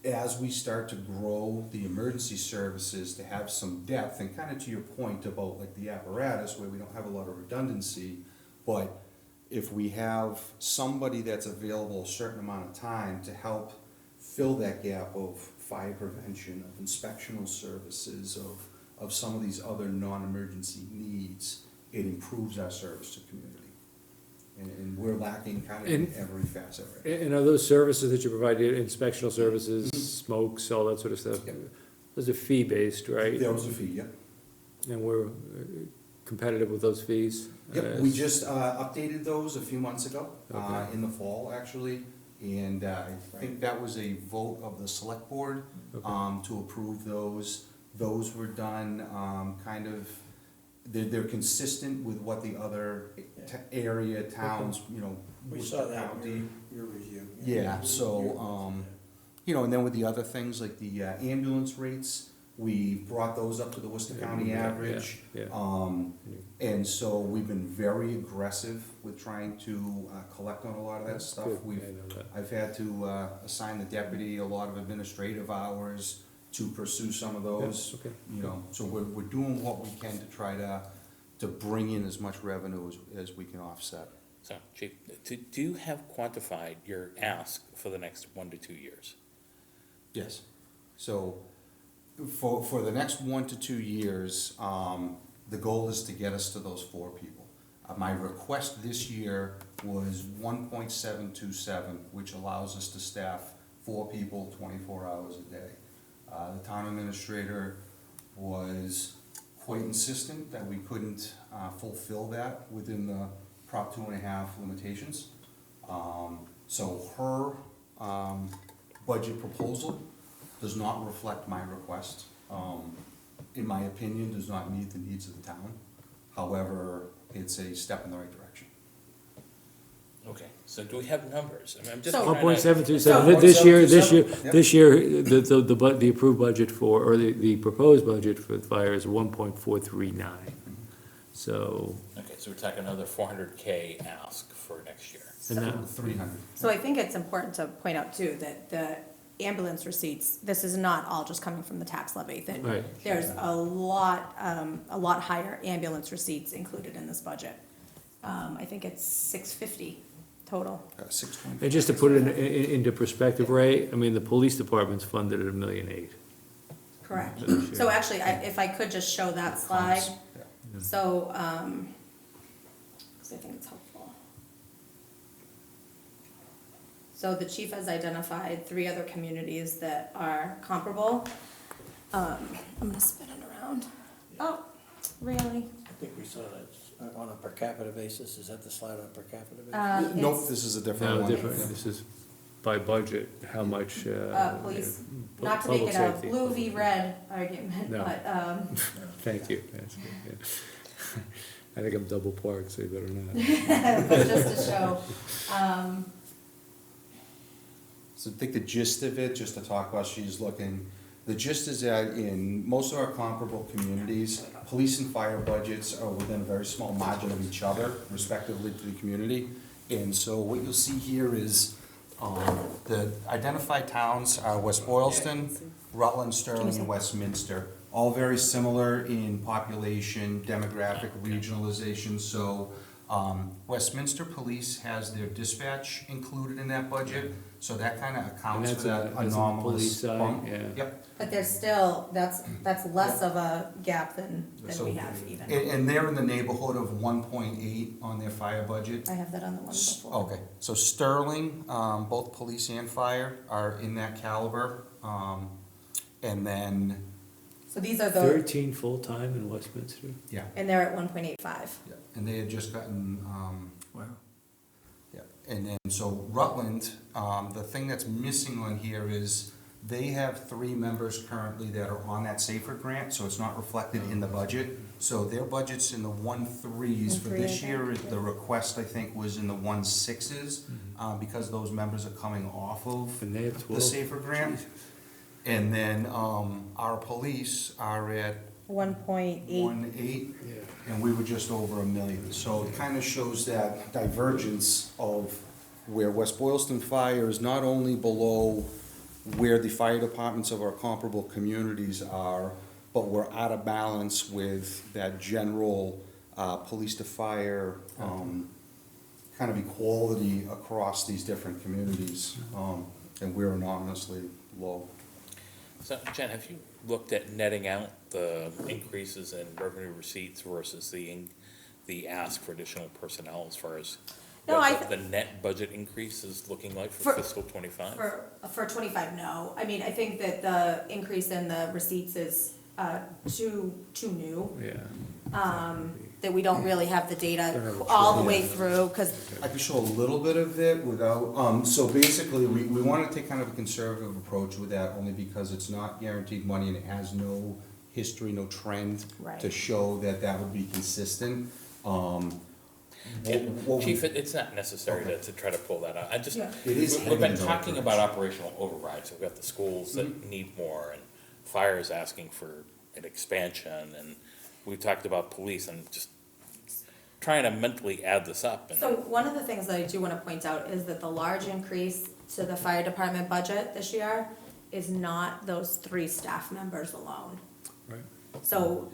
[SPEAKER 7] as we start to grow the emergency services, to have some depth, and kind of to your point about like the apparatus, where we don't have a lot of redundancy, but if we have somebody that's available a certain amount of time to help fill that gap of fire prevention, of inspectional services, of some of these other non-emergency needs, it improves our service to community. And we're lacking kind of in every facet right now.
[SPEAKER 1] And are those services that you provide, inspectional services, smokes, all that sort of stuff?
[SPEAKER 7] Yep.
[SPEAKER 1] Those are fee-based, right?
[SPEAKER 7] There was a fee, yeah.
[SPEAKER 1] And we're competitive with those fees?
[SPEAKER 7] Yep, we just updated those a few months ago,
[SPEAKER 1] Okay.
[SPEAKER 7] in the fall, actually. And I think that was a vote of the select board to approve those. Those were done kind of, they're consistent with what the other area towns,
[SPEAKER 2] We
[SPEAKER 7] Worcester
[SPEAKER 2] saw that
[SPEAKER 7] County.
[SPEAKER 2] in your review.
[SPEAKER 7] Yeah, so, and then with the other things like the ambulance rates, we brought those up to the Worcester County
[SPEAKER 1] Yeah,
[SPEAKER 7] average.
[SPEAKER 1] yeah.
[SPEAKER 7] And so we've been very aggressive with trying to collect on a lot of that stuff.
[SPEAKER 1] Good, I know that.
[SPEAKER 7] I've had to assign the deputy a lot of administrative hours to pursue some of those.
[SPEAKER 1] Yeah, okay.
[SPEAKER 7] So we're doing what we can to try to bring in as much revenue as we can offset.
[SPEAKER 4] So, Chief, do you have quantified your ask for the next 1 to 2 years?
[SPEAKER 7] Yes. So for the next 1 to 2 years, the goal is to get us to those 4 people. My request this year was 1.727, which allows us to staff 4 people 24 hours a day. The town administrator was quite insistent that we couldn't fulfill that within the Prop 2.5 limitations. So her budget proposal does not reflect my request. In my opinion, does not meet the needs of the town. However, it's a step in the right direction.
[SPEAKER 4] Okay, so do we have numbers? I mean, I'm just
[SPEAKER 3] So-
[SPEAKER 4] trying to-
[SPEAKER 1] 1.727, this year, the approved budget or the proposed budget for the fire is 1.439. So,
[SPEAKER 4] Okay, so we're talking another 400K ask for next year.
[SPEAKER 1] and that,
[SPEAKER 7] 300.
[SPEAKER 3] So I think it's important to point out too, that the ambulance receipts, this is not all just coming from the tax levy. That
[SPEAKER 1] Right.
[SPEAKER 3] there's a lot higher ambulance receipts included in this budget. I think it's 650 total.
[SPEAKER 7] 620.
[SPEAKER 1] and just to put it into perspective, Ray, I mean, the police department's funded at $1.8 million.
[SPEAKER 3] Correct.
[SPEAKER 1] Sure.
[SPEAKER 3] So actually, if I could just show that slide,
[SPEAKER 7] Yeah.
[SPEAKER 3] so, 'cause I think it's helpful. So the chief has identified 3 other communities that are comparable. I'm gonna spin it around. Oh, really?
[SPEAKER 2] I think we saw that on a per capita basis. Is that the slide on a per capita basis?
[SPEAKER 7] Nope,
[SPEAKER 3] It's,
[SPEAKER 7] this is a different
[SPEAKER 1] No,
[SPEAKER 7] one.
[SPEAKER 1] different, this is by budget, how much,
[SPEAKER 3] police,
[SPEAKER 1] yeah,
[SPEAKER 3] not to make
[SPEAKER 1] public
[SPEAKER 3] it a
[SPEAKER 1] safety.
[SPEAKER 3] blue v red argument,
[SPEAKER 1] No.
[SPEAKER 3] but,
[SPEAKER 1] Thank you, that's good, yeah. I think I'm double parked, so you better not.
[SPEAKER 3] but just to show,
[SPEAKER 7] So I think the gist of it, just to talk about, she's looking, the gist is that in most of our comparable communities, police and fire budgets are within a very small margin of each other, respectively to the community. And so what you'll see here is, the identified towns are West Boylston, Rutland, Sterling, and Westminster. All very similar in population, demographic, regionalization, so Westminster Police has their dispatch included in that budget, so that kind of accounts
[SPEAKER 1] And
[SPEAKER 7] for that
[SPEAKER 1] that's on the police
[SPEAKER 7] anomalous
[SPEAKER 1] side,
[SPEAKER 7] bump.
[SPEAKER 1] yeah.
[SPEAKER 7] Yep,
[SPEAKER 3] But there's still, that's less of a gap than
[SPEAKER 7] So-
[SPEAKER 3] we have even.
[SPEAKER 7] and they're in the neighborhood of 1.8 on their fire budget.
[SPEAKER 3] I have that on the one before.
[SPEAKER 7] Okay, so Sterling, both police and fire are in that caliber. And then,
[SPEAKER 3] So these are the,
[SPEAKER 1] 13 full-time in Westminster?
[SPEAKER 7] yeah,
[SPEAKER 3] and they're at 1.85.
[SPEAKER 7] yeah, and they had just gotten,
[SPEAKER 1] Wow.
[SPEAKER 7] yeah, and then, so Rutland, the thing that's missing on here is they have 3 members currently that are on that Safer grant, so it's not reflected in the budget. So their budget's in the 1.3s for
[SPEAKER 3] 1.3,
[SPEAKER 7] this
[SPEAKER 3] I
[SPEAKER 7] year.
[SPEAKER 3] think,
[SPEAKER 7] The request, I think, was in the 1.6s, because those members are coming off of
[SPEAKER 1] And they have
[SPEAKER 7] the
[SPEAKER 1] 12?
[SPEAKER 7] Safer grant. And then, our police are at
[SPEAKER 3] 1.8.
[SPEAKER 7] 1.8,
[SPEAKER 1] Yeah.
[SPEAKER 7] and we were just over $1 million. So it kind of shows that divergence of where West Boylston Fire is not only below where the fire departments of our comparable communities are, but we're out of balance with that general police to fire kind of equality across these different communities, and we're enormously low.
[SPEAKER 4] So, Jen, have you looked at netting out the increases in revenue receipts versus the ask for additional personnel as far as
[SPEAKER 3] No,
[SPEAKER 4] what the net budget increase is looking like for
[SPEAKER 3] For-
[SPEAKER 4] fiscal '25?
[SPEAKER 3] For 25, no. I mean, I think that the increase in the receipts is too new,
[SPEAKER 1] Yeah.
[SPEAKER 3] that we don't really have the
[SPEAKER 1] Don't
[SPEAKER 3] data
[SPEAKER 1] have a
[SPEAKER 3] all the
[SPEAKER 1] trend.
[SPEAKER 3] way through, because,
[SPEAKER 7] I can show a little bit of it without, so basically, we want to take kind of a conservative approach with that, only because it's not guaranteed money and it has no history, no trend to
[SPEAKER 3] Right.
[SPEAKER 7] show that that would be consistent. What we-
[SPEAKER 4] Chief, it's not necessary to try to pull that out. I just,
[SPEAKER 3] Yeah.
[SPEAKER 7] It is
[SPEAKER 4] we've been
[SPEAKER 7] heavy
[SPEAKER 4] talking
[SPEAKER 7] overage.
[SPEAKER 4] about operational overrides. We've got the schools that need more, and fire is asking for an expansion, and we talked about police, and just trying to mentally add this up. And
[SPEAKER 3] so one of the things that I do want to point out is that the large increase to the fire department budget this year is not those 3 staff members alone.
[SPEAKER 1] Right.
[SPEAKER 3] So,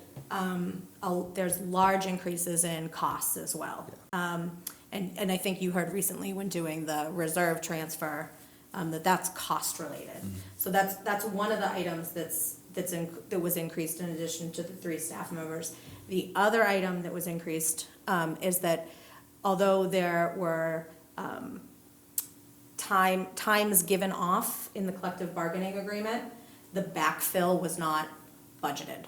[SPEAKER 3] there's large increases in costs as well. And I think you heard recently when doing the reserve transfer, that's cost related. So that's one of the items that was increased in addition to the 3 staff members. The other item that was increased, is that although there were, times given off in the collective bargaining agreement, the backfill was not budgeted.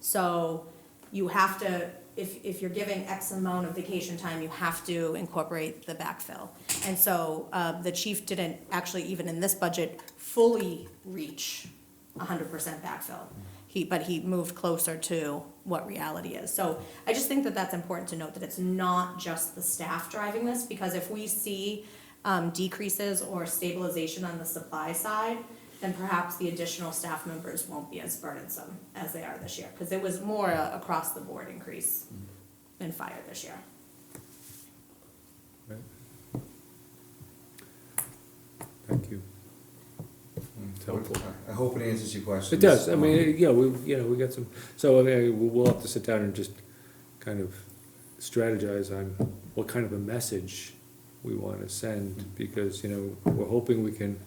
[SPEAKER 3] So you have to, if you're giving X amount of vacation time, you have to incorporate the backfill. And so, the chief didn't actually, even in this budget, fully reach 100% backfill. But he moved closer to what reality is. So I just think that that's important to note, that it's not just the staff driving this, because if we see decreases or stabilization on the supply side, then perhaps the additional staff members won't be as burdensome as they are this year, because it was more across the board increase in fire this year.
[SPEAKER 1] Right. Thank you. It's helpful.
[SPEAKER 7] I hope it answers your question.
[SPEAKER 1] It does, I mean, yeah, we got some, so I mean, we'll have to sit down and just kind of strategize on what kind of a message we want to send, because, we're hoping we can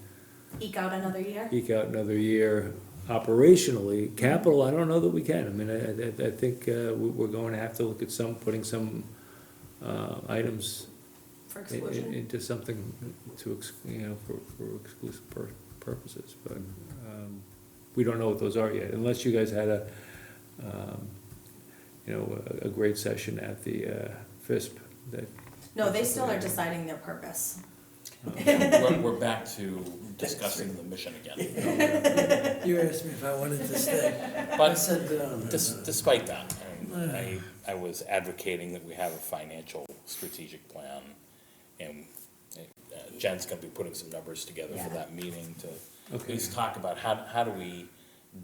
[SPEAKER 3] Eke out another year?
[SPEAKER 1] eke out another year operationally. Capital, I don't know that we can, I mean, I think, we're going to have to look at putting some, items
[SPEAKER 3] For exclusion?
[SPEAKER 1] into something to, for exclusive purposes, but, we don't know what those are yet, unless you guys had a great session at the, FISP that.
[SPEAKER 3] No, they still are deciding their purpose.
[SPEAKER 4] we're back to discussing the mission again.
[SPEAKER 2] You asked me if I wanted to stay. I
[SPEAKER 4] But
[SPEAKER 2] said, no.
[SPEAKER 4] despite that, I was advocating that we have a financial strategic plan, and Jen's gonna be putting some numbers together for
[SPEAKER 3] Yeah.
[SPEAKER 4] that meeting to at
[SPEAKER 1] Okay.
[SPEAKER 4] least talk about how do we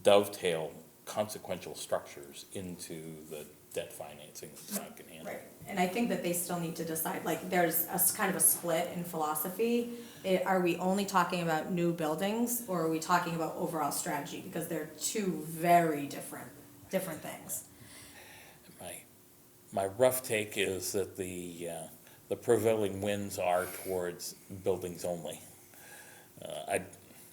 [SPEAKER 4] dovetail consequential structures into the debt financing that the town can handle.
[SPEAKER 3] Right, and I think that they still need to decide, like, there's kind of a split in philosophy. Are we only talking about new buildings, or are we talking about overall strategy? Because they're two very different things.
[SPEAKER 4] My My rough take is that the prevailing winds are towards buildings only.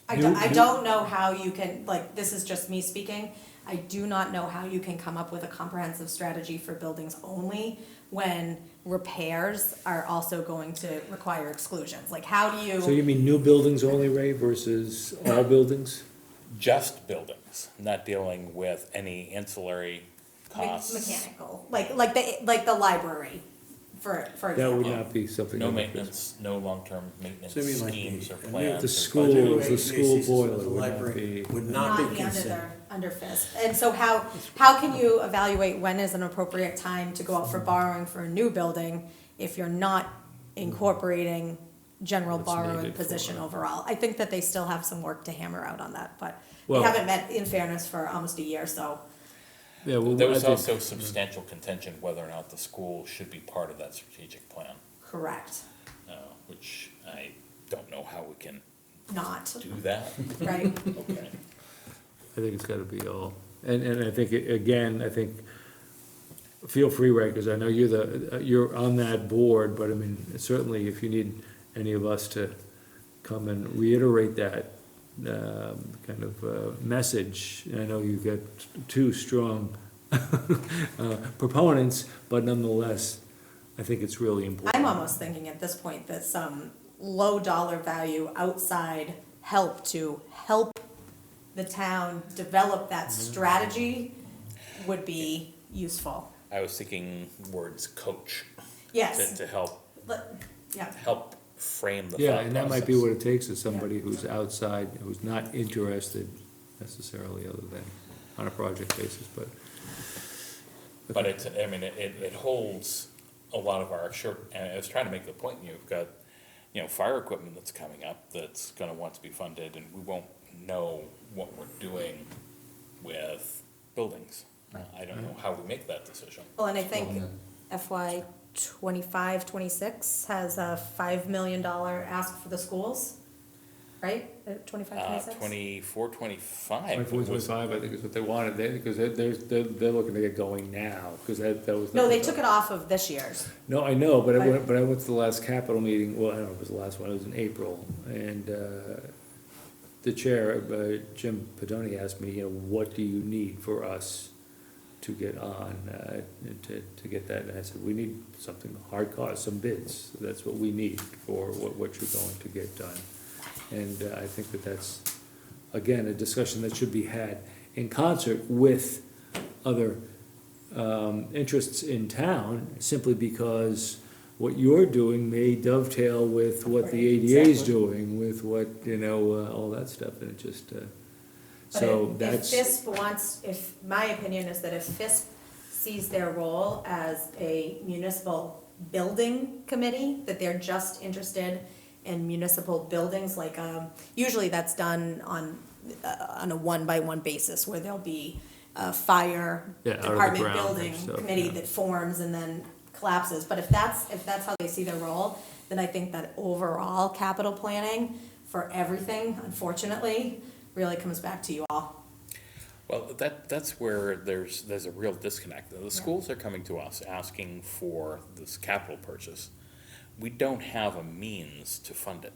[SPEAKER 3] I don't know how you can, like, this is just me speaking, I do not know how you can come up with a comprehensive strategy for buildings only when repairs are also going to require exclusions, like, how do
[SPEAKER 1] So
[SPEAKER 3] you?
[SPEAKER 1] you mean new buildings only, Ray, versus all buildings?
[SPEAKER 4] Just buildings, not dealing with any ancillary costs.
[SPEAKER 3] Mechanical, like the library, for example.
[SPEAKER 1] That would not be something.
[SPEAKER 4] No
[SPEAKER 1] that would-
[SPEAKER 4] maintenance, no long-term maintenance
[SPEAKER 2] So you mean like
[SPEAKER 4] schemes or
[SPEAKER 2] the-
[SPEAKER 4] plans.
[SPEAKER 1] The
[SPEAKER 4] or
[SPEAKER 1] school-
[SPEAKER 4] budget.
[SPEAKER 1] the school boiler
[SPEAKER 2] The
[SPEAKER 1] would not
[SPEAKER 2] library
[SPEAKER 1] be-
[SPEAKER 2] would not be
[SPEAKER 3] under
[SPEAKER 2] considered.
[SPEAKER 3] their, under FISP. And so how can you evaluate when is an appropriate time to go out for borrowing for a new building if you're not incorporating general
[SPEAKER 1] What's
[SPEAKER 3] borrowing
[SPEAKER 1] needed
[SPEAKER 3] position
[SPEAKER 1] for-
[SPEAKER 3] overall? I think that they still have some work to hammer out on that, but they
[SPEAKER 1] Well-
[SPEAKER 3] haven't met, in fairness, for almost a year, so.
[SPEAKER 1] Yeah, well,
[SPEAKER 4] There
[SPEAKER 1] I
[SPEAKER 4] was
[SPEAKER 1] think-
[SPEAKER 4] also substantial contention whether or not the school should be part of that strategic plan,
[SPEAKER 3] Correct,
[SPEAKER 4] which I don't know how we can
[SPEAKER 3] not,
[SPEAKER 4] do that.
[SPEAKER 3] right?
[SPEAKER 4] Okay.
[SPEAKER 1] I think it's gotta be all, and I think, again, I think, feel free, Ray, because I know you're on that board, but I mean, certainly if you need any of us to come and reiterate that, kind of, message, I know you've got two strong proponents, but nonetheless, I think it's really important.
[SPEAKER 3] I'm almost thinking at this point that some low dollar value outside help to help the town develop that strategy would be useful.
[SPEAKER 4] I was thinking words coach
[SPEAKER 3] Yes,
[SPEAKER 4] to help,
[SPEAKER 3] yeah,
[SPEAKER 4] help frame the thought
[SPEAKER 1] Yeah, and that might be
[SPEAKER 4] process.
[SPEAKER 1] what it takes, is somebody who's outside, who's not interested necessarily, other than on a project basis, but.
[SPEAKER 4] But it's, I mean, it holds a lot of our short, and I was trying to make the point, you've got, fire equipment that's coming up that's gonna want to be funded, and we won't know what we're doing with buildings. I don't know how we make that decision.
[SPEAKER 3] well, and I think FY 25-26 has a $5 million ask for the schools, right? 25-26.
[SPEAKER 4] 24, 25.
[SPEAKER 1] 24,
[SPEAKER 4] was-
[SPEAKER 1] 25, I think is what they wanted, because they're looking to get going now, because that was.
[SPEAKER 3] No, they took it off of this year's.
[SPEAKER 1] No, I know, but I went to the last capital meeting, well, I don't know if it was the last one, it was in April, and, the chair, Jim Pedoni, asked me, what do you need for us to get on, to get that, and I said, we need something hard cost, some bids, that's what we need for what you're going to get done. And I think that's, again, a discussion that should be had in concert with other interests in town, simply because what you're doing may dovetail with what the
[SPEAKER 3] Right,
[SPEAKER 1] ADA is
[SPEAKER 3] exactly.
[SPEAKER 1] doing, with what, all that stuff, and it just, so
[SPEAKER 3] But
[SPEAKER 1] that's.
[SPEAKER 3] if FISP wants, if, my opinion is that if FISP sees their role as a municipal building committee, that they're just interested in municipal buildings, like, usually that's done on a one-by-one basis, where there'll be a fire
[SPEAKER 1] Yeah, out of the
[SPEAKER 3] department
[SPEAKER 1] ground
[SPEAKER 3] building
[SPEAKER 1] and stuff,
[SPEAKER 3] committee
[SPEAKER 1] yeah.
[SPEAKER 3] that forms and then collapses. But if that's how they see their role, then I think that overall capital planning for everything, unfortunately, really comes back to you all.
[SPEAKER 4] Well, that's where there's a real disconnect. The schools are coming to us asking for this capital purchase. We don't have a means to fund it.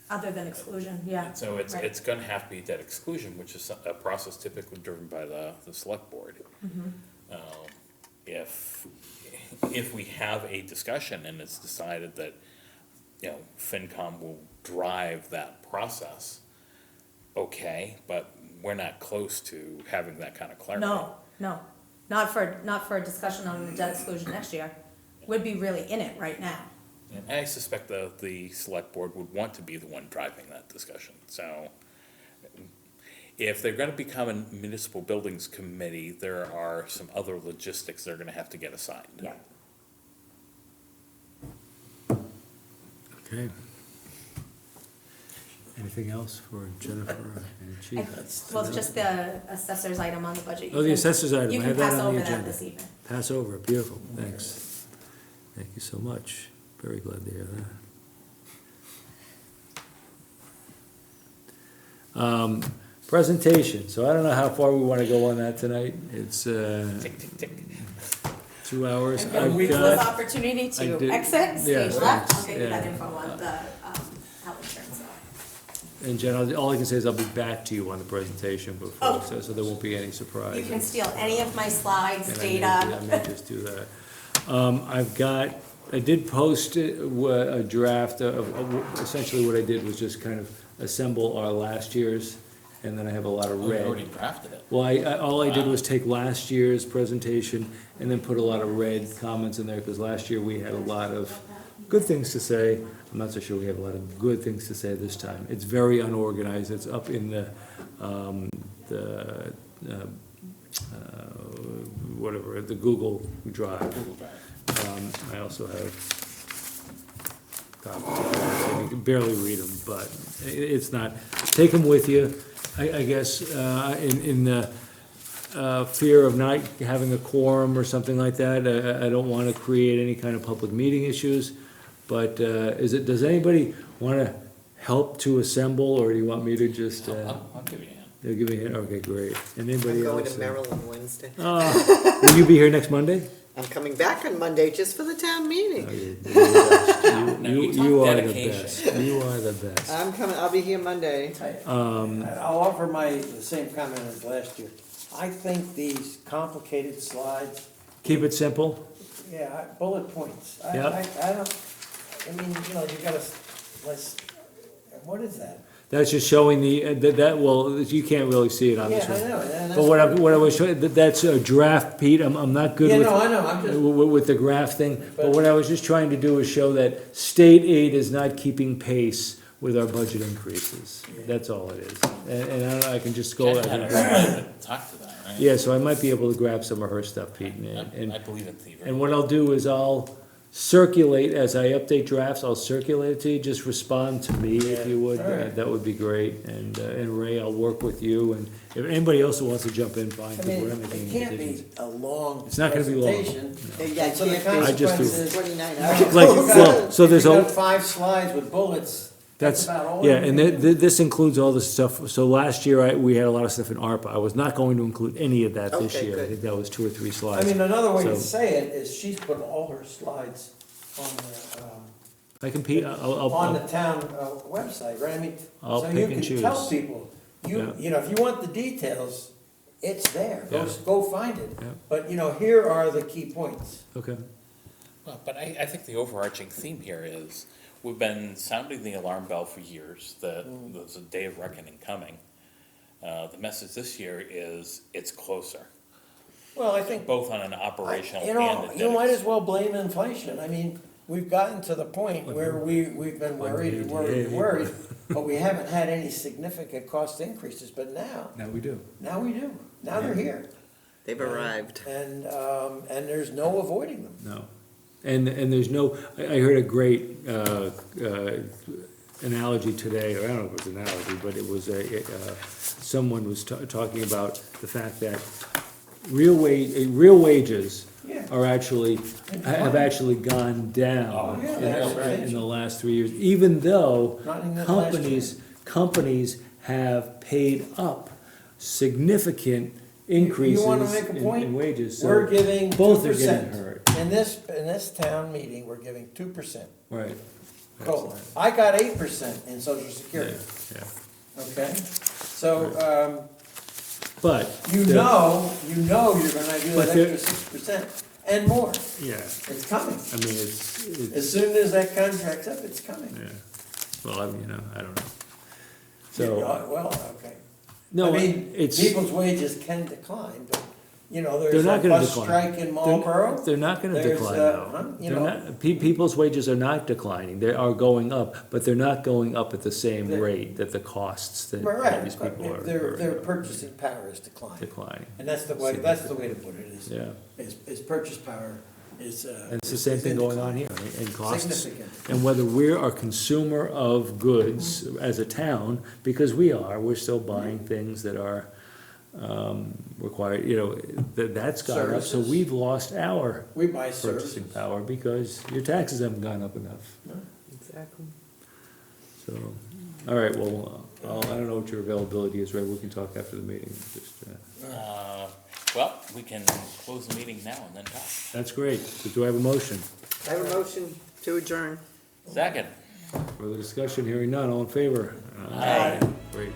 [SPEAKER 3] Other than exclusion, yeah.
[SPEAKER 4] And so
[SPEAKER 3] right.
[SPEAKER 4] it's gonna have to be debt exclusion, which is a process typically driven by the select board. If we have a discussion and it's decided that, FinCom will drive that process, okay, but we're not close to having that kind of clarity.
[SPEAKER 3] No, not for a discussion on the debt exclusion next year. We'd be really in it right now.
[SPEAKER 4] And I suspect the select board would want to be the one driving that discussion, so if they're gonna become a municipal buildings committee, there are some other logistics they're gonna have to get assigned.
[SPEAKER 3] Yeah.
[SPEAKER 1] Okay. Anything else for Jennifer and Chief?
[SPEAKER 3] Well, it's just the assessor's item on the budget.
[SPEAKER 1] Oh, the assessor's item,
[SPEAKER 3] You
[SPEAKER 1] I
[SPEAKER 3] can
[SPEAKER 1] have that
[SPEAKER 3] pass
[SPEAKER 1] on the
[SPEAKER 3] over that
[SPEAKER 1] agenda.
[SPEAKER 3] this evening.
[SPEAKER 1] Pass over, beautiful, thanks. Thank you so much, very glad to hear that. Presentation, so I don't know how far we wanna go on that tonight, it's,
[SPEAKER 4] Tick, tick, tick.
[SPEAKER 1] 2 hours.
[SPEAKER 3] And feel
[SPEAKER 1] I've
[SPEAKER 3] this
[SPEAKER 1] got,
[SPEAKER 3] opportunity
[SPEAKER 1] I
[SPEAKER 3] to
[SPEAKER 1] did-
[SPEAKER 3] exit, stage
[SPEAKER 1] yeah,
[SPEAKER 3] left, I'll get you
[SPEAKER 1] yeah.
[SPEAKER 3] that info on the, health insurance.
[SPEAKER 1] in general, all I can say is I'll be back to you on the presentation before,
[SPEAKER 3] Oh.
[SPEAKER 1] so there won't be any
[SPEAKER 3] You
[SPEAKER 1] surprise.
[SPEAKER 3] can steal any of my slides,
[SPEAKER 1] And
[SPEAKER 3] data.
[SPEAKER 1] I may just do that. I did post a draft of, essentially what I did was just kind of assemble our last year's, and then I have a lot of
[SPEAKER 4] We
[SPEAKER 1] red.
[SPEAKER 4] already drafted it.
[SPEAKER 1] Well, all I did was take last year's presentation and then put a lot of red comments in there, because last year we had a lot of good things to say. I'm not so sure we have a lot of good things to say this time. It's very unorganized, it's up in the, whatever, the Google Drive. I also have copies. You can barely read them, but it's not, take them with you. I guess, in the fear of not having a quorum or something like that, I don't want to create any kind of public meeting issues, but does anybody want to help to assemble, or do you want me to just?
[SPEAKER 4] I'll give you a hand.
[SPEAKER 1] They'll give me a hand, okay, great. And
[SPEAKER 5] I'm
[SPEAKER 1] anybody
[SPEAKER 5] going
[SPEAKER 1] else?
[SPEAKER 5] to Maryland Wednesday.
[SPEAKER 1] Will you be here next Monday?
[SPEAKER 5] I'm coming back on Monday just for the town meeting.
[SPEAKER 1] You are the
[SPEAKER 4] Dedication.
[SPEAKER 1] best, you are the best.
[SPEAKER 5] I'm coming, I'll be here Monday.
[SPEAKER 2] I'll offer the same comment as last year. I think these complicated slides,
[SPEAKER 1] Keep it simple.
[SPEAKER 2] yeah, bullet points. I
[SPEAKER 1] Yep.
[SPEAKER 2] don't, I mean, you know, you gotta, what is that?
[SPEAKER 1] That's just showing well, you can't really see it on this
[SPEAKER 2] Yeah, I
[SPEAKER 1] one.
[SPEAKER 2] know, and
[SPEAKER 1] But
[SPEAKER 2] that's.
[SPEAKER 1] what I was showing, that's a draft, Pete, I'm not good
[SPEAKER 2] Yeah,
[SPEAKER 1] with.
[SPEAKER 2] no, I know, I'm just.
[SPEAKER 1] With the graph thing, but what I was just trying to do is show that state aid is not keeping pace with our budget increases. That's all it is. And I don't know, I can just go.
[SPEAKER 4] Jen had a talk to that, right?
[SPEAKER 1] Yeah, so I might be able to grab some of her stuff, Pete, and
[SPEAKER 4] I believe in Theater.
[SPEAKER 1] and what I'll do is I'll circulate, as I update drafts, I'll circulate it to you, just respond to me if you would,
[SPEAKER 2] all right.
[SPEAKER 1] that would be great. And Ray, I'll work with you, and if anybody else who wants to jump in, fine,
[SPEAKER 2] I
[SPEAKER 1] because
[SPEAKER 2] mean,
[SPEAKER 1] we're not making
[SPEAKER 2] it
[SPEAKER 1] any
[SPEAKER 2] can't be
[SPEAKER 1] decisions.
[SPEAKER 2] a long
[SPEAKER 1] It's not gonna be long.
[SPEAKER 2] presentation.
[SPEAKER 5] Yeah,
[SPEAKER 2] So the
[SPEAKER 5] it can't be.
[SPEAKER 1] I just do-
[SPEAKER 2] consequence is,
[SPEAKER 5] 29
[SPEAKER 2] if
[SPEAKER 5] hours.
[SPEAKER 2] you've
[SPEAKER 1] Like,
[SPEAKER 2] got-
[SPEAKER 1] well, so there's
[SPEAKER 2] if you've
[SPEAKER 1] a-
[SPEAKER 2] got 5 slides with bullets, that's
[SPEAKER 1] That's,
[SPEAKER 2] about all.
[SPEAKER 1] yeah,
[SPEAKER 2] you
[SPEAKER 1] and
[SPEAKER 2] can do.
[SPEAKER 1] this includes all the stuff, so last year, we had a lot of stuff in ARPA, I was not going to include any of that this
[SPEAKER 5] Okay,
[SPEAKER 1] year, I
[SPEAKER 5] good.
[SPEAKER 1] think that was 2 or 3 slides.
[SPEAKER 2] I mean, another way to
[SPEAKER 1] So-
[SPEAKER 2] say it is she's put all her slides on
[SPEAKER 1] I can,
[SPEAKER 2] on the
[SPEAKER 1] I'll,
[SPEAKER 2] town website, right? I mean,
[SPEAKER 1] I'll
[SPEAKER 2] so
[SPEAKER 1] pick
[SPEAKER 2] you
[SPEAKER 1] and
[SPEAKER 2] can
[SPEAKER 1] choose.
[SPEAKER 2] tell people,
[SPEAKER 1] Yeah.
[SPEAKER 2] you know, if you want the details, it's there,
[SPEAKER 1] Yeah.
[SPEAKER 2] go find it.
[SPEAKER 1] Yeah.
[SPEAKER 2] But, you know, here are the key points.
[SPEAKER 1] okay,
[SPEAKER 4] Well, but I think the overarching theme here is, we've been sounding the alarm bell for years that there's a day of reckoning coming. The message this year is, it's closer,
[SPEAKER 2] Well, I think,
[SPEAKER 4] both on an operational
[SPEAKER 2] you
[SPEAKER 4] and
[SPEAKER 2] know,
[SPEAKER 4] a
[SPEAKER 2] you might
[SPEAKER 4] debt.
[SPEAKER 2] as well blame inflation. I mean, we've gotten to the point where we've been worried and worried and worried, but we haven't had any significant cost increases, but now
[SPEAKER 1] we do.
[SPEAKER 2] we do. Now they're here.
[SPEAKER 5] They've arrived.
[SPEAKER 2] And there's no avoiding them.
[SPEAKER 1] No, and there's no, I heard a great, analogy today, or I don't know if it was an analogy, but it was someone was talking about the fact that real wages
[SPEAKER 2] Yeah.
[SPEAKER 1] are actually, have actually gone down
[SPEAKER 2] Oh, yeah, that's right.
[SPEAKER 1] in the last 3 years, even though
[SPEAKER 2] Not in the last year.
[SPEAKER 1] companies have paid up significant increases
[SPEAKER 2] You wanna make a
[SPEAKER 1] in
[SPEAKER 2] point?
[SPEAKER 1] wages, so
[SPEAKER 2] We're giving
[SPEAKER 1] both are
[SPEAKER 2] 2%.
[SPEAKER 1] getting hurt,
[SPEAKER 2] In this town meeting, we're giving 2%
[SPEAKER 1] right.
[SPEAKER 2] COLA. I got 8% in social security,
[SPEAKER 1] Yeah.
[SPEAKER 2] okay? So,
[SPEAKER 1] But.
[SPEAKER 2] you
[SPEAKER 1] the-
[SPEAKER 2] know you're gonna do
[SPEAKER 1] But
[SPEAKER 2] that
[SPEAKER 1] there-
[SPEAKER 2] extra 6% and more.
[SPEAKER 1] Yeah,
[SPEAKER 2] It's coming.
[SPEAKER 1] I mean, it's,
[SPEAKER 2] As soon as that contract's up, it's coming.
[SPEAKER 1] yeah, well, I mean, I don't know. So,
[SPEAKER 2] Well, okay.
[SPEAKER 1] no,
[SPEAKER 2] I mean,
[SPEAKER 1] it's,
[SPEAKER 2] people's wages can decline, but, you know,
[SPEAKER 1] they're
[SPEAKER 2] there's a
[SPEAKER 1] not gonna
[SPEAKER 2] bus
[SPEAKER 1] decline.
[SPEAKER 2] strike in Marlboro.
[SPEAKER 1] They're not gonna
[SPEAKER 2] There's,
[SPEAKER 1] decline,
[SPEAKER 2] huh,
[SPEAKER 1] though.
[SPEAKER 2] you
[SPEAKER 1] They're
[SPEAKER 2] know.
[SPEAKER 1] not, people's wages are not declining, they are going up, but they're not going up at the same
[SPEAKER 2] They're-
[SPEAKER 1] rate that the costs that
[SPEAKER 2] Right,
[SPEAKER 1] these
[SPEAKER 2] but
[SPEAKER 1] people are.
[SPEAKER 2] their purchasing power is declining.
[SPEAKER 1] Declining,
[SPEAKER 2] And that's the way to put it,
[SPEAKER 1] yeah.
[SPEAKER 2] is purchase power is.
[SPEAKER 1] And it's the same thing going on here, and costs.
[SPEAKER 2] Significant.
[SPEAKER 1] And whether we're a consumer of goods as a town, because we're still buying things that are, required, you know, that's gone up, so
[SPEAKER 2] Services.
[SPEAKER 1] we've lost our
[SPEAKER 2] We buy services.
[SPEAKER 1] purchasing power because your taxes haven't gone up enough,
[SPEAKER 5] Exactly.
[SPEAKER 1] so. All right, well, I don't know what your availability is, Ray, we can talk after the meeting, just,
[SPEAKER 4] Well, we can close the meeting now and then talk.
[SPEAKER 1] That's great. So do I have a motion?
[SPEAKER 5] I have a motion to adjourn.
[SPEAKER 4] Second.
[SPEAKER 1] Further discussion, hearing none, all in favor?
[SPEAKER 4] Aye.
[SPEAKER 1] Great.